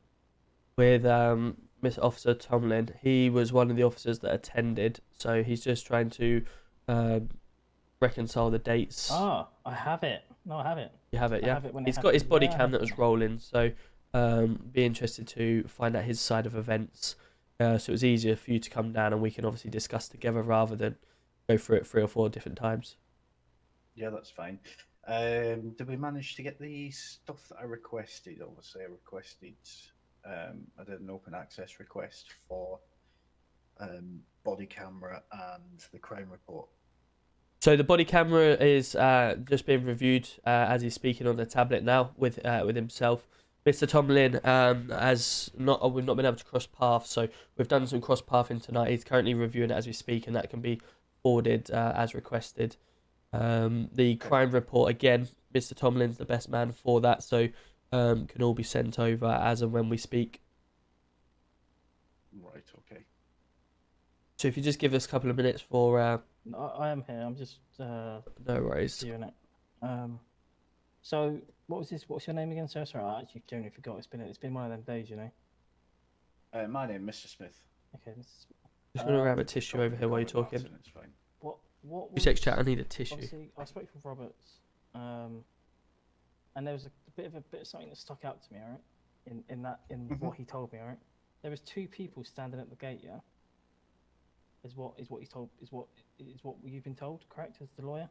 with Mr. Officer Tomlin. He was one of the officers that attended, so he's just trying to reconcile the dates. Ah, I have it. No, I have it. You have it, I yeah. have it when it He's got his happened. body Yeah, I cam have that was rolling, so be interested to find out his side of events. So it was easier for you to come down, and we can obviously discuss together rather than go through it 3 or 4 different times. Yeah, that's fine. Did we manage to get the stuff that I requested? Obviously, I did an open access request for body camera and the crime report. So the body camera is just being reviewed as he's speaking on the tablet now with himself. Mr. Tomlin we've not been able to cross paths, so we've done some cross pathing tonight. He's currently reviewing it as we speak, and that can be forwarded as requested. The crime report, again, Mr. Tomlin's the best man for that, so can all be sent over as and when we speak. Right, okay. So if you just give us a couple of minutes for... I am here. I'm just no worries. doing it. So what's your name again, sir? Sorry, I actually genuinely forgot. It's been one of them days, you know. My name, Mr. Smith. Okay, Mr. Smith. Just going to grab a tissue over here while you're talking. It's fine. What You text chat, I need a tissue. Obviously, I spoke with Roberts, and there was a bit of something that stuck out to me. All right, in what he told me. All right, there was 2 people standing at the gate. Yeah, is what he's told. Is what you've been told. Correct, as the lawyer.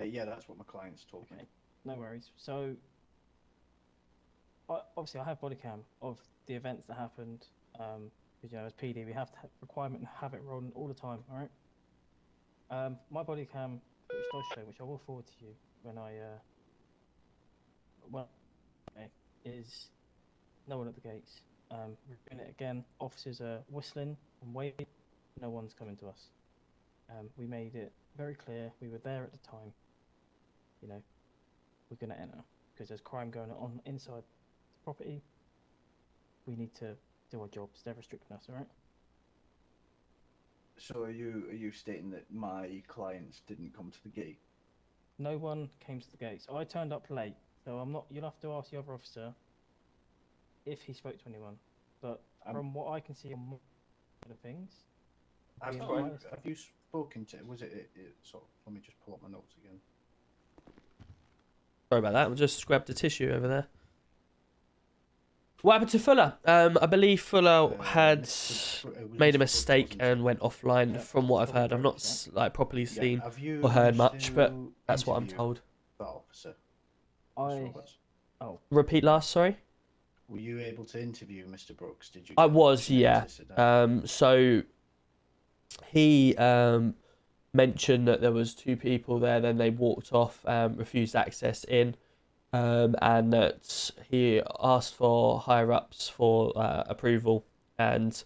Yeah, that's what my client's told me. No worries. So, obviously, I have body cam of the events that happened. Because, you know, as PD, we have to requirement to have it rolling all the time. All right. My body cam, which does show, which I will forward to you when is no one at the gates. We're doing it again. Officers are whistling and waving. No one's coming to us. We made it very clear. We were there at the time. You know, we're going to enter because there's crime going on inside the property. We need to do our jobs. They're restricting us, all right? So are you stating that my clients didn't come to the gate? No one came to the gates. I turned up late, so I'm not. You'll have to ask the other officer if he spoke to anyone. But from what I can see on the things, Have you spoken to? Was it? So let me just pull up my notes again. Sorry about that. We'll just grab the tissue over there. What happened to Fuller? I believe Fuller had made a mistake and went offline. From what I've heard, I've not like properly seen or heard much, but that's what I'm told. That officer. Repeat last, sorry. Were you able to interview Mr. Brooks? Did you? I was, yeah. So he mentioned that there was 2 people there. Then they walked off, refused access in. And that he asked for higher ups for approval and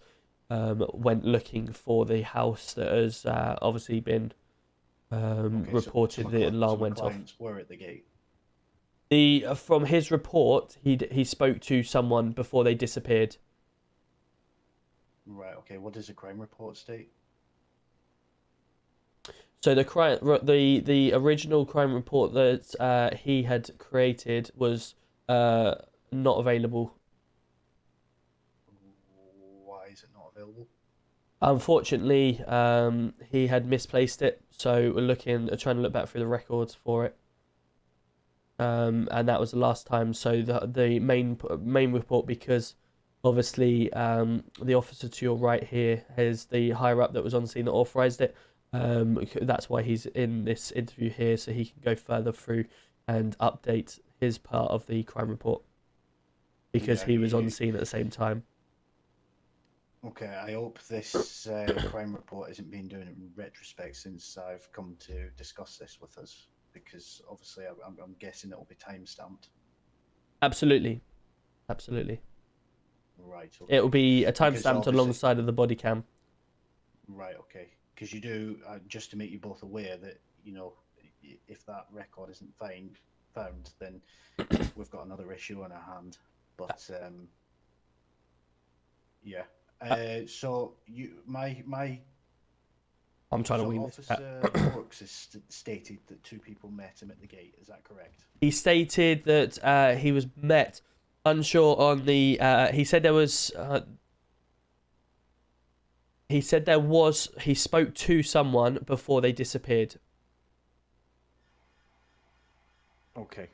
went looking for the house that has obviously been reported. The alarm went off. Were at the gate. From his report, he spoke to someone before they disappeared. Right. Okay. What does the crime report state? So the original crime report that he had created was not available. Why is it not available? Unfortunately, he had misplaced it. So we're trying to look back through the records for it. And that was the last time. So the main report, because obviously the officer to your right here is the higher up that was on scene that authorized it. That's why he's in this interview here, so he can go further through and update his part of the crime report, because he was on scene at the same time. Okay, I hope this crime report isn't being done in retrospect, since I've come to discuss this with us, because obviously I'm guessing it'll be time stamped. Absolutely. Right. Okay. It'll be a time stamped alongside of the body cam. Right. Okay. Because you do, just to make you both aware that, you know, if that record isn't found, then we've got another issue on our hand. But yeah. So I'm trying to win this. Officer Brooks has stated that 2 people met him at the gate. Is that correct? He stated that he was met, unsure on the. He said there was. He said he spoke to someone before they disappeared. Okay.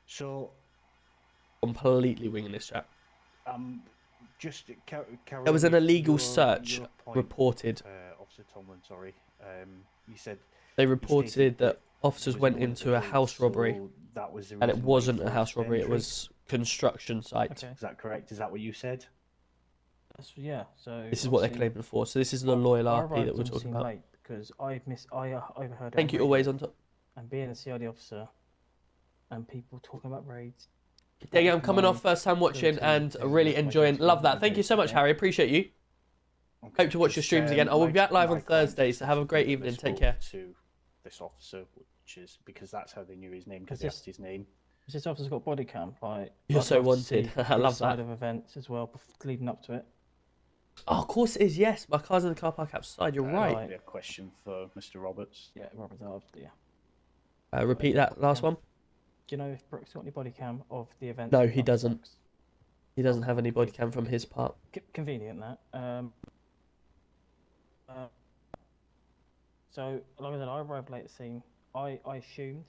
So. Completely winging this chat. Just there was an illegal search reported. Officer Tomlin, sorry. You said. They reported that officers went into a house robbery. That was the and it reason wasn't why a he house forced robbery, it entry? was construction site. Okay. Is that correct? Is that what you said? Yeah. So This is what they're claiming for. So this is the loyal RP that we're talking about. Late because I overheard. Thank you, always on top. And being a CID officer, and people talking about raids. There you go, I'm coming off first time watching and really enjoying. Love that. Thank you so much, Harry. Appreciate you. Hope to watch your streams again. I will be back live on Thursday, so have a great evening. Take care. To this officer, which is because that's how they knew his name, because they asked his name. This officer's got body cam. Like, You're I'd so love to wanted. see I love his side that. of events as well, leading up to it. Oh, of course it is. Yes, my car's in the car park outside. You're right. Might be a question for Mr. Roberts. Yeah, Roberts. Yeah. Repeat that last one. Do you know if Brooks got any body cam of the event? No, he doesn't. He doesn't have any body cam from his part. Convenient that. So, like I said, I arrived late at the scene. I assumed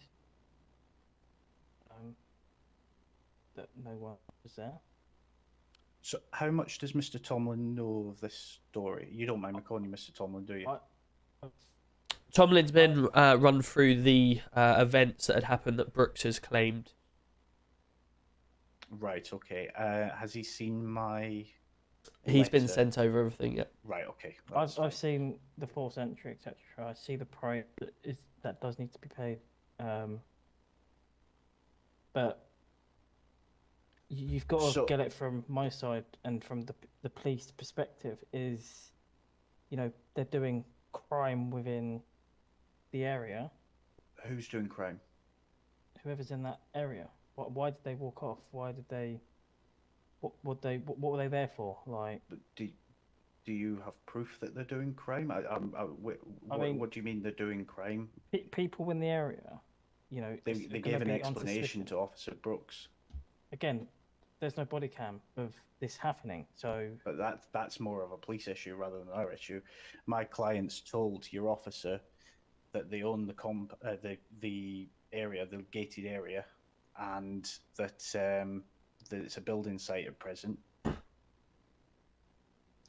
that no one was there. So, how much does Mr. Tomlin know of this story? You don't mind me calling you Mr. Tomlin, do you? Tomlin's been run through the events that had happened that Brooks has claimed. Right, okay. Has he seen my He's been letter? sent over everything, yeah. Right, okay. I've seen the force entry, etc. I see the price that does need to be paid. But you've got to get it from my side and from the police perspective is, you know, they're doing crime within the area. Who's doing crime? whoever's in that area. Why did they walk off? Why did they? What were they there for? Like, do you have proof that they're doing crime? What do you mean they're doing crime? People in the area, you know, They gave an explanation to Officer Brooks. Again, there's no body cam of this happening, so. But that's more of a police issue rather than our issue. My clients told your officer that they own the area, the gated area, and that that it's a building site at present. That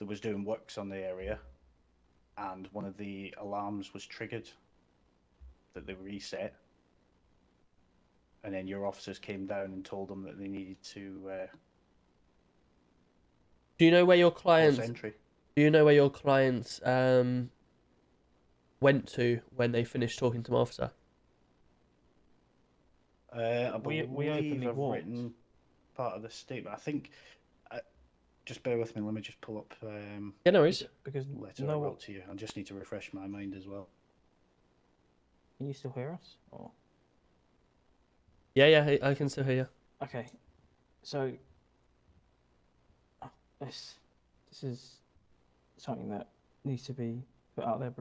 was doing works on the area, and one of the alarms was triggered. That they reset, and then your officers came down and told them that they needed to. Do you know where your clients? Entry. Do you know where your clients went to when they finished talking to my officer? I believe I've written part of the statement. I think. Just bear with me. Let me just pull up. Yeah, no worries. Because letter I wrote to you. I just need to refresh my mind as well. Can you still hear us? Or? Yeah, I can still hear you. Okay, so this is something that needs to be put out there,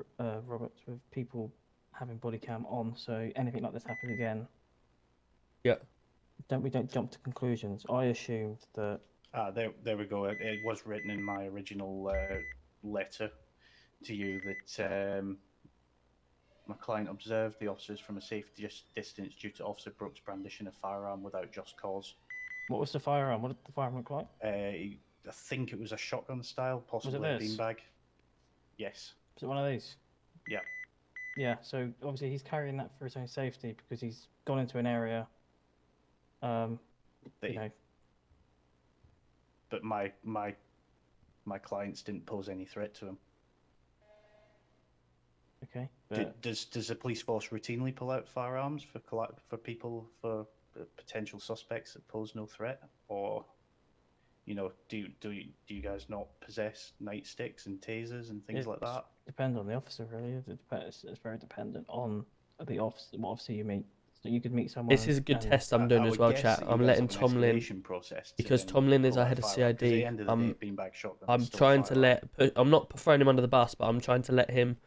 Roberts, with people having body cam on. So anything like this happens again. Yeah. Don't we don't jump to conclusions. I assumed that. There we go. It was written in my original letter to you that my client observed the officers from a safe distance due to Officer Brooks brandishing a firearm without just cause. What was the firearm? What did the firearm look like? I think it was a shotgun style, possibly a beanbag. Yes. Is it one of these? Yeah. Yeah, so obviously he's carrying that for his own safety because he's gone into an area, you know. But my clients didn't pose any threat to him. Okay. Does the police force routinely pull out firearms for people, for potential suspects that pose no threat, or you know, do you guys not possess nightsticks and tasers and things like that? Depends on the officer, really. It's very dependent on the officer, what officer you meet. So you could meet someone. This is a good test I'm doing as well, chat. I'm letting Tomlin, because Tomlin is our head of CID. I'm trying to let. I'm not throwing him under the bus, but I'm trying to let him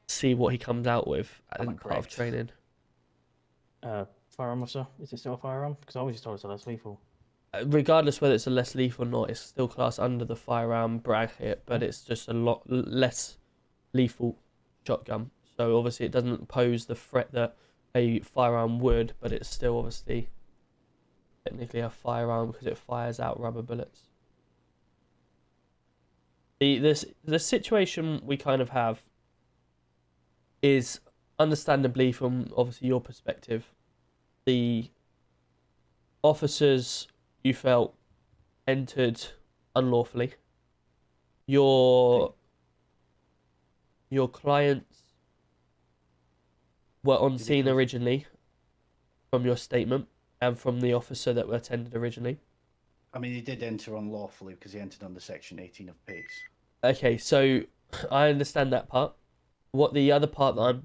see what he comes out with as part of training. Firearm officer, is it still a firearm? Because I always just told it's less lethal. Regardless whether it's a less lethal or not, it's still classed under the firearm bracket, but it's just a lot less lethal shotgun. So obviously it doesn't pose the threat that a firearm would, but it's still obviously technically a firearm because it fires out rubber bullets. The situation we kind of have is, understandably from obviously your perspective, the officers you felt entered unlawfully. Your clients were on scene originally, from your statement and from the officer that were attended originally. I mean, he did enter unlawfully because he entered under Section 18 of PACE. Okay, so I understand that part. What the other part that I'm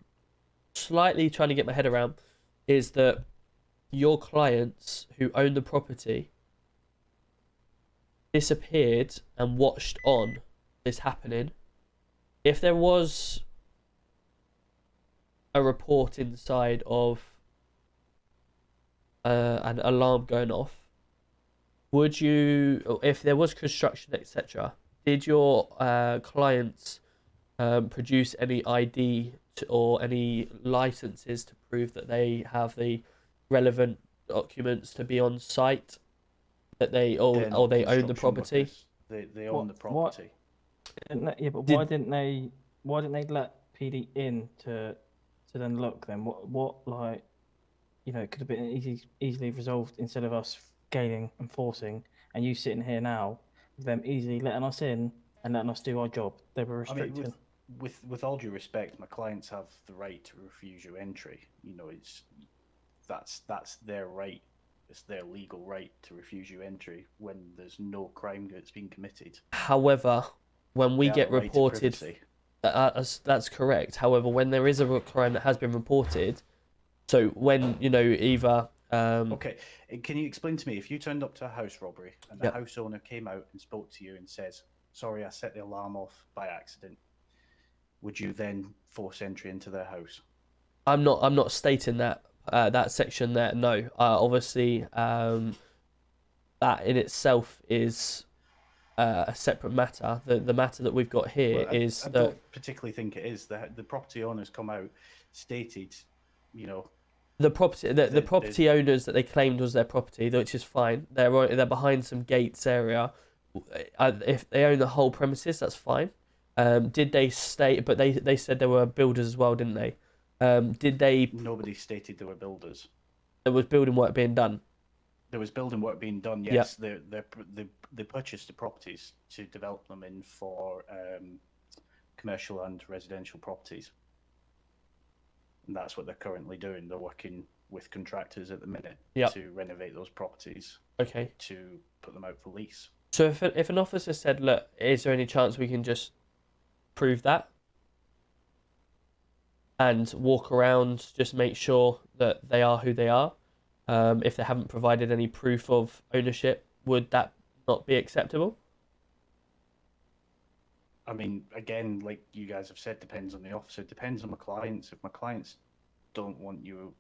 slightly trying to get my head around is that your clients who own the property disappeared and watched on this happening. If there was a report inside of an alarm going off, would you, if there was construction, etc., did your clients produce any ID or any licenses to prove that they have the relevant documents to be on site, that they or they own the property? They own the property. Yeah, but why didn't they let PD in to then look? Then what like, you know, it could have been easily resolved instead of us scaling and forcing, and you sitting here now, them easily letting us in and letting us do our job. They were restricted. I mean, with all due respect, my clients have the right to refuse you entry. You know, that's their right. It's their legal right to refuse you entry when there's no crime that's been committed. However, when we get reported, that's correct. However, when there is a crime that has been reported, So when either Okay, can you explain to me if you turned up to a house robbery and the house owner came out and spoke to you and says, "Sorry, I set the alarm off by accident," would you then force entry into their house? I'm not stating that that section there. No, obviously that in itself is a separate matter. The matter that we've got here is I that don't particularly think it is. The property owners come out, stated, the property owners that they claimed was their property, which is fine. They're behind some gates area. If they own the whole premises, that's fine. Did they state? But they said there were builders as well, didn't they? Did they? Nobody stated there were builders. There was building work being done. There was building work being done. Yes, they purchased the properties to develop them in for commercial and residential properties, and that's what they're currently doing. They're working with contractors at the minute to renovate those properties. Okay. To put them out for lease. So if an officer said, "Look, is there any chance we can just prove that and walk around, just make sure that they are who they are"? If they haven't provided any proof of ownership, would that not be acceptable? I mean, again, like you guys have said, depends on the officer, depends on my clients. If my clients don't want you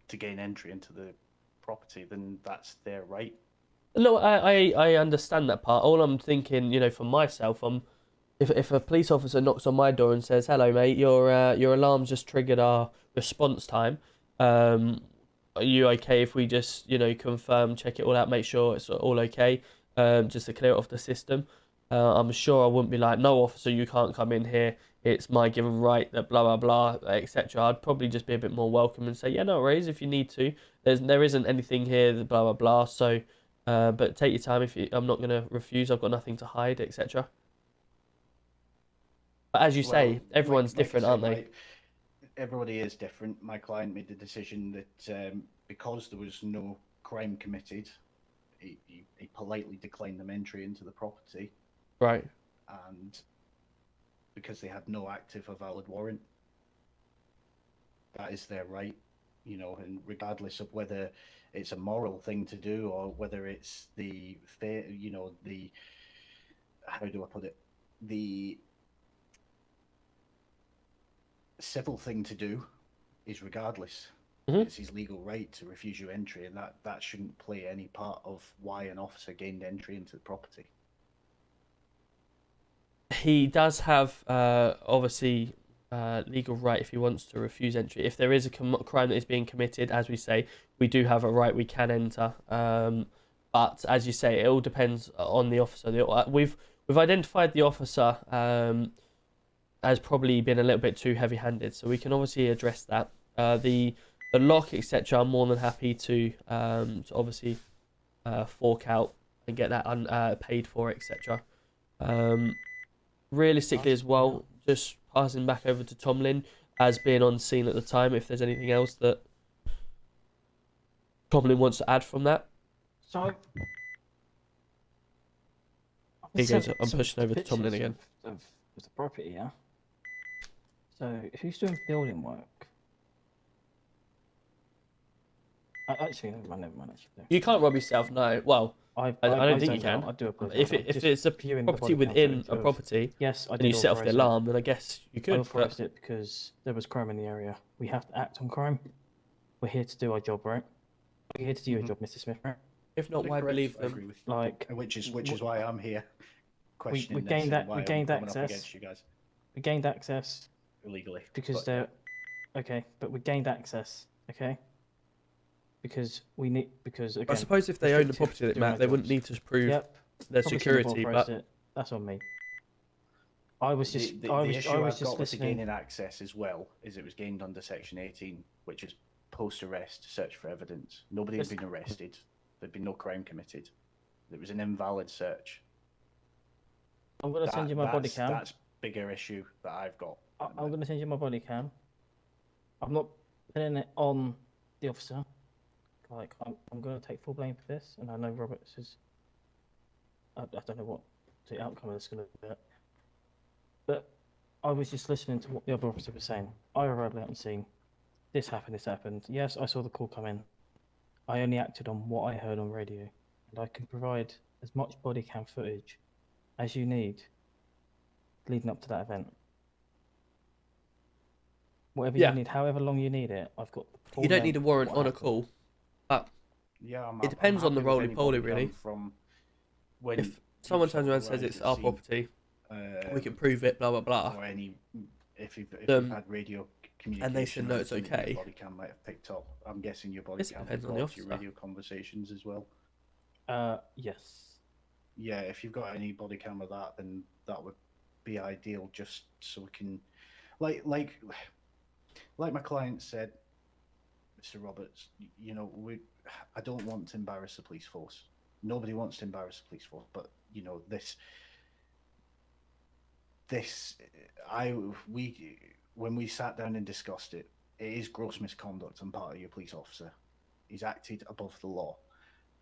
to gain entry into the property, then that's their right. No, I understand that part. All I'm thinking, for myself, if a police officer knocks on my door and says, "Hello, mate, your alarm's just triggered our response time. Are you okay if we just, confirm, check it all out, make sure it's all okay, just to clear it off the system?" I'm sure I wouldn't be like, "No, officer, you can't come in here. It's my given right that blah, blah, blah, etc." I'd probably just be a bit more welcome and say, "Yeah, no worries if you need to. There isn't anything here, that blah, blah, blah. So, but take your time. I'm not going to refuse. I've got nothing to hide, etc." But as you say, everyone's different, aren't they? Everybody is different. My client made the decision that because there was no crime committed, he politely declined them entry into the property. Right. And because they had no active or valid warrant, that is their right, and regardless of whether it's a moral thing to do or whether it's the fair, how do I put it, the civil thing to do is regardless. It's his legal right to refuse you entry, and that shouldn't play any part of why an officer gained entry into the property. He does have obviously legal right if he wants to refuse entry. If there is a crime that is being committed, as we say, we do have a right, we can enter. But as you say, it all depends on the officer. We've identified the officer has probably been a little bit too heavy-handed, so we can obviously address that. The lock, etc., I'm more than happy to obviously fork out and get that paid for, etc. Realistically as well, just passing back over to Tomlin as being on scene at the time, if there's anything else that Tomlin wants to add from that. So He goes, I'm pushing over to Tomlin again. Of the property, yeah. So who's doing building work? Actually, never mind. Actually, you can't rob yourself. No. Well, I don't think you can. I do apologize. If it's a property within a property, yes, I and you set off the alarm, then I guess you could. I authorized it because there was crime in the area. We have to act on crime. We're here to do our job, right? We're here to do your job, Mr. Smith, right? If not, why believe them? Like, which is why I'm here. Questioning we gained this and why we gained I'm coming up access. against you guys. We gained access illegally because they're okay, but we gained access, okay? Because again, I suppose if they own the property, Matt, they wouldn't need to prove their security. But that's on me. I was just the issue I've got with the gaining access as well is it was gained under Section 18, which is post-arrest search for evidence. Nobody had been arrested. There'd been no crime committed. It was an invalid search. I'm gonna send you my body cam. That's bigger issue that I've got. I'm gonna send you my body cam. I'm not putting it on the officer. Like I'm gonna take full blame for this, and I know Roberts is. I don't know what the outcome of this is gonna be, but I was just listening to what the other officer was saying. I arrived out on scene. this happened. Yes, I saw the call come in. I only acted on what I heard on radio, and I can provide as much body cam footage as you need leading up to that event. Whatever Yeah. you need, however long you need it, I've got the full You don't need a length of warrant what on a happened. call, but Yeah, it depends on the happy with roly any poly, body cam really. from when If someone you've sort turns around of and says arrived it's at our scene, property, we can prove it, blah blah blah. Or any, if you've Um, had radio communication and they said no, or it's anything that okay. your body cam might have picked up, I'm guessing your body Guess it cam depends on the records your officer. radio conversations as well. Yes. Yeah, if you've got any body cam of that, then that would be ideal, just so we can, like my client said, Mr. Roberts, you know, I don't want to embarrass the police force. Nobody wants to embarrass the police force, but you know, when we sat down and discussed it, it is gross misconduct on part of your police officer. He's acted above the law.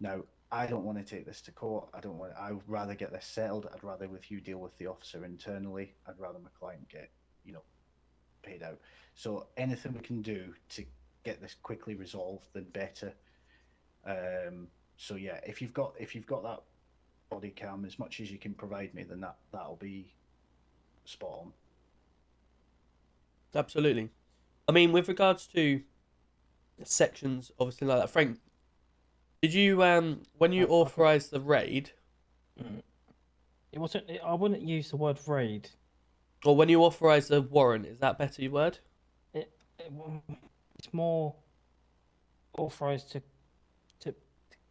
Now, I don't want to take this to court. I would rather get this settled. I'd rather with you deal with the officer internally. I'd rather my client get, you know, paid out. So anything we can do to get this quickly resolved, then better. So yeah, if you've got that body cam, as much as you can provide me, then that'll be spot on. Absolutely. I mean, with regards to sections, obviously like that, Frank, did you when you authorised the raid? It wasn't. I wouldn't use the word raid. Or when you authorised the warrant, is that better word? It's more authorised to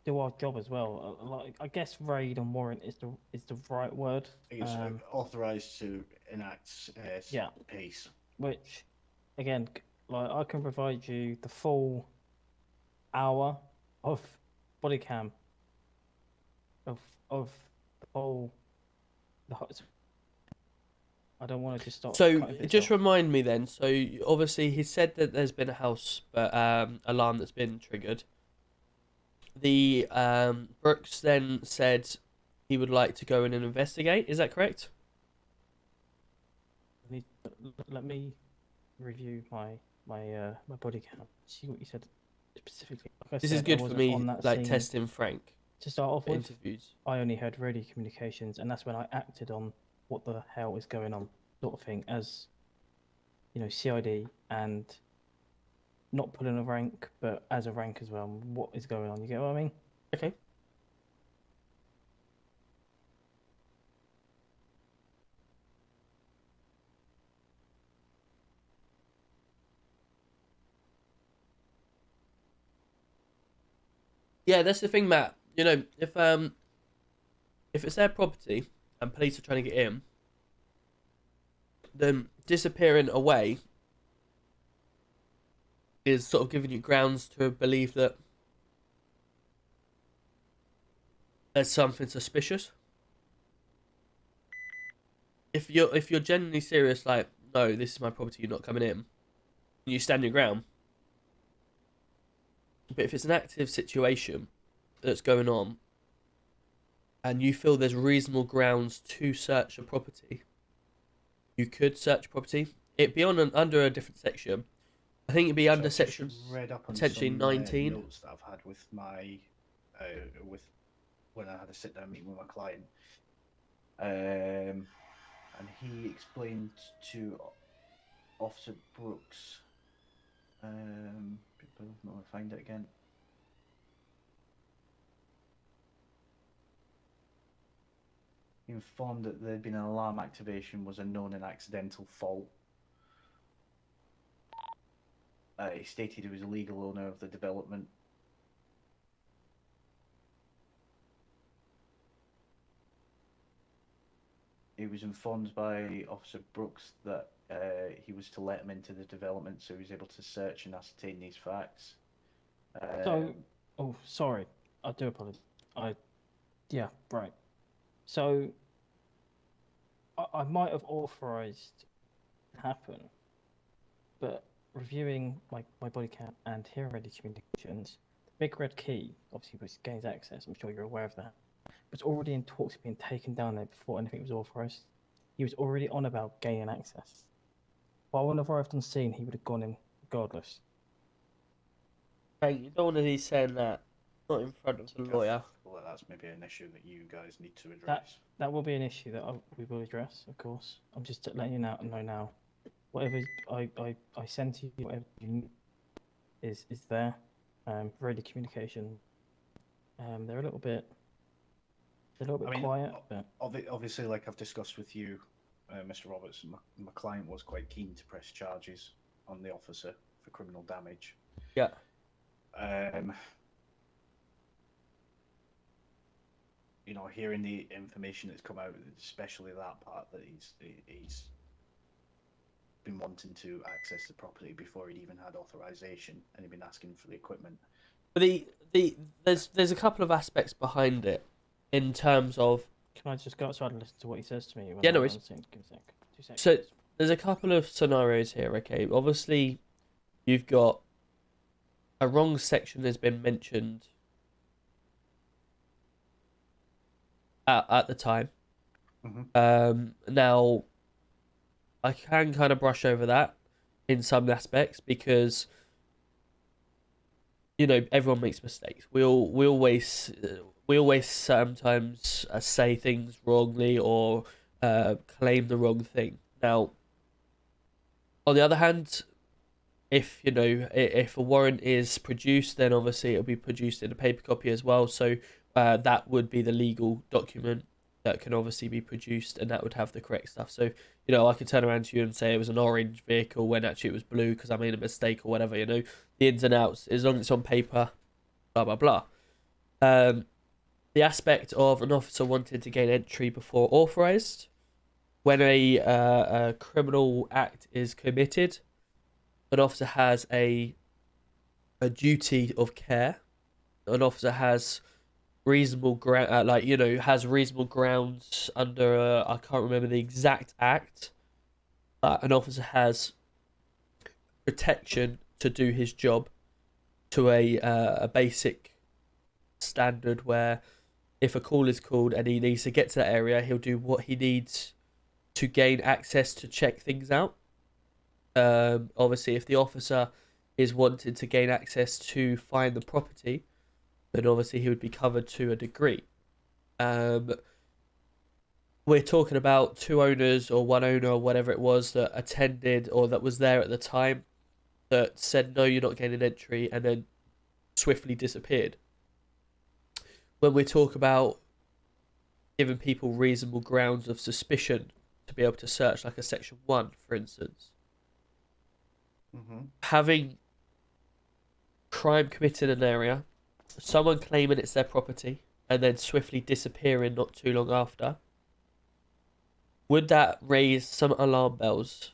do our job as well. Like, I guess raid and warrant is the right word. It's authorised to enact peace. Which, again, like I can provide you the full hour of body cam of the whole. I don't want to just stop. So just remind me then. So obviously he said that there's been a house alarm that's been triggered. The Brooks then said he would like to go in and investigate. Is that correct? Let me review my body cam. See what you said specifically. Like This is good for me, like testing Frank. To start off with, interviews. I only heard radio communications, and that's when I acted on what the hell is going on, sort of thing, as you know, CID, and not pulling a rank, but as a rank as well. What is going on? You get what I mean? Okay. Yeah, that's the thing, Matt. You know, if it's their property and police are trying to get in, then disappearing away is sort of giving you grounds to believe that there's something suspicious. If you're genuinely serious, like, no, this is my property, you're not coming in, you stand your ground. But if it's an active situation that's going on, and you feel there's reasonable grounds to search a property, you could search property. It'd be under a different section. I think it'd be under section potentially 19. Notes that I've had with my with when I had a sit down meeting with my client, and he explained to Officer Brooks. People, let me find it again. He informed that there had been an alarm activation was a known and accidental fault. He stated he was a legal owner of the development. He was informed by Officer Brooks that he was to let him into the development, so he was able to search and ascertain these facts. Oh, sorry, I do apologize. Yeah, right. So, I might have authorised it to happen, but reviewing my body cam and hearing radio communications, the big red key obviously was gains access. I'm sure you're aware of that. Was already in talks of being taken down there before anything was authorised. He was already on about gaining access. If I wouldn't have arrived on scene, he would have gone in regardless. Frank, you don't want to be saying that. Not in front of the lawyer. Well, that's maybe an issue that you guys need to address. That will be an issue that we will address, of course. I'm just letting you know now. Whatever I send to you, whatever you need is there. Radio communication. They're a little bit quiet. But... Obviously, like I've discussed with you, Mr. Roberts, my client was quite keen to press charges on the officer for criminal damage. Yeah. You know, hearing the information that's come out, especially that part that he's been wanting to access the property before he'd even had authorization, and he'd been asking for the equipment. But there's a couple of aspects behind it, in terms of. Can I just go outside and listen to what he says to me? Yeah, no worries. Give me a sec. 2 seconds. So there's a couple of scenarios here. Okay, obviously, you've got a wrong section has been mentioned at the time. Now, I can kind of brush over that in some aspects because, you know, everyone makes mistakes. We always sometimes say things wrongly or claim the wrong thing. Now, on the other hand, if a warrant is produced, then obviously it'll be produced in a paper copy as well. So that would be the legal document that can obviously be produced, and that would have the correct stuff. So, you know, I could turn around to you and say it was an orange vehicle when actually it was blue because I made a mistake or whatever, you know. The ins and outs, as long as it's on paper, blah, blah, blah. The aspect of an officer wanting to gain entry before authorised, when a criminal act is committed, an officer has a duty of care. An officer has reasonable has reasonable grounds under I can't remember the exact act, but an officer has protection to do his job to a basic standard where if a call is called and he needs to get to that area, he'll do what he needs to gain access to check things out. Obviously, if the officer is wanted to gain access to find the property, then obviously he would be covered to a degree. We're talking about 2 owners or 1 owner or whatever it was that attended or that was there at the time that said, no, you're not gaining entry, and then swiftly disappeared. When we talk about giving people reasonable grounds of suspicion to be able to search, like a Section 1, for instance, having crime committed in an area, someone claiming it's their property, and then swiftly disappearing not too long after, would that raise some alarm bells?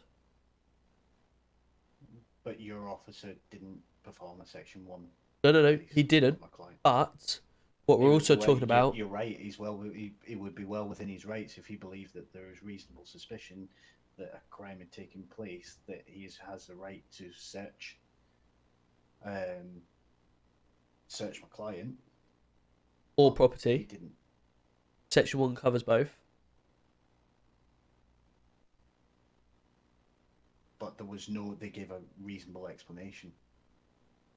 But your officer didn't perform a Section 1. No, he didn't. But what we're also talking about... You're right. He would be well within his rights if he believed that there is reasonable suspicion that a crime had taken place, that he has the right to search my client. Or property. He didn't. Section 1 covers both. But they gave a reasonable explanation.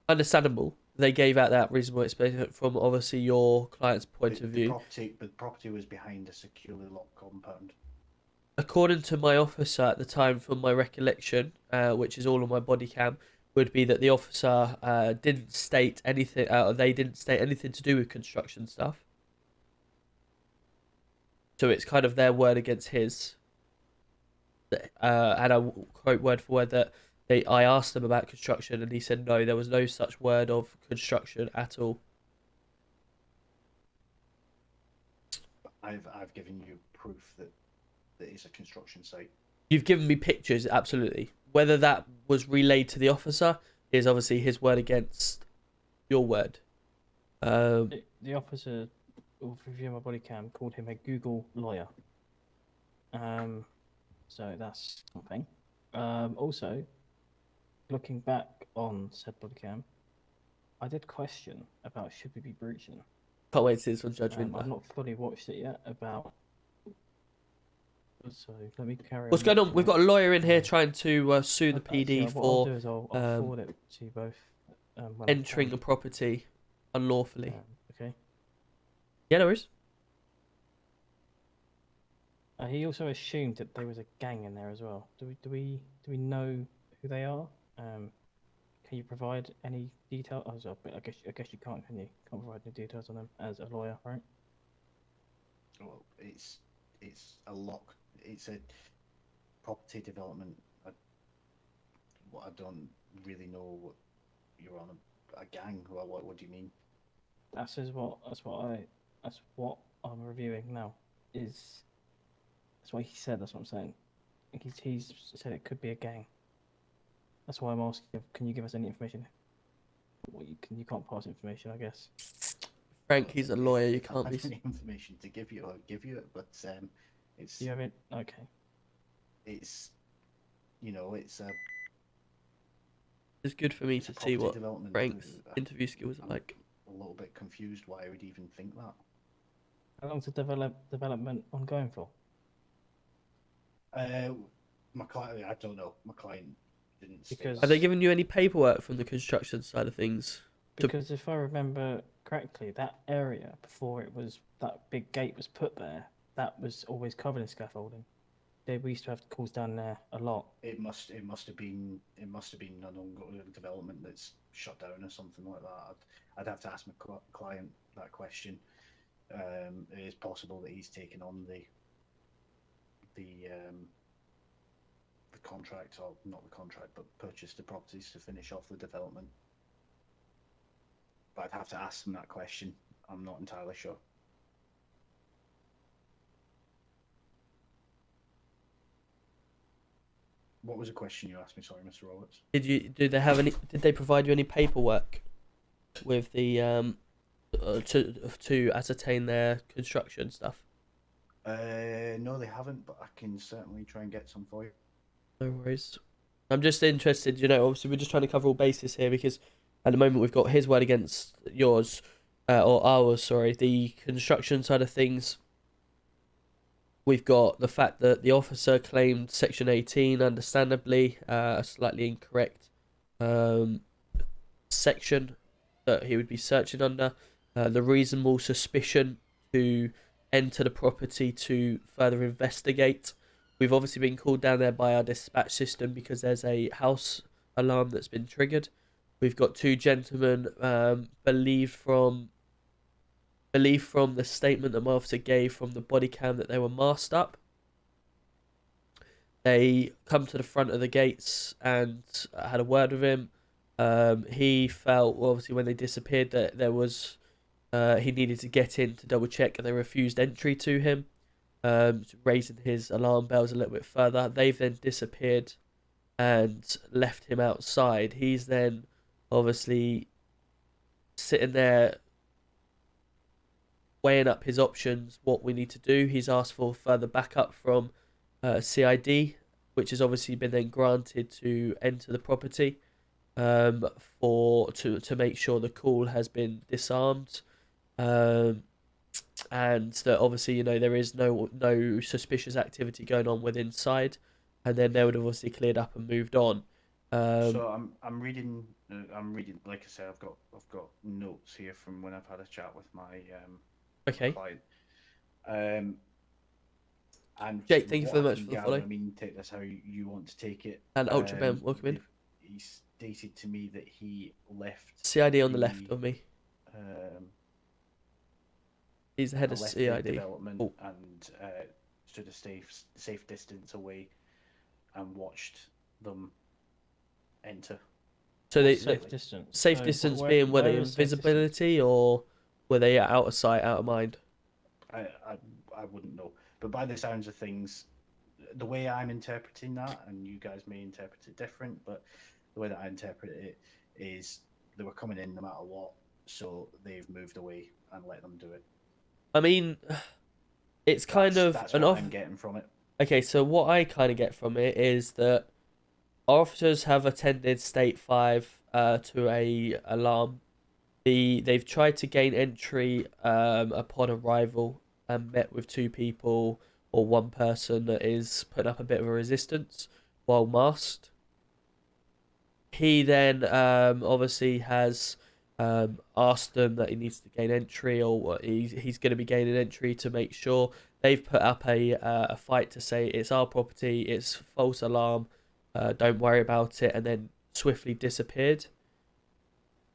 Understandable. They gave out that reasonable explanation from obviously your client's point of view. The property was behind a securely locked compound. According to my officer at the time, from my recollection, which is all on my body cam, would be that the officer didn't state anything. They didn't state anything to do with construction stuff. So it's kind of their word against his. And I quote word for word that I asked them about construction, and he said no, there was no such word of construction at all. I've given you proof that it's a construction site. You've given me pictures, absolutely. Whether that was relayed to the officer is obviously his word against your word. The officer, reviewing my body cam, called him a Google lawyer. So that's something. Also, looking back on said body cam, I did question about should we be breaching. Can't wait to see this on judgment. I've not fully watched it yet about. So let me carry What's on. going on? We've got a lawyer in here trying to sue the PD What for. I'll do is I'll forward it to you both. when I Entering can. a property unlawfully. Okay. Yeah, no worries. He also assumed that there was a gang in there as well. Do we know who they are? Can you provide any detail? Oh, so, but I guess you can't, can you? Can't provide any details on them as a lawyer, right? Well, it's a lock. It's a property development. I don't really know what you're on a gang. What do you mean? That's what I'm reviewing now. That's what he said. That's what I'm saying. He's said it could be a gang. That's why I'm asking. Can you give us any information? Well, you can't pass information, I guess. Frank, he's a lawyer. You can't be. Any information to give you, I'll give you it. But it's. You have it. Okay. It's, it's a. It's good for me to see what Frank's interview skills are I'm like. A little bit confused why I would even think that. How long's the development ongoing for? My client, I don't know. My client didn't. Because Have they given you any paperwork from the construction side of things? Because if I remember correctly, that area before that big gate was put there, that was always covered in scaffolding. We used to have calls down there a lot. It must have been an ongoing development that's shut down or something like that. I'd have to ask my client that question. It is possible that he's taken on the contract, or not the contract, but purchased the properties to finish off the development. But I'd have to ask him that question. I'm not entirely sure. What was the question you asked me? Sorry, Mr. Roberts. Did they provide you any paperwork with the to ascertain their construction stuff? No, they haven't, but I can certainly try and get some for you. No worries. I'm just interested, obviously we're just trying to cover all bases here because at the moment we've got his word against yours, or ours, sorry, the construction side of things. We've got the fact that the officer claimed Section 18, understandably, a slightly incorrect section that he would be searching under. The reasonable suspicion to enter the property to further investigate. We've obviously been called down there by our dispatch system because there's a house alarm that's been triggered. We've got two gentlemen believed from the statement that my officer gave from the body cam that they were masked up. They come to the front of the gates and had a word with him. He felt, obviously, when they disappeared that there was he needed to get in to double check, and they refused entry to him, raising his alarm bells a little bit further. They've then disappeared and left him outside. He's then obviously sitting there weighing up his options, what we need to do. He's asked for further backup from CID, which has obviously been then granted to enter the property to make sure the call has been disarmed, and that obviously there is no suspicious activity going on with inside, and then they would have obviously cleared up and moved on. So I'm reading. Like I said, I've got notes here from when I've had a chat with my okay. client. And Jake, thank you very much for the follow. I mean, take this how you want to take it. And Ultra Ben, welcome in. He stated to me that he left CID on the left of me. He's the head of left CID. The development and stood a safe distance away and watched them enter. So they safe distance. Safe distance being were they invisibility or were they out of sight, out of mind? I wouldn't know, but by the sounds of things, the way I'm interpreting that, and you guys may interpret it different, but the way that I interpret it is they were coming in no matter what, so they've moved away and let them do it. I mean, it's kind that's an what off. I'm getting from it. Okay, so what I kind of get from it is that officers have attended State 5 to a alarm. They've tried to gain entry upon arrival and met with two people or one person that is putting up a bit of a resistance while masked. he then obviously has asked them that he needs to gain entry, or what he's going to be gaining entry to make sure. They've put up a fight to say it's our property, it's false alarm, don't worry about it, and then swiftly disappeared.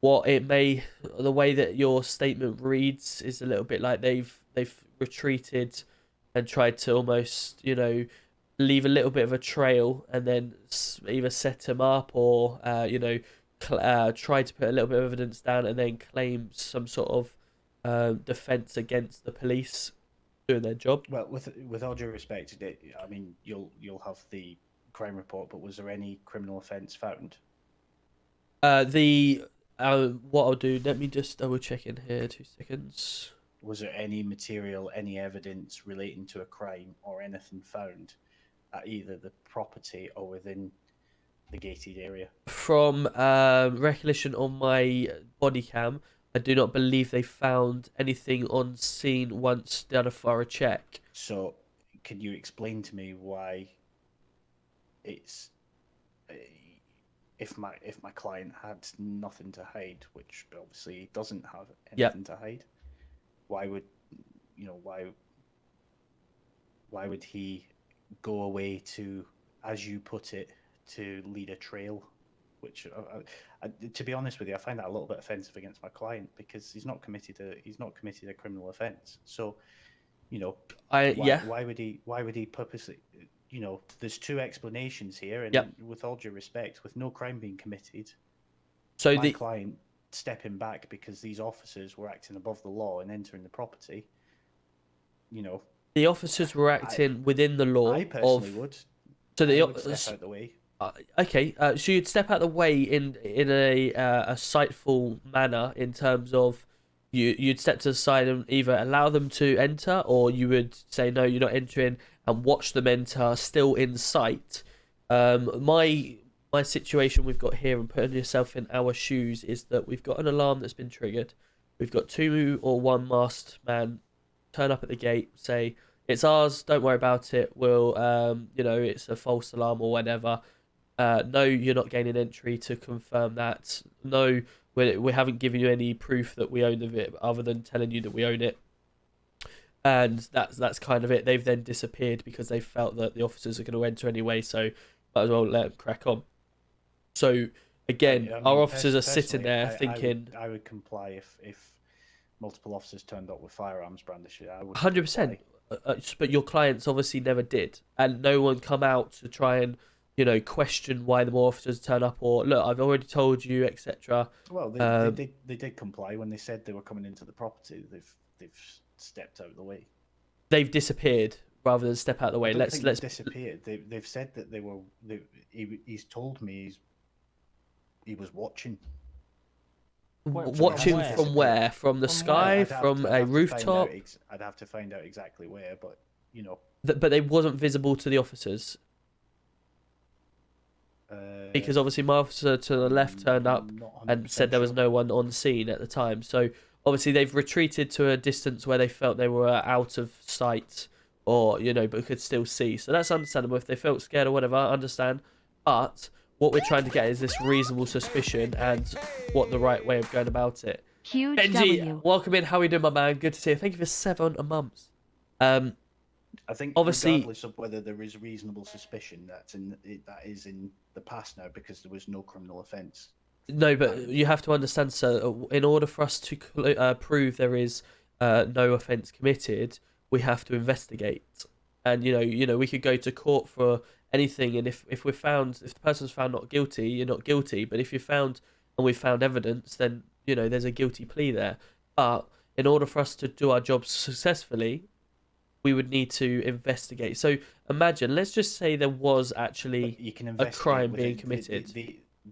The way that your statement reads is a little bit like they've retreated and tried to almost, leave a little bit of a trail and then either set him up or, try to put a little bit of evidence down and then claim some sort of defense against the police doing their job. Well, with all due respect, I mean, you'll have the crime report, but was there any criminal offence found? What I'll do, let me just double check in here, 2 seconds. Was there any material, any evidence relating to a crime or anything found at either the property or within the gated area? From recollection on my body cam, I do not believe they found anything on scene once they had a thorough check. So, can you explain to me why it's if my client had nothing to hide, which obviously he doesn't have anything to hide, why would why would he go away to, as you put it, to lead a trail? Which, to be honest with you, I find that a little bit offensive against my client because he's not committed a criminal offence. So, why would he purposely? There's two explanations here, and with all due respect, with no crime being committed, so my client stepping back because these officers were acting above the law and entering the property. The officers were acting within the law. I personally would. So I would step out the way. Okay, so you'd step out the way in a sightful manner in terms of you'd step to the side and either allow them to enter, or you would say no, you're not entering, and watch them enter still in sight. My situation we've got here, and putting yourself in our shoes, is that we've got an alarm that's been triggered. We've got 2 or 1 masked man turn up at the gate, say it's ours, don't worry about it. We'll, it's a false alarm or whatever. No, you're not gaining entry to confirm that. No, we haven't given you any proof that we own the bit other than telling you that we own it. And that's kind of it. They've then disappeared because they felt that the officers are going to enter anyway, so might as well let them crack on. So again, our officers are sitting there thinking, I would comply if multiple officers turned up with firearms brandished. 100%. But your clients obviously never did, and no one come out to try and question why the more officers turn up, or look, I've already told you, etc. Well, they did comply when they said they were coming into the property. They've stepped out of the way. They've disappeared rather than step out of the way. Let's disappeared. They've said that they were. He's told me he was watching. Watching from where? From the sky? From a rooftop? I'd have to find out exactly where, but But they wasn't visible to the officers. Because obviously my officer to the left turned up and said there was no one on scene at the time. So obviously they've retreated to a distance where they felt they were out of sight, or but could still see. So that's understandable. If they felt scared or whatever, I understand. But what we're trying to get is this reasonable suspicion and what the right way of going about it. Huge Benji, W. welcome in. How are you doing, my man? Good to see you. Thank you for 7 months. I think obviously, regardless of whether there is reasonable suspicion, that is in the past now because there was no criminal offence. No, but you have to understand, sir, in order for us to prove there is no offence committed, we have to investigate. And we could go to court for anything, and if the person's found not guilty, you're not guilty. But if you're found and we've found evidence, then there's a guilty plea there. But in order for us to do our jobs successfully, we would need to investigate. So imagine, let's just say there was actually a crime being committed.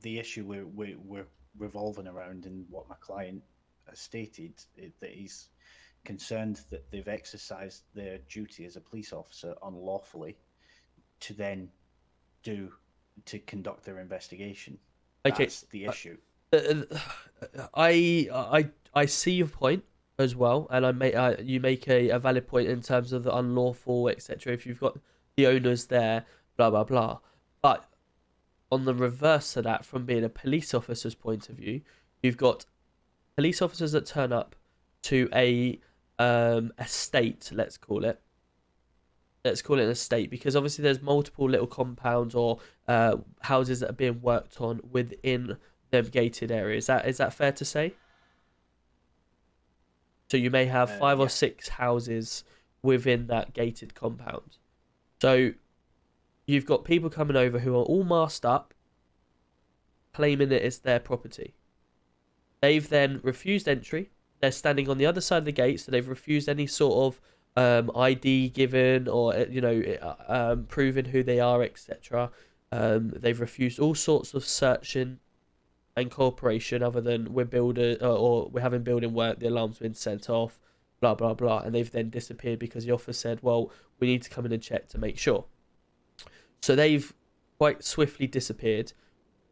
The issue we're revolving around, and what my client has stated, that he's concerned that they've exercised their duty as a police officer unlawfully to then conduct their investigation. Okay, that's the issue. I see your point as well, and you make a valid point in terms of the unlawful, etc. If you've got the owners there, blah blah blah, but on the reverse to that, from being a police officer's point of view, you've got police officers that turn up to a estate, let's call it. Let's call it an estate, because obviously there's multiple little compounds or houses that are being worked on within them gated areas. Is that fair to say? So you may have 5 or 6 houses within that gated compound. So you've got people coming over who are all masked up, claiming it is their property. They've then refused entry. They're standing on the other side of the gate, so they've refused any sort of ID given or proving who they are, etc. They've refused all sorts of searching and cooperation, other than we're having building work, the alarm's been sent off, blah blah blah, and they've then disappeared because the officer said, well, we need to come in and check to make sure. So they've quite swiftly disappeared,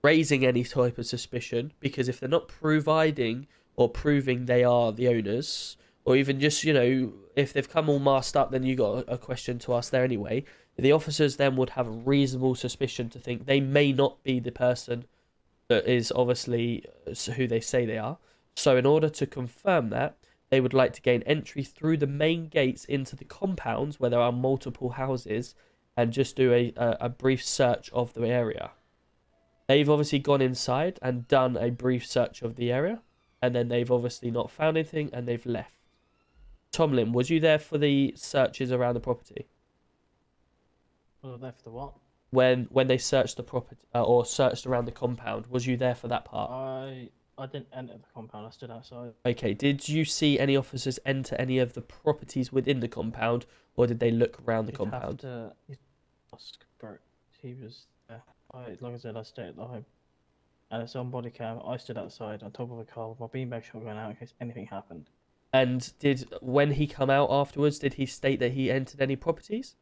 raising any type of suspicion, because if they're not providing or proving they are the owners, or even just, if they've come all masked up, then you got a question to ask there anyway. The officers then would have a reasonable suspicion to think they may not be the person that is obviously who they say they are. So in order to confirm that, they would like to gain entry through the main gates into the compounds where there are multiple houses, and just do a brief search of the area. They've obviously gone inside and done a brief search of the area, and then they've obviously not found anything, and they've left. Tomlin, was you there for the searches around the property? Well, there for the what? When they searched the property or searched around the compound, was you there for that part? I didn't enter the compound. I stood outside. Okay. Did you see any officers enter any of the properties within the compound, or did they look around the compound? He was there. Like I said, I stayed at the home. And it's on body cam. I stood outside on top of a car with my beanbag shotgun out in case anything happened. And when he come out afterwards, did he state that he entered any properties?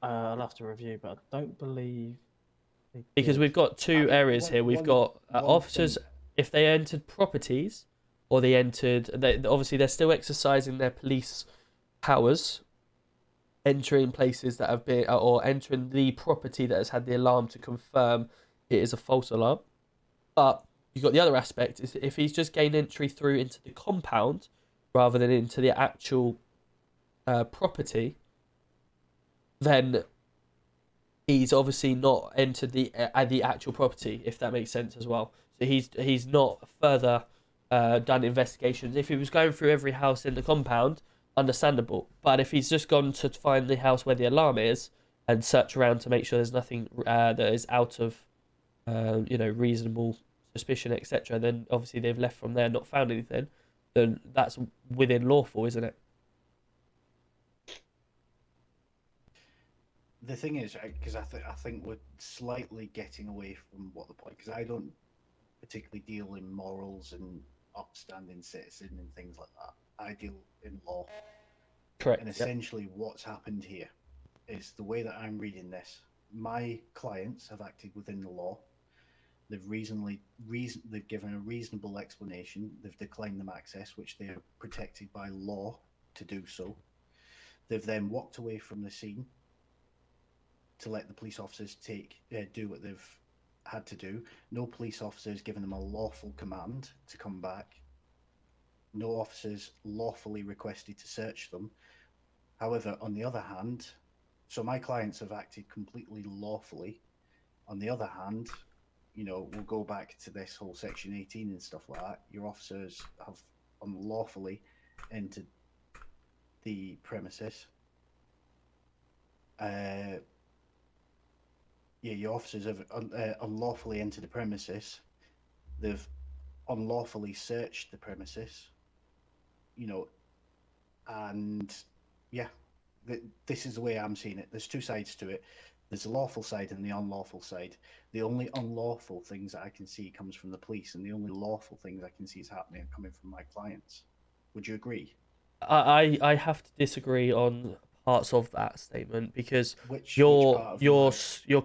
I'll have to review, but I don't believe. Because we've got two areas here. We've got officers, if they entered properties, or they entered, obviously they're still exercising their police powers, entering places that have been, or entering the property that has had the alarm to confirm it is a false alarm. But you've got the other aspect, is if he's just gained entry through into the compound rather than into the actual property, then he's obviously not entered the actual property, if that makes sense as well. So he's not further done investigations. If he was going through every house in the compound, understandable. But if he's just gone to find the house where the alarm is and search around to make sure there's nothing that is out of reasonable suspicion, etc., then obviously they've left from there, not found anything, then that's within lawful, isn't it? The thing is, because I think we're slightly getting away from what the point, because I don't particularly deal in morals and upstanding citizen and things like that. I deal in law. Correct. And essentially what's happened here is, the way that I'm reading this, my clients have acted within the law. They've they've given a reasonable explanation. They've declined them access, which they are protected by law to do so. They've then walked away from the scene to let the police officers do what they've had to do. No police officers given them a lawful command to come back. No officers lawfully requested to search them. However, on the other hand, so my clients have acted completely lawfully. On the other hand, we'll go back to this whole Section 18 and stuff like that. Your officers have unlawfully entered the premises. Your officers have unlawfully entered the premises. They've unlawfully searched the premises. And this is the way I'm seeing it. There's two sides to it. There's the lawful side and the unlawful side. The only unlawful things that I can see comes from the police, and the only lawful things I can see is happening are coming from my clients. Would you agree? I have to disagree on parts of that statement, because your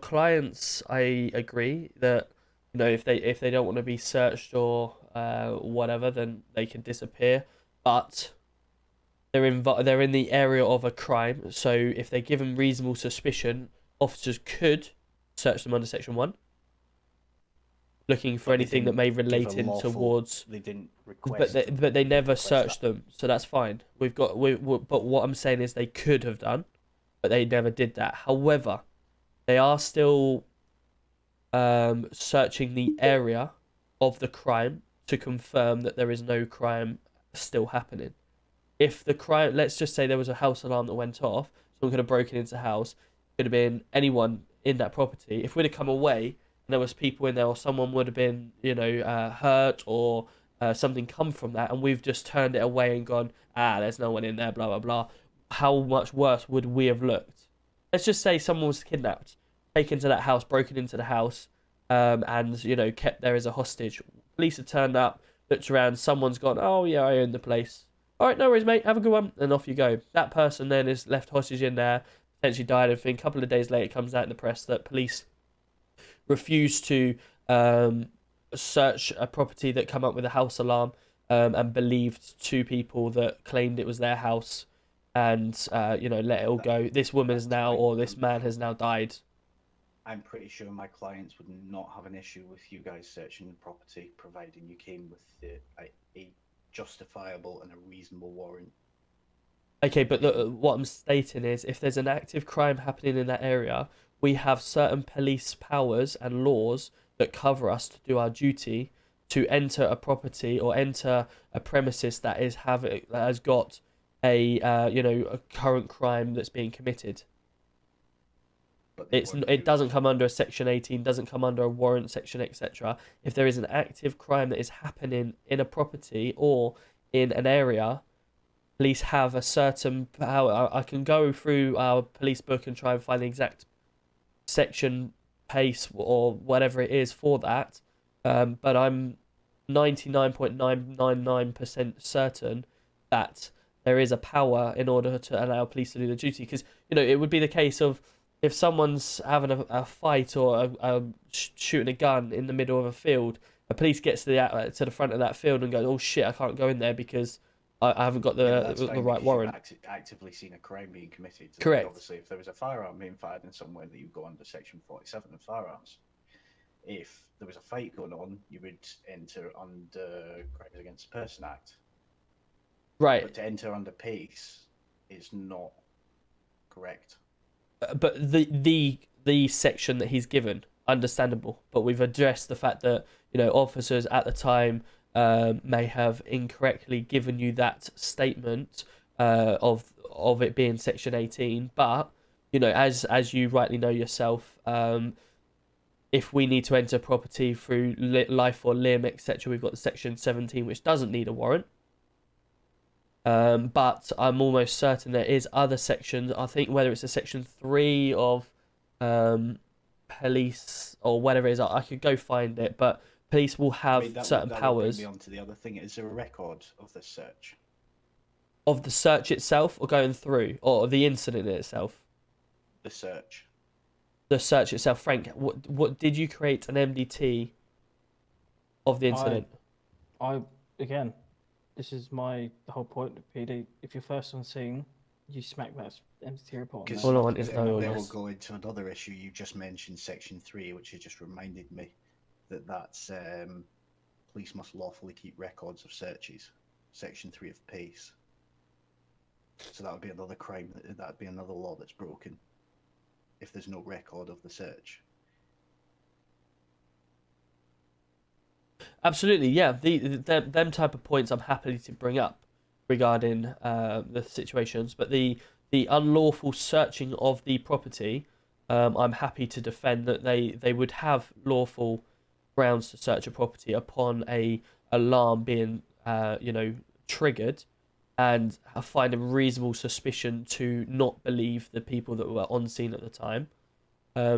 clients, I agree that if they don't want to be searched or whatever, then they can disappear. But they're in the area of a crime, so if they're given reasonable suspicion, officers could search them under Section 1. Looking for anything that may relate in towards. They didn't request. But they never searched them, so that's fine. But what I'm saying is they could have done, but they never did that. However, they are still searching the area of the crime to confirm that there is no crime still happening. If the crime, let's just say there was a house alarm that went off, someone could have broken into the house, could have been anyone in that property. If we'd have come away and there was people in there, or someone would have been, hurt, or something come from that, and we've just turned it away and gone, there's no one in there, blah, blah, blah, how much worse would we have looked? Let's just say someone was kidnapped, taken to that house, broken into the house, and, kept there as a hostage. Police have turned up, looked around, someone's gone, oh yeah, I own the place. All right, no worries, mate, have a good one, and off you go. That person then is left hostage in there, potentially died, and a couple of days later it comes out in the press that police refused to search a property that come up with a house alarm, and believed two people that claimed it was their house, and let it all go. This woman is now, or this man has now died. I'm pretty sure my clients would not have an issue with you guys searching the property, providing you came with a justifiable and a reasonable warrant. Okay, but what I'm stating is, if there's an active crime happening in that area, we have certain police powers and laws that cover us to do our duty to enter a property or enter a premises that has got a current crime that's being committed. It doesn't come under a Section 18, doesn't come under a warrant section, etc. If there is an active crime that is happening in a property or in an area, police have a certain power. I can go through our police book and try and find the exact section, pace, or whatever it is for that, but I'm 99.999% certain that there is a power in order to allow police to do the duty. Because it would be the case of, if someone's having a fight or shooting a gun in the middle of a field, a police gets to the front of that field and goes, oh shit, I can't go in there because I haven't got the right warrant. Actively seen a crime being committed. Correct. Obviously, if there was a firearm being fired in somewhere, that you go under Section 47 of firearms. If there was a fight going on, you would enter under Crimes Against the Person Act. Right. But to enter under peace is not correct. But the section that he's given, understandable. But we've addressed the fact that officers at the time may have incorrectly given you that statement of it being Section 18. But as you rightly know yourself, if we need to enter property through life or limb, etc., we've got the Section 17, which doesn't need a warrant. But I'm almost certain there is other sections. I think whether it's a Section 3 of police or whatever it is, I could go find it. But police will have certain powers. That would bring me on to the other thing. Is there a record of the search? Of the search itself, or going through, or the incident itself? The search. The search itself. Frank, what did you create an MDT of the incident? Again, this is the whole point of PD. If you're first on scene, you smack that MDT report. Because all I want is they will go into another issue. You just mentioned Section 3, which has just reminded me that's police must lawfully keep records of searches. Section 3 of peace. So that would be another crime. That would be another law that's broken if there's no record of the search. Absolutely, yeah. Them type of points I'm happy to bring up regarding the situations, but the unlawful searching of the property, I'm happy to defend that they would have lawful grounds to search a property upon a alarm being triggered, and find a reasonable suspicion to not believe the people that were on scene at the time.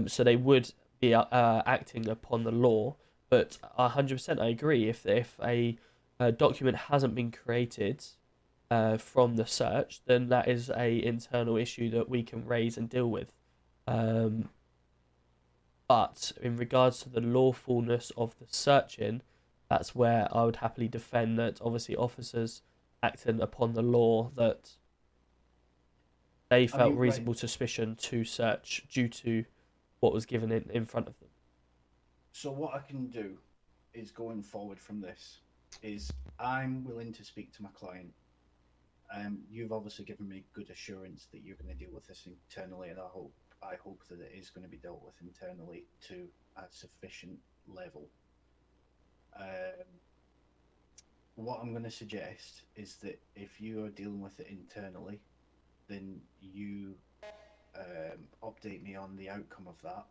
So they would be acting upon the law. But 100% I agree. If a document hasn't been created from the search, then that is a internal issue that we can raise and deal with. But in regards to the lawfulness of the searching, that's where I would happily defend that obviously officers acting upon the law, that they felt reasonable suspicion to search due to what was given in front of them. So what I can do is, going forward from this, is I'm willing to speak to my client. You've obviously given me good assurance that you're going to deal with this internally, and I hope that it is going to be dealt with internally to a sufficient level. What I'm going to suggest is that if you are dealing with it internally, then you update me on the outcome of that.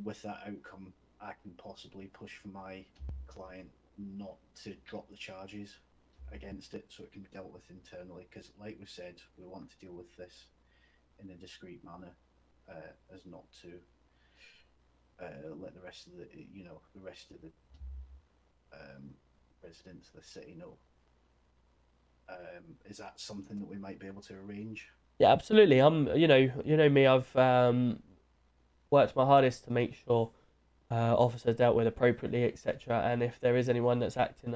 With that outcome, I can possibly push for my client not to drop the charges against it, so it can be dealt with internally. Because, like we said, we want to deal with this in a discreet manner, as not to let the rest of the residents of the city know. Is that something that we might be able to arrange? Yeah, absolutely. You know me. I've worked my hardest to make sure officers dealt with appropriately, etc. And if there is anyone that's acting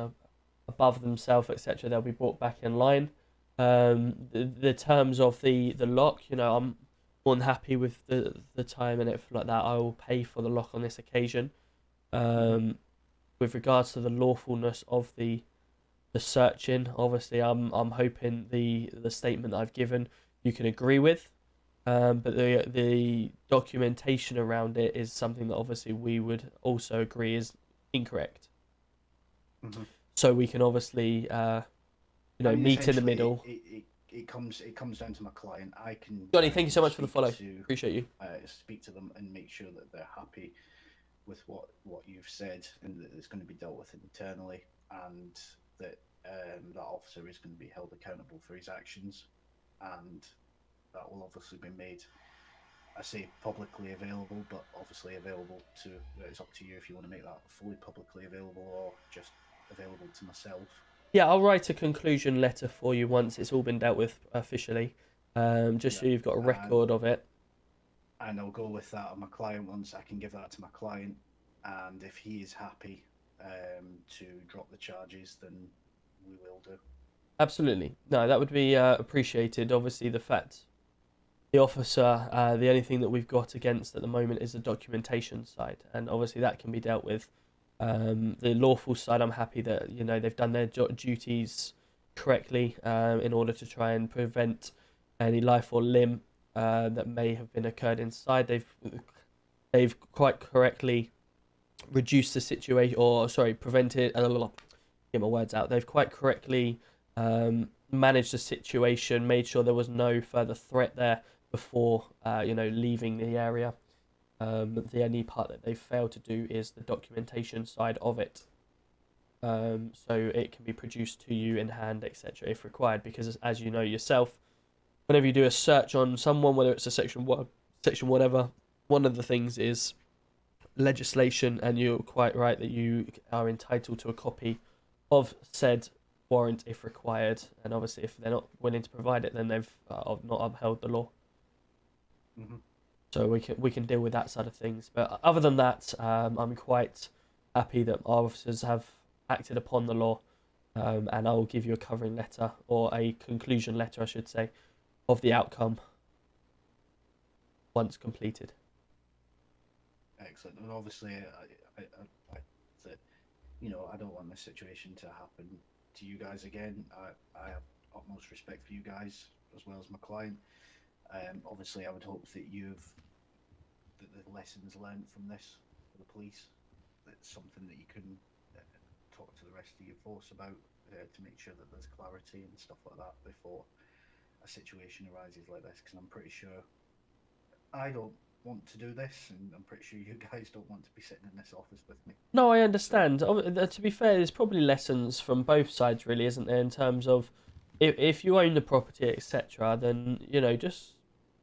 above themselves, etc., they'll be brought back in line. The terms of the lock, I'm more than happy with the time and everything like that. I will pay for the lock on this occasion. With regards to the lawfulness of the searching, obviously I'm hoping the statement that I've given you can agree with. But the documentation around it is something that obviously we would also agree is incorrect. So we can obviously meet in the middle. It comes down to my client. I can. Johnny, thank you so much for the follow. Appreciate you. Speak to them and make sure that they're happy with what you've said, and that it's going to be dealt with internally, and that that officer is going to be held accountable for his actions, and that will obviously be made, I say publicly available, but obviously available to, it's up to you if you want to make that fully publicly available or just available to myself. Yeah, I'll write a conclusion letter for you once it's all been dealt with officially, just so you've got a record of it. And I'll go with that on my client once. I can give that to my client, and if he is happy to drop the charges, then we will do. Absolutely. No, that would be appreciated. Obviously, the fact the officer, the only thing that we've got against at the moment is the documentation side, and obviously that can be dealt with. The lawful side, I'm happy that they've done their duties correctly in order to try and prevent any life or limb that may have been occurred inside. They've quite correctly reduced the situation, or sorry, prevented. Get my words out. They've quite correctly managed the situation, made sure there was no further threat there before leaving the area. The only part that they've failed to do is the documentation side of it, so it can be produced to you in hand, etc., if required. Because as you know yourself, whenever you do a search on someone, whether it's a section whatever, one of the things is legislation, and you're quite right that you are entitled to a copy of said warrant if required. And obviously, if they're not willing to provide it, then they've not upheld the law. So we can deal with that side of things. But other than that, I'm quite happy that our officers have acted upon the law, and I will give you a covering letter, or a conclusion letter, I should say, of the outcome once completed. Excellent. And obviously, I don't want this situation to happen to you guys again. I have utmost respect for you guys as well as my client. Obviously, I would hope that the lessons learned from this for the police, that's something that you can talk to the rest of your force about to make sure that there's clarity and stuff like that before a situation arises like this. Because I'm pretty sure I don't want to do this, and I'm pretty sure you guys don't want to be sitting in this office with me. No, I understand. To be fair, there's probably lessons from both sides, really, isn't there? In terms of if you own the property, etc., then just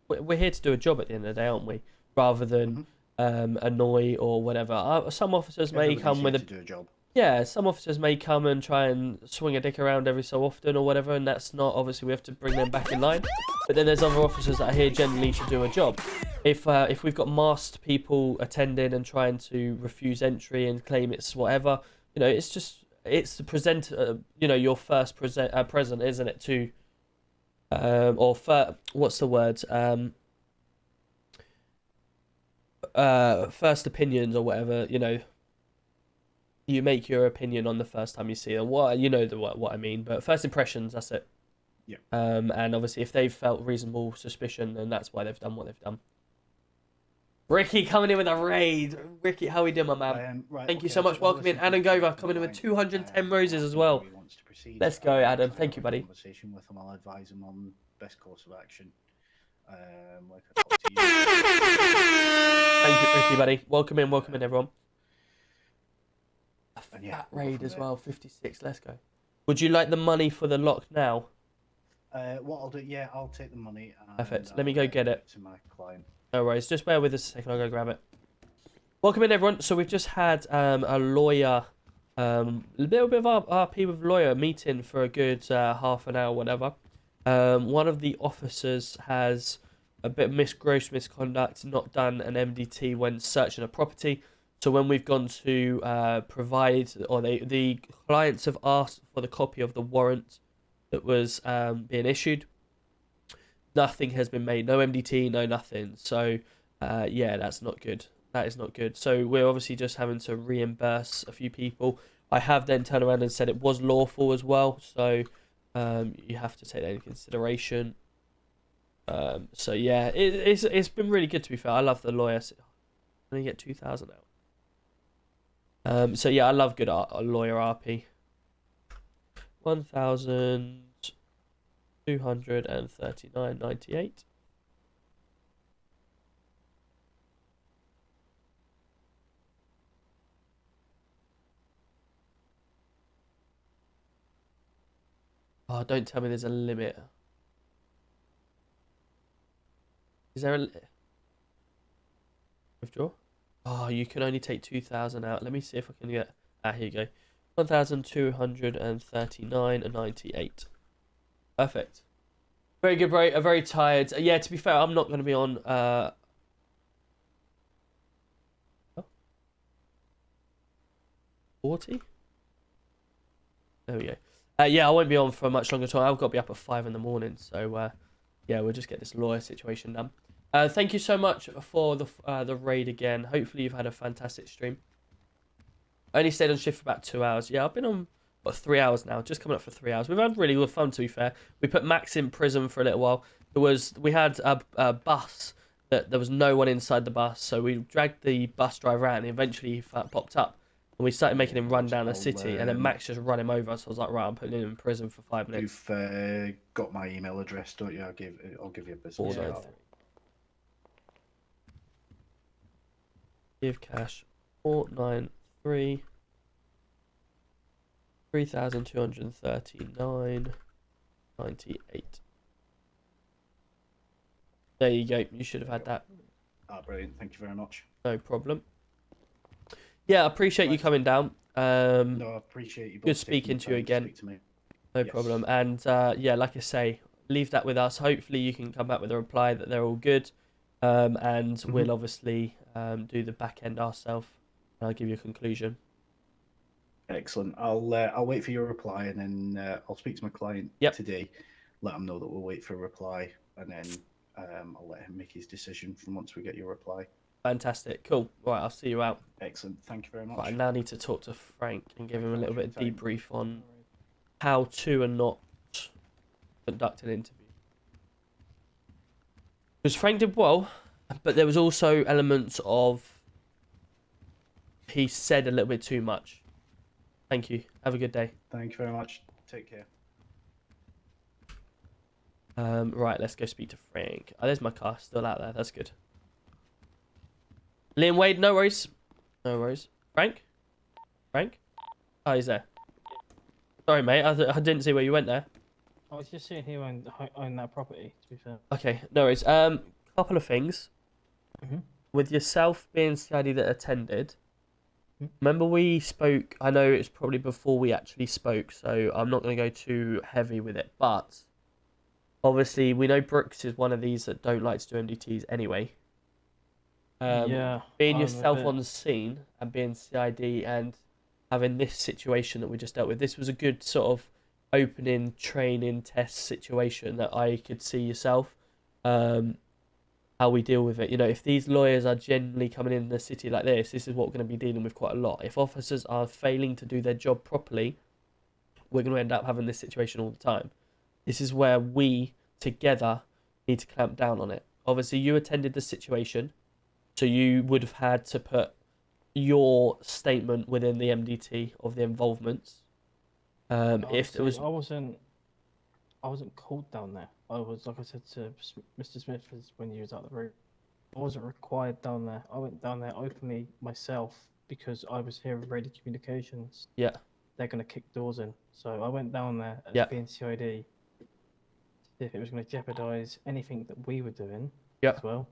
we're here to do a job at the end of the day, aren't we? Rather than annoy or whatever. Some officers may come with to do a job. Yeah, some officers may come and try and swing a dick around every so often or whatever, and that's not, obviously we have to bring them back in line. But then there's other officers that are here generally to do a job. If we've got masked people attending and trying to refuse entry and claim it's whatever, it's the present, your first present, isn't it? To what's the word? first opinions or whatever, you know, you make your opinion on the first time you see them. What you know what I mean, but first impressions, that's it. Yeah. And obviously, if they've felt reasonable suspicion, then that's why they've done what they've done. Ricky coming in with a raid. Ricky, how we doing, my man? Thank you so much. Welcome in. Adam Gover coming in with 210 roses as well. Let's go, Adam. Thank you, buddy. Conversation with him, I'll advise him on best course of action. Thank you, Ricky, buddy. Welcome in, everyone. A And yeah, fat we'll go raid from as there. well, 56. Let's go. Would you like the money for the lock now? What I'll do, yeah, I'll take the money. Perfect. Let me go get it. To my client. No worries. Just bear with us a second. I'll go grab it. Welcome in, everyone. So we've just had a lawyer, a little bit of RP with lawyer meeting for a good half an hour, whatever. One of the officers has a bit of gross misconduct, not done an MDT when searching a property. So when we've gone to provide, or the clients have asked for the copy of the warrant that was being issued, nothing has been made. No MDT, no nothing. So yeah, that's not good. That is not good. So we're obviously just having to reimburse a few people. I have then turned around and said it was lawful as well. So you have to take that into consideration. So yeah, it's been really good, to be fair. I love the lawyer. I only get 2,000 out. So yeah, I love good lawyer RP. 1,239.98. Oh, don't tell me there's a limit. Is there a withdraw? Oh, you can only take 2,000 out. Let me see if I can get. Ah, here you go. 1,239.98. Perfect. Very good, bro. I'm very tired. Yeah, to be fair, I'm not going to be on. 40. There we go. Yeah, I won't be on for much longer time. I've got to be up at 5 in the morning. So, yeah, we'll just get this lawyer situation done. Thank you so much for the raid again. Hopefully you've had a fantastic stream. I only stayed on shift for about 2 hours. Yeah, I've been on, what, 3 hours now. Just coming up for 3 hours. We've had really good fun, to be fair. We put Max in prison for a little while. We had a bus that there was no one inside the bus. So we dragged the bus driver out and eventually he popped up. And we started making him run down the city. And then Max just ran him over. So I was like, right, I'm putting him in prison for 5 minutes. You've got my email address, don't you? I'll give you a business card. Give cash 493 3,239.98. There you go. You should have had that. Ah, brilliant. Thank you very much. No problem. Yeah, I appreciate you coming down. No, I appreciate you. Good speaking to you again. No problem. And yeah, like I say, leave that with us. Hopefully you can come back with a reply that they're all good. And we'll obviously do the back end ourselves. And I'll give you a conclusion. Excellent. I'll wait for your reply, and then I'll speak to my client today. Let him know that we'll wait for a reply, and then I'll let him make his decision from once we get your reply. Fantastic. Cool. Right, I'll see you out. Excellent. Thank you very much. Right, I now need to talk to Frank and give him a little bit of debrief on how to and not conduct an interview. Because Frank did well, but there was also elements of he said a little bit too much. Thank you. Have a good day. Thank you very much. Take care. Right, let's go speak to Frank. Oh, there's my car still out there. That's good. Liam Wade, no worries. No worries. Frank? Frank? Oh, he's there. Sorry, mate. I didn't see where you went there. I was just sitting here on that property, to be fair. Okay, no worries. Couple of things. With yourself being somebody that attended, remember we spoke, I know it's probably before we actually spoke, so I'm not going to go too heavy with it, but obviously we know Brooks is one of these that don't like to do MDTs anyway. Yeah. Being yourself on the scene and being CID and having this situation that we just dealt with, this was a good sort of opening training test situation that I could see yourself. how we deal with it. You know, if these lawyers are generally coming in the city like this is what we're going to be dealing with quite a lot. If officers are failing to do their job properly, we're going to end up having this situation all the time. This is where we together need to clamp down on it. Obviously, you attended the situation, so you would have had to put your statement within the MDT of the involvements. If it was, I wasn't called down there. I was, like I said to Mr. Smith when he was out the room, I wasn't required down there. I went down there openly myself because I was hearing radio communications. Yeah. They're going to kick doors in. So I went down there as Yeah. being CID to see if it was going to jeopardise anything that we were doing Yeah. as well.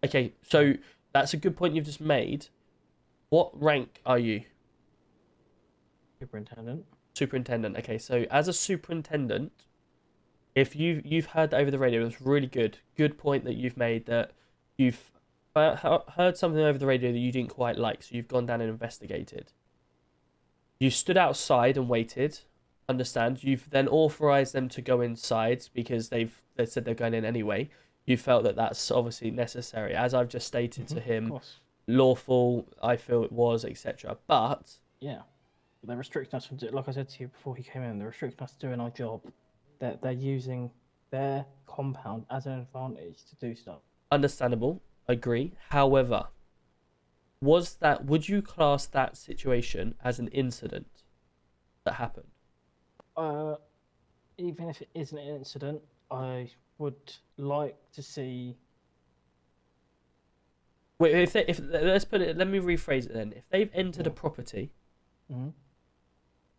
Okay, so that's a good point you've just made. What rank are you? Superintendent. Superintendent. Okay, so as a superintendent, if you've heard over the radio, it's really good point that you've made, that you've heard something over the radio that you didn't quite like, so you've gone down and investigated. You stood outside and waited. Understand? You've then authorized them to go inside because they said they're going in anyway. You felt that that's obviously necessary, as I've just stated to him. Lawful, I feel it was, etc. But yeah, they're restricting us from, like I said to you before he came in, they're restricting us doing our job. They're using their compound as an advantage to do stuff. Understandable, agree. However, would you class that situation as an incident that happened? Even if it isn't an incident, I would like to see. Wait, let's put it. Let me rephrase it then. If they've entered a property,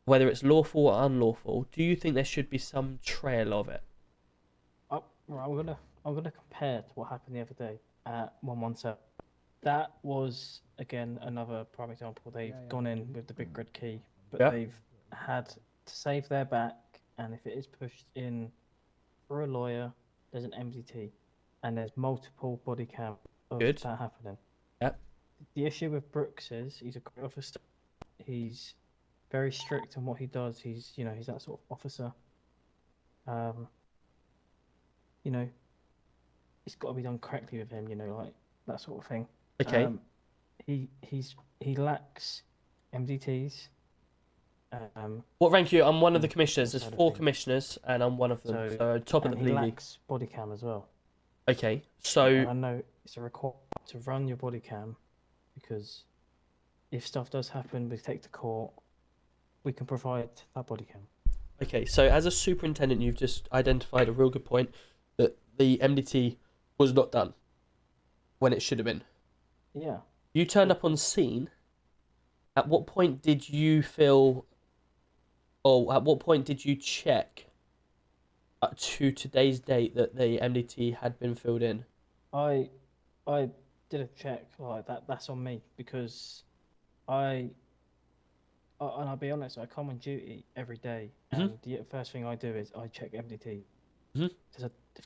whether it's lawful or unlawful, do you think there should be some trail of it? I'm gonna compare to what happened the other day at 117. That was again another prime example. They've gone in with the big red key, but they've had to save their back, and if it is pushed in for a lawyer, there's an MDT, and there's multiple body cam of that happening. Yep. The issue with Brooks is he's a great officer. He's very strict on what he does. He's that sort of officer. It's got to be done correctly with him. Like that sort of thing. Okay. He lacks MDTs. What rank are you? I'm one of the commissioners. There's 4 commissioners, and I'm one of them. So top of the he league. lacks body cam as well. Okay, so I know it's a requirement to run your body cam, because if stuff does happen, we take to court, we can provide that body cam. Okay, so as a superintendent, you've just identified a real good point, that the MDT was not done when it should have been. Yeah. You turned up on scene. At what point did you feel, or at what point did you check to today's date that the MDT had been filled in? I did a check like that. That's on me, because and I'll be honest, I come on duty every day, and the first thing I do is I check MDT. If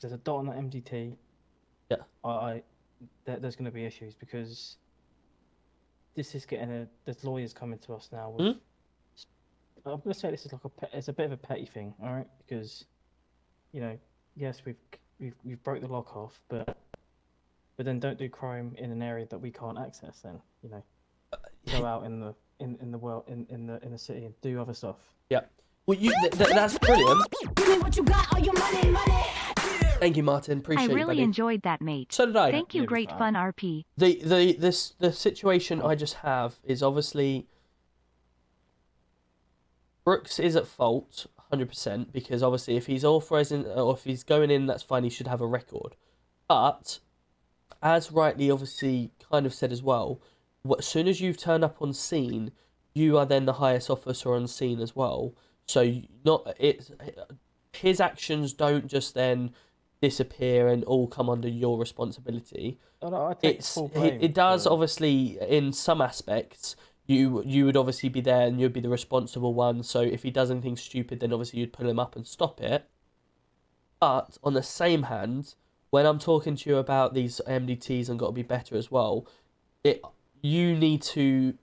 there's a dot on that MDT, there's going to be issues, because this is there's lawyers coming to us now. I'm going to say this is it's a bit of a petty thing, all right? Because, yes, we've broke the lock off, but then don't do crime in an area that we can't access. Then go out in the world, in the city, and do other stuff. Yeah. Well, that's brilliant. Give me what you got, all your money. Thank you, Martin. Appreciate it, I really buddy. enjoyed that, mate. So did I. Thank you, great fun, RP. The situation I just have is obviously Brooks is at fault 100%, because obviously if he's authorizing or if he's going in, that's fine. He should have a record. But as rightly obviously kind of said as well, as soon as you've turned up on scene, you are then the highest officer on scene as well. So his actions don't just then disappear and all come under your responsibility. I take full blame it does obviously in some aspects. You would obviously be there and you'd be the responsible one. So if he does anything stupid, then obviously you'd pull him up and stop it. But on the same hand, when I'm talking to you about these MDTs and got to be better as well, you need to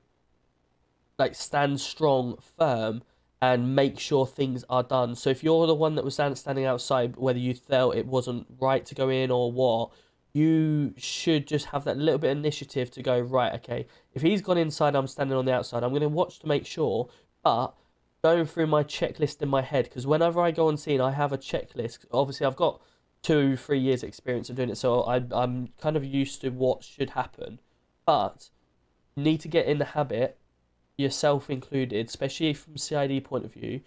stand strong, firm, and make sure things are done. So if you're the one that was standing outside, whether you felt it wasn't right to go in or what, you should just have that little bit of initiative to go, right, okay, if he's gone inside, I'm standing on the outside, I'm going to watch to make sure, but going through my checklist in my head, because whenever I go on scene, I have a checklist. Obviously, I've got 2-3 years experience of doing it, so I'm kind of used to what should happen, but you need to get in the habit, yourself included, especially from CID point of view,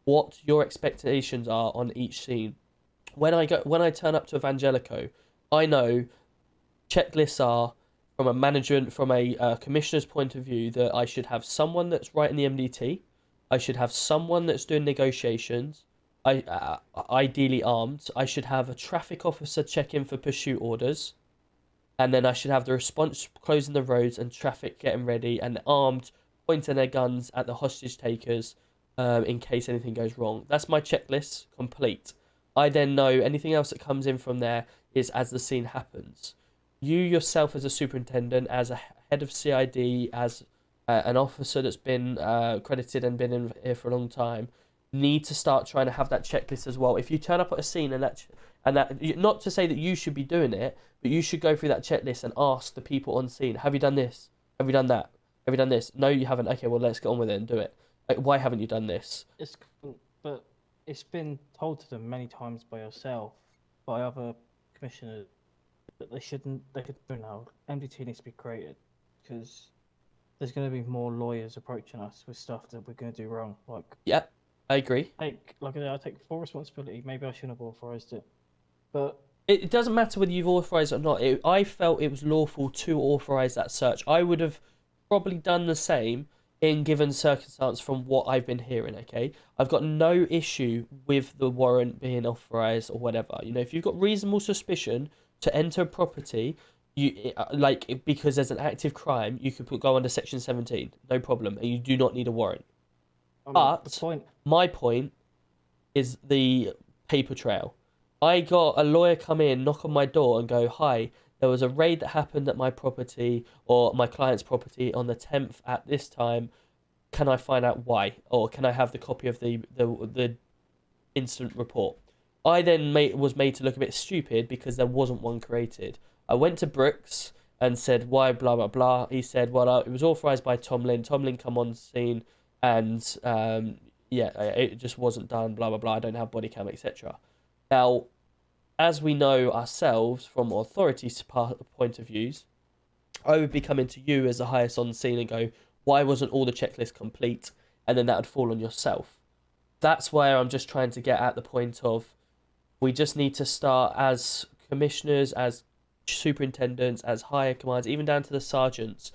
what your expectations are on each scene. When I turn up to Evangelico, I know checklists are from a management, from a commissioner's point of view, that I should have someone that's writing the MDT, I should have someone that's doing negotiations, ideally armed, I should have a traffic officer check in for pursuit orders, and then I should have the response closing the roads and traffic getting ready, and armed pointing their guns at the hostage takers in case anything goes wrong. That's my checklist complete. I then know anything else that comes in from there is as the scene happens. You yourself as a superintendent, as a head of CID, as an officer that's been credited and been in here for a long time, need to start trying to have that checklist as well. If you turn up at a scene and that, not to say that you should be doing it, but you should go through that checklist and ask the people on scene, have you done this? Have you done that? Have you done this? No, you haven't. Okay, well, let's get on with it and do it. Like, why haven't you done this? But it's been told to them many times by yourself, by other commissioners, that they could, MDT needs to be created, because there's going to be more lawyers approaching us with stuff that we're going to do wrong. Like, yeah, I agree. I take full responsibility. Maybe I shouldn't have authorised it, but it doesn't matter whether you've authorised it or not. I felt it was lawful to authorise that search. I would have probably done the same in given circumstance from what I've been hearing, okay? I've got no issue with the warrant being authorised or whatever. You know, if you've got reasonable suspicion to enter a property, because there's an active crime, you could go under Section 17, no problem, and you do not need a warrant. But my point is the paper trail. I got a lawyer come in, knock on my door and go, hi, there was a raid that happened at my property or my client's property on the 10th at this time. Can I find out why? Or can I have the copy of the incident report? I then was made to look a bit stupid because there wasn't one created. I went to Brooks and said, why, blah, blah, blah. He said, well, it was authorised by Tomlin. Tomlin come on scene and, it just wasn't done, blah, blah, blah. I don't have body cam, etc. Now, as we know ourselves from authority's point of views, I would be coming to you as the highest on the scene and go, why wasn't all the checklist complete? And then that would fall on yourself. That's where I'm just trying to get at the point of, we just need to start as commissioners, as superintendents, as higher commands, even down to the sergeants.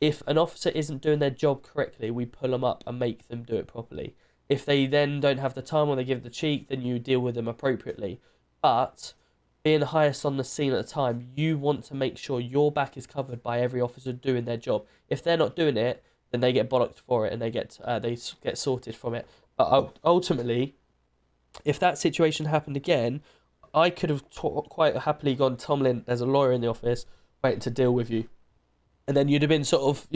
If an officer isn't doing their job correctly, we pull them up and make them do it properly. If they then don't have the time or they give the cheek, then you deal with them appropriately. But being the highest on the scene at the time, you want to make sure your back is covered by every officer doing their job. If they're not doing it, then they get bollocked for it and they get sorted from it. But ultimately, if that situation happened again, I could have quite happily gone, Tomlin, there's a lawyer in the office waiting to deal with you. And then you'd have been sort of,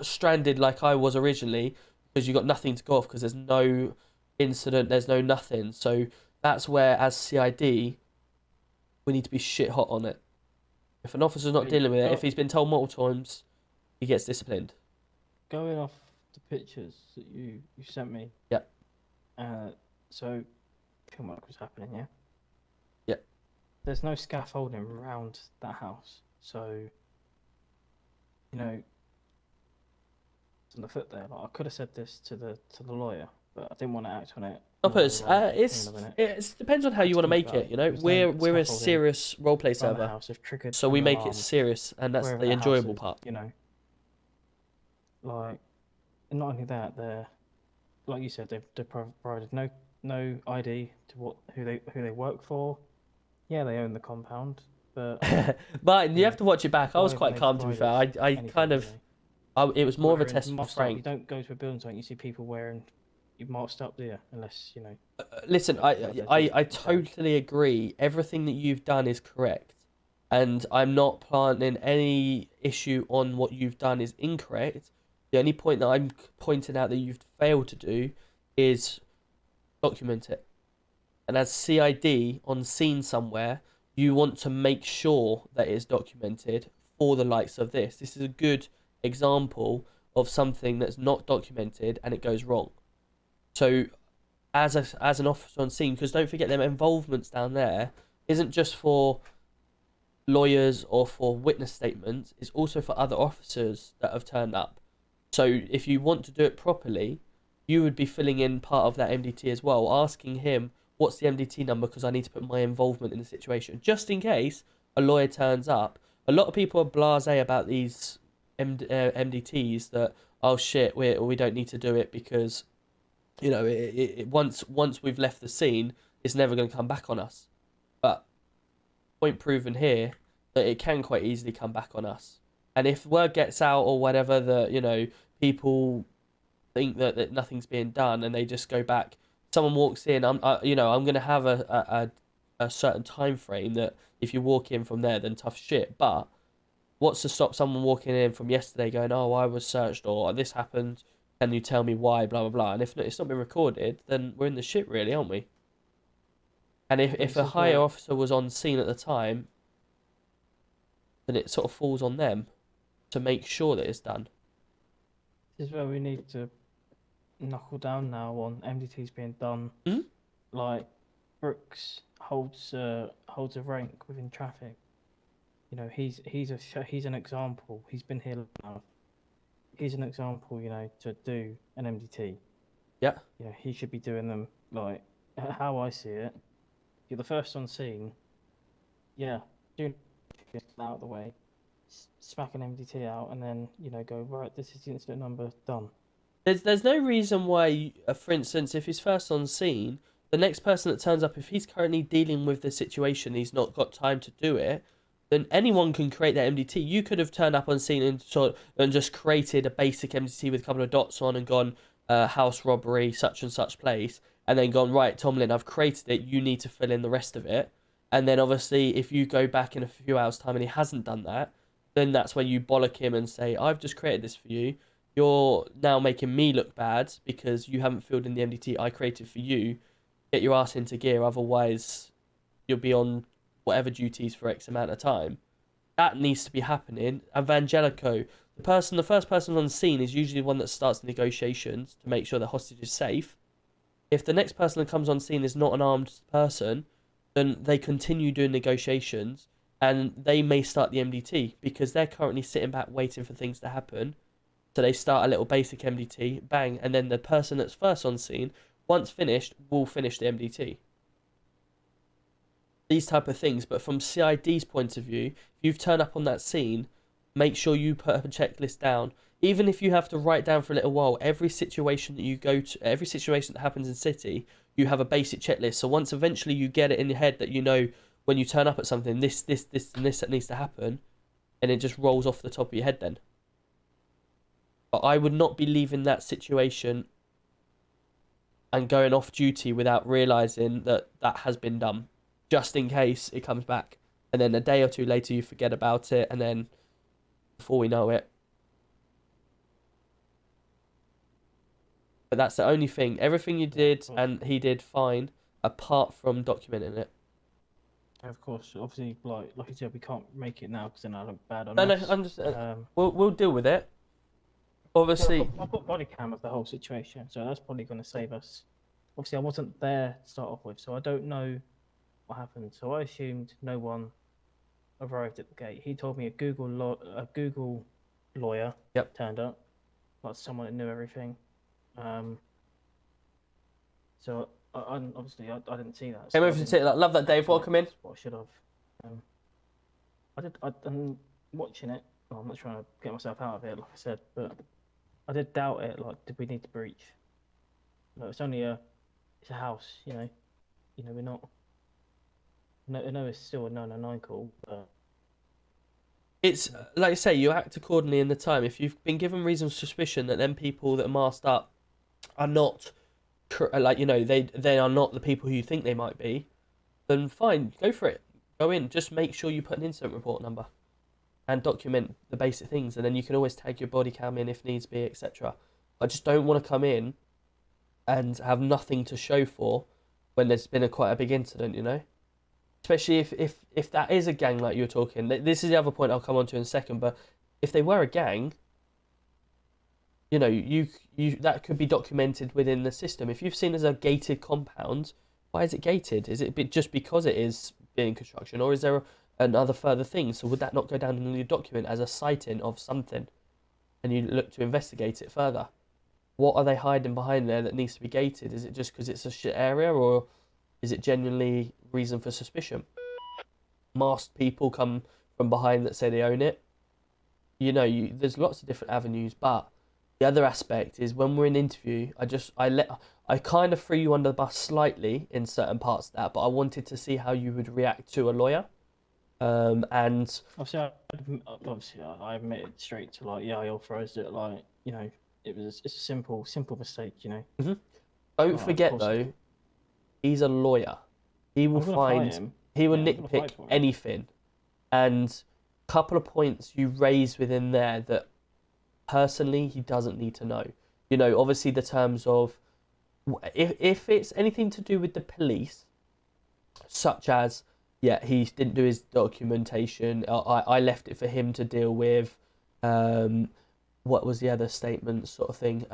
stranded like I was originally because you got nothing to go off because there's no incident, there's no nothing. So that's where, as CID, we need to be shit hot on it. If an officer's not dealing with it, if he's been told multiple times, he gets disciplined. Going off the pictures that you sent me. Yep. So, film work was happening, yeah? Yep. There's no scaffolding around that house, so, it's on the foot there. Like, I could have said this to the lawyer, but I didn't want to act on it. It depends on how you want to make it. We're a serious roleplay server, so we make it serious, and that's the enjoyable part. Like, and not only that, they're, like you said, they've provided no ID to who they work for. Yeah, they own the compound, but but you have to watch it back. I was quite calm, to be fair. It was more of a test for Frank. You don't go to a building site and you see people you masked up there, unless Listen, I totally agree. Everything that you've done is correct, and I'm not planting any issue on what you've done is incorrect. The only point that I'm pointing out that you've failed to do is document it. And as CID on scene somewhere, you want to make sure that it is documented for the likes of this. This is a good example of something that's not documented and it goes wrong. So as an officer on scene, because don't forget, them involvements down there isn't just for lawyers or for witness statements, it's also for other officers that have turned up. So if you want to do it properly, you would be filling in part of that MDT as well, asking him, what's the MDT number, because I need to put my involvement in the situation, just in case a lawyer turns up. A lot of people are blasé about these MDTs that, oh shit, we don't need to do it because, you know, once we've left the scene, it's never going to come back on us. But point proven here that it can quite easily come back on us. And if word gets out or whatever that, you know, people think that nothing's being done and they just go back, someone walks in, I'm going to have a certain time frame that if you walk in from there, then tough shit. But what's to stop someone walking in from yesterday going, oh, I was searched, or this happened, can you tell me why, blah, blah, blah. And if it's not been recorded, then we're in the shit, really, aren't we? And if a higher officer was on scene at the time, then it sort of falls on them to make sure that it's done. This is where we need to knuckle down now on MDTs being done. Like Brooks holds a rank within traffic. You know, he's an example. He's been here now. He's an example, you know, to do an MDT. Yeah. You know, he should be doing them. Like how I see it, you're the first on scene. Yeah, do get out of the way, smack an MDT out, and then, you know, go, right, this is the incident number, done. There's no reason why, for instance, if he's first on scene, the next person that turns up, if he's currently dealing with the situation, he's not got time to do it, then anyone can create that MDT. You could have turned up on scene and just created a basic MDT with a couple of dots on and gone, house robbery, such and such place, and then gone, right, Tomlin, I've created it, you need to fill in the rest of it. And then obviously if you go back in a few hours time and he hasn't done that, then that's when you bollock him and say, I've just created this for you. You're now making me look bad because you haven't filled in the MDT I created for you. Get your ass into gear, otherwise you'll be on whatever duties for X amount of time. That needs to be happening. Evangelico, the first person on the scene is usually the one that starts the negotiations to make sure the hostage is safe. If the next person that comes on scene is not an armed person, then they continue doing negotiations and they may start the MDT because they're currently sitting back waiting for things to happen. So they start a little basic MDT, bang, and then the person that's first on scene, once finished, will finish the MDT. These type of things, but from CID's point of view, if you've turned up on that scene, make sure you put a checklist down. Even if you have to write down for a little while, every situation that you go to, every situation that happens in city, you have a basic checklist. So once eventually you get it in your head that you know when you turn up at something, this, and this that needs to happen, and it just rolls off the top of your head then. But I would not be leaving that situation and going off duty without realising that that has been done, just in case it comes back. And then a day or two later you forget about it, and then before we know it. But that's the only thing. Everything you did and he did fine, apart from documenting it. Of course, obviously, like you said, we can't make it now because then I look bad on No, us. I'm just, we'll deal with it. Obviously, I've got body cam of the whole situation, so that's probably going to save us. Obviously, I wasn't there to start off with, so I don't know what happened. So I assumed no one arrived at the gate. He told me a Google lawyer turned up, like someone that knew everything. So obviously I didn't see that. Came over to take that. Love that, Dave. Welcome in. What I should have. I'm watching it. Well, I'm not trying to get myself out of it, like I said, but I did doubt it. Like, did we need to breach? No, it's only it's a house, you know. We're not. No, I know it's still a 909 call, but it's like I say, you act accordingly in the time. If you've been given reasonable suspicion that them people that are masked up are not, like, you know, they are not the people who you think they might be, then fine, go for it. Go in. Just make sure you put an incident report number and document the basic things, and then you can always tag your body cam in if needs be, etc. I just don't want to come in and have nothing to show for when there's been quite a big incident, you know. especially if that is a gang like you're talking. This is the other point I'll come on to in a second. But if they were a gang, you know, you that could be documented within the system. If you've seen as a gated compound, why is it gated? Is it just because it is being construction, or is there another further thing? So would that not go down in your document as a sighting of something, and you look to investigate it further? What are they hiding behind there that needs to be gated? Is it just because it's a shit area, or is it genuinely reason for suspicion? Masked people come from behind that say they own it. You know, there's lots of different avenues, but the other aspect is when we're in interview, I kind of threw you under the bus slightly in certain parts of that, but I wanted to see how you would react to a lawyer. And obviously, I admitted straight to like, yeah, I authorised it. Like, you know, it's a simple mistake. You know. Mm-hmm. Don't forget though, he's a lawyer. He will he will nitpick anything, and a couple of points you raised within there that personally he doesn't need to know. You know, obviously the terms of if it's anything to do with the police, such as he didn't do his documentation. I left it for him to deal with. What was the other statement sort of thing?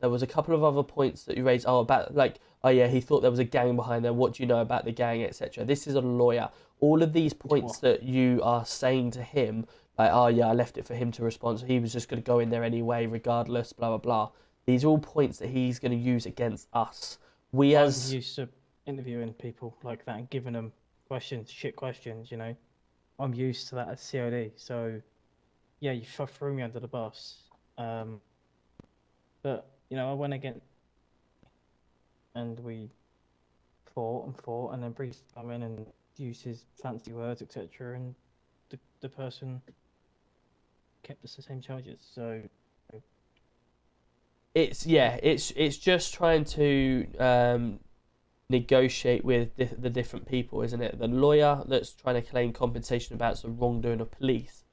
There was a couple of other points that you raised. He thought there was a gang behind there. What do you know about the gang, etc. This is a lawyer. All of these points that you are saying to him, like, I left it for him to respond, so he was just going to go in there anyway, regardless, blah, blah, blah. These are all points that he's going to use against us. I'm used to interviewing people like that and giving them shit questions, you know. I'm used to that as COD, so yeah, you threw me under the bus. But, you know, I went again and we fought, and then Breeze come in and used his fancy words, etc., and the person kept us the same charges, so... It's just trying to negotiate with the different people, isn't it? The lawyer that's trying to claim compensation about the wrongdoing of police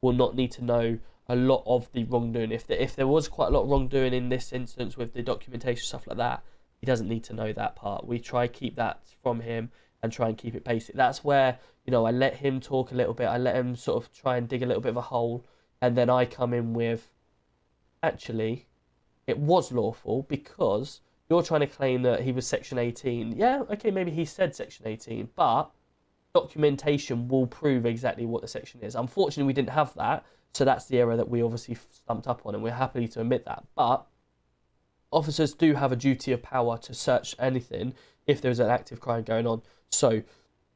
will not need to know a lot of the wrongdoing. If there was quite a lot of wrongdoing in this instance with the documentation, stuff like that, he doesn't need to know that part. We try to keep that from him and try and keep it basic. That's where, you know, I let him talk a little bit. I let him sort of try and dig a little bit of a hole, and then I come in with, actually, it was lawful because you're trying to claim that he was Section 18. Yeah, okay, maybe he said Section 18, but documentation will prove exactly what the section is. Unfortunately, we didn't have that, so that's the error that we obviously stumped up on, and we're happy to admit that. But officers do have a duty of power to search anything if there's an active crime going on. So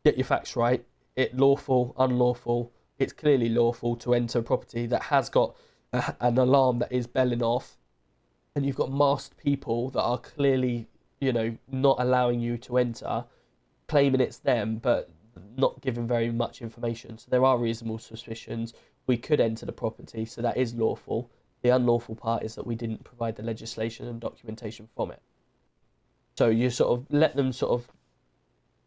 get your facts right. It lawful, unlawful. It's clearly lawful to enter a property that has got an alarm that is belling off, and you've got masked people that are clearly, you know, not allowing you to enter, claiming it's them, but not giving very much information. So there are reasonable suspicions. We could enter the property, so that is lawful. The unlawful part is that we didn't provide the legislation and documentation from it. So you sort of let them sort of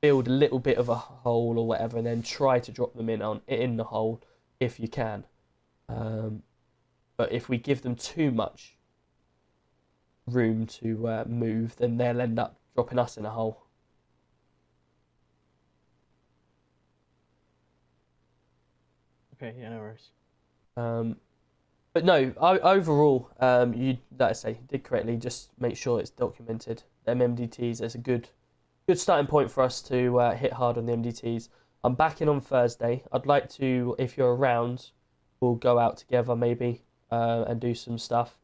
build a little bit of a hole or whatever, and then try to drop them in the hole if you can. But if we give them too much room to move, then they'll end up dropping us in a hole. Okay, yeah, no worries. But no, overall, you, like I say, did correctly. Just make sure it's documented. Them MDTs, there's a good starting point for us to hit hard on the MDTs. I'm back in on Thursday. I'd like to, if you're around, we'll go out together maybe and do some stuff.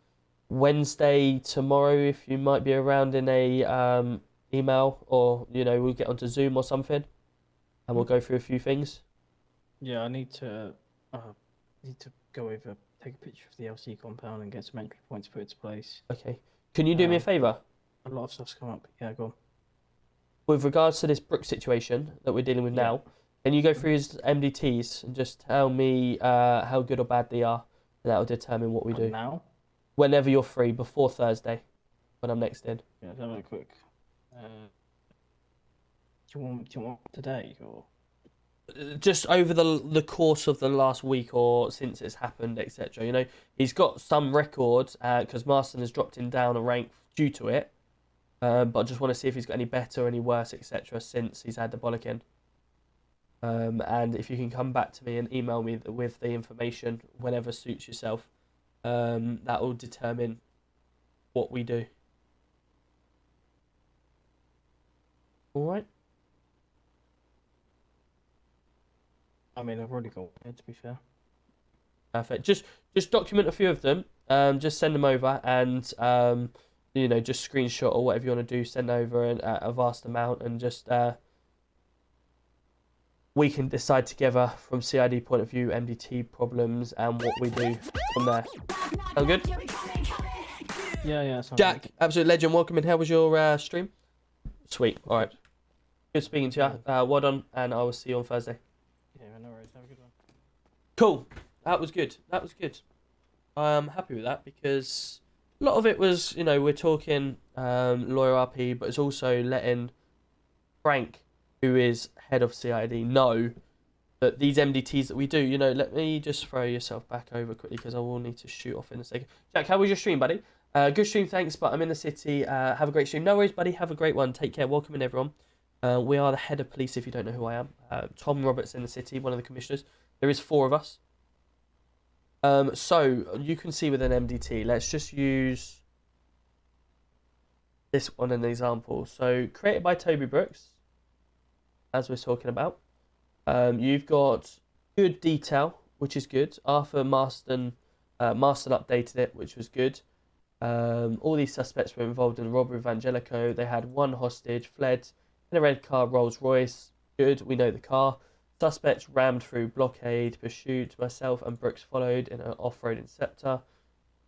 Wednesday, tomorrow, if you might be around in a email, or, you know, we'll get onto Zoom or something, and we'll go through a few things. Yeah, I need to go over, take a picture of the LC compound and get some entry points put into place. Okay. Can you do me a favour? A lot of stuff's come up. Yeah, go on. With regards to this Brook situation that we're dealing with now, can you go through his MDTs and just tell me how good or bad they are, and that will determine what we do. Now? Whenever you're free, before Thursday, when I'm next in. Yeah, have a quick. Do you want today or? Just over the course of the last week or since it's happened, etc. You know, he's got some records because Marston has dropped him down a rank due to it. But I just want to see if he's got any better or any worse, etc. since he's had the bollocking. And if you can come back to me and email me with the information whenever suits yourself, that will determine what we do. All right. I mean, I've already got one, to be fair. Perfect. Just document a few of them. Just send them over, and you know, just screenshot or whatever you want to do. Send over a vast amount, and just we can decide together from CID point of view, MDT problems, and what we do from there. Sound good? Yeah. Jack, absolute legend. Welcome in. How was your stream? Sweet. All right. Good speaking to you. Well done, and I will see you on Thursday. Yeah, no worries. Have a good one. Cool. That was good. That was good. I'm happy with that because a lot of it was, you know, we're talking lawyer RP, but it's also letting Frank, who is head of CID, know that these MDTs that we do, you know, let me just throw yourself back over quickly because I will need to shoot off in a second. Jack, how was your stream, buddy? Good stream, thanks, but I'm in the city. Have a great stream. No worries, buddy. Have a great one. Take care. Welcome in, everyone. We are the head of police, if you don't know who I am. Tom Roberts in the city, one of the commissioners. There is 4 of us. So you can see with an MDT, let's just use this one as an example. So created by Toby Brooks, as we're talking about. You've got good detail, which is good. Arthur Marston updated it, which was good. All these suspects were involved in the robbery of Angelico. They had 1 hostage, fled in a red car Rolls Royce. Good, we know the car. Suspects rammed through blockade, pursuit. Myself and Brooks followed in an off-road Interceptor.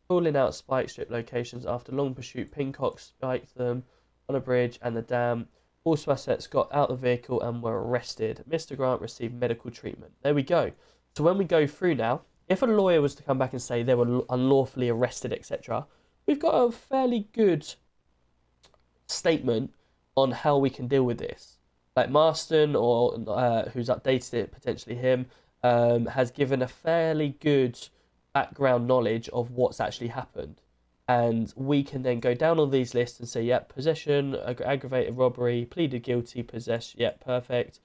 Pulling out spike strip locations after long pursuit, Pincock spiked them on a bridge and the dam. All suspects got out of the vehicle and were arrested. Mr. Grant received medical treatment. There we go. So when we go through now, if a lawyer was to come back and say they were unlawfully arrested, etc., we've got a fairly good statement on how we can deal with this. Like Marston, or who's updated it, potentially him, has given a fairly good background knowledge of what's actually happened. And we can then go down all these lists and say, yep, possession, aggravated robbery, pleaded guilty, possess, yep, perfect.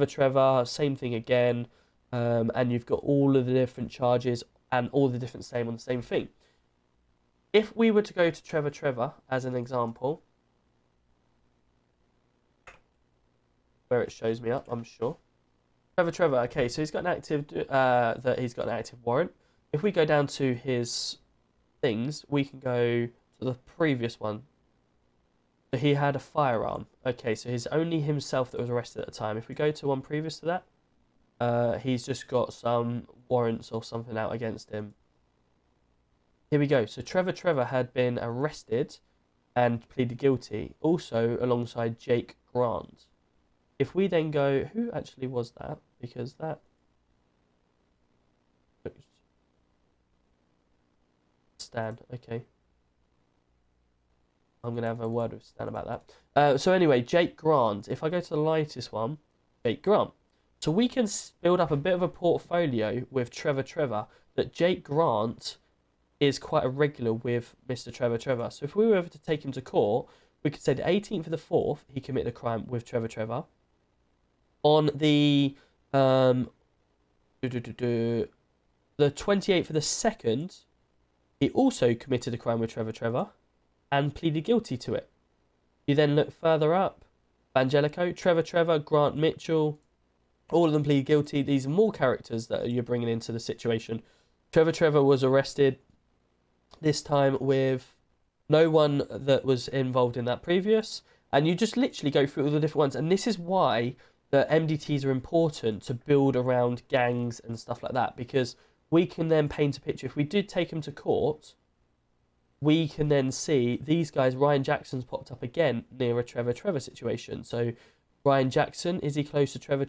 Trevor, same thing again. And you've got all of the different charges and all the different same on the same thing. If we were to go to Trevor as an example, where it shows me up, I'm sure. Trevor, okay, so he's got an active warrant. If we go down to his things, we can go to the previous one. So he had a firearm. Okay, so he's only himself that was arrested at the time. If we go to one previous to that, he's just got some warrants or something out against him. Here we go. So Trevor had been arrested and pleaded guilty, also alongside Jake Grant. If we then go, who actually was that? Because that Stan, okay. I'm going to have a word with Stan about that. So anyway, Jake Grant. If I go to the latest one, Jake Grant. So we can build up a bit of a portfolio with Trevor, that Jake Grant is quite a regular with Mr. Trevor. So if we were ever to take him to court, we could say the 18th of the 4th, he committed a crime with Trevor. On the 28th of the 2nd, he also committed a crime with Trevor and pleaded guilty to it. You then look further up, Angelico, Trevor, Grant Mitchell, all of them plead guilty. These are more characters that you're bringing into the situation. Trevor was arrested this time with no one that was involved in that previous, and you just literally go through all the different ones. And this is why the MDTs are important to build around gangs and stuff like that, because we can then paint a picture. If we did take them to court, we can then see these guys. Ryan Jackson's popped up again near a Trevor situation. So Ryan Jackson, is he close to Trevor?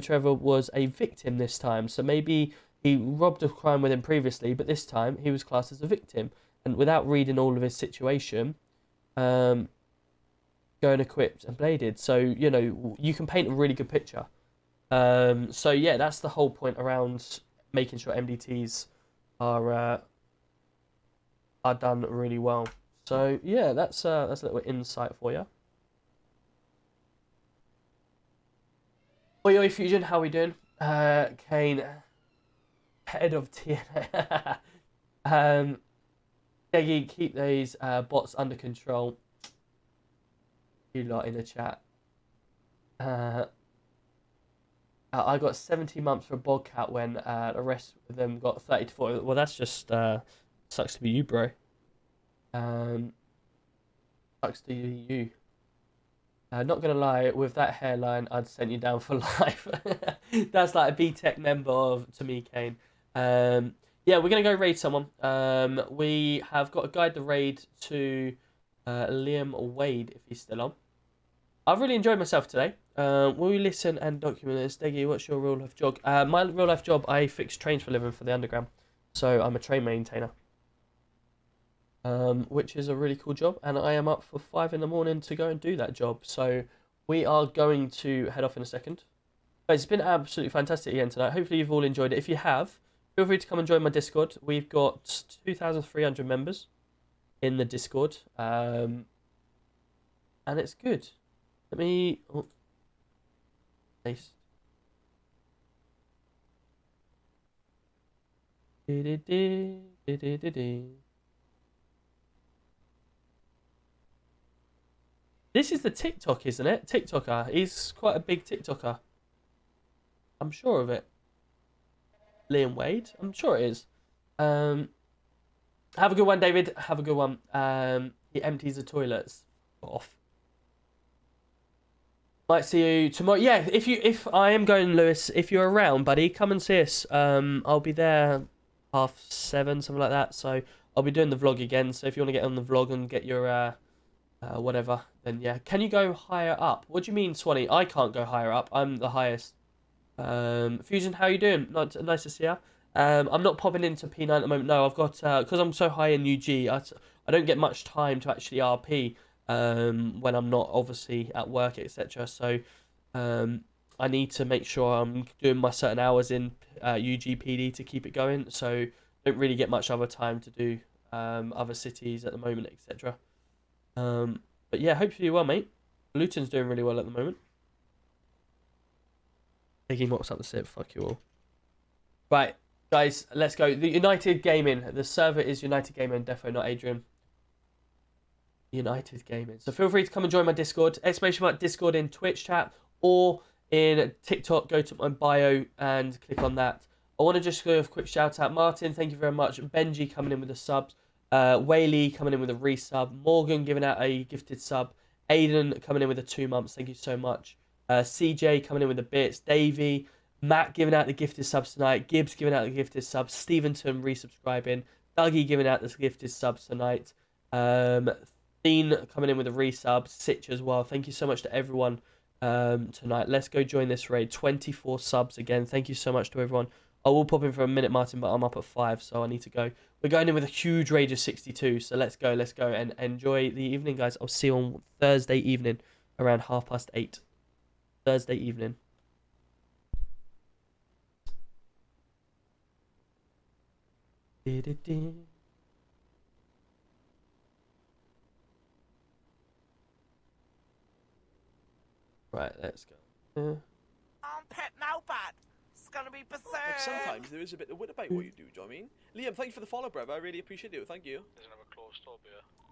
Trevor was a victim this time. So maybe he robbed a crime with him previously, but this time he was classed as a victim. And without reading all of his situation, going equipped and bladed. So, you know, you can paint a really good picture. So yeah, that's the whole point around making sure MDTs are done really well. So yeah, that's a little insight for you. Oi, oi, Fusion, how we doing? Kane, head of TNA. Deggy, keep those bots under control. You lot in the chat. I got 70 months for a bobcat when the rest of them got 30 to 40. Well, that's just sucks to be you, bro. Sucks to be you. Not gonna lie, with that hairline, I'd send you down for life. That's like a B-Tech member of to me, Kane. Yeah, we're gonna go raid someone. We have got to guide the raid to Liam Wade if he's still on. I've really enjoyed myself today. Will you listen and document this? Deggy, what's your real life job? My real life job, I fix trains for a living for the underground. So I'm a train maintainer. Which is a really cool job. And I am up for 5 in the morning to go and do that job. So we are going to head off in a second. But it's been absolutely fantastic again tonight. Hopefully you've all enjoyed it. If you have, feel free to come and join my Discord. We've got 2,300 members in the Discord. And it's good. Let me... Oh. Nice. This is the TikTok, isn't it? TikToker. He's quite a big TikToker. I'm sure of it. Liam Wade. I'm sure it is. Have a good one, David. Have a good one. He empties the toilets. Off. Might see you tomorrow. Yeah, if I am going, Lewis, if you're around, buddy, come and see us. I'll be there 7:30, something like that. So I'll be doing the vlog again. So if you want to get on the vlog and get your whatever, then yeah. Can you go higher up? What do you mean, Swanee? I can't go higher up. I'm the highest. Fusion, how you doing? Nice to see you. I'm not popping into P9 at the moment. No, I've got because I'm so high in UG. I don't get much time to actually RP. When I'm not obviously at work, etc. So I need to make sure I'm doing my certain hours in UGPD to keep it going. So don't really get much other time to do other cities at the moment, etc. But yeah, hopefully you're well, mate. Luton's doing really well at the moment. Taking what's up the sit. Fuck you all. Right, guys, let's go. The United Gaming. The server is United Gaming, defo, not Adrian. United Gaming. So feel free to come and join my Discord. Exclamation mark Discord in Twitch chat or in TikTok. Go to my bio and click on that. I want to just go with a quick shout out. Martin, thank you very much. Benji coming in with the subs. Whaley coming in with a resub. Morgan giving out a gifted sub. Aiden coming in with the 2 months. Thank you so much. CJ coming in with the bits. Davey. Matt giving out the gifted subs tonight. Gibbs giving out the gifted subs. Steventon resubscribing. Dougie giving out the gifted subs tonight. Dean coming in with a resub. Sitch as well. Thank you so much to everyone tonight. Let's go join this raid. 24 subs again. Thank you so much to everyone. I will pop in for a minute, Martin, but I'm up at 5, so I need to go. We're going in with a huge raid of 62, so let's go, and enjoy the evening, guys. I'll see you on Thursday evening around 8:30. Thursday evening. Right, let's go. Armpit now bad. It's gonna be berserk. Sometimes there is a bit of wit about what you do, do you know what I mean? Liam, thank you for the follow, brother. I really appreciate it. Thank you. There's another closed stop here.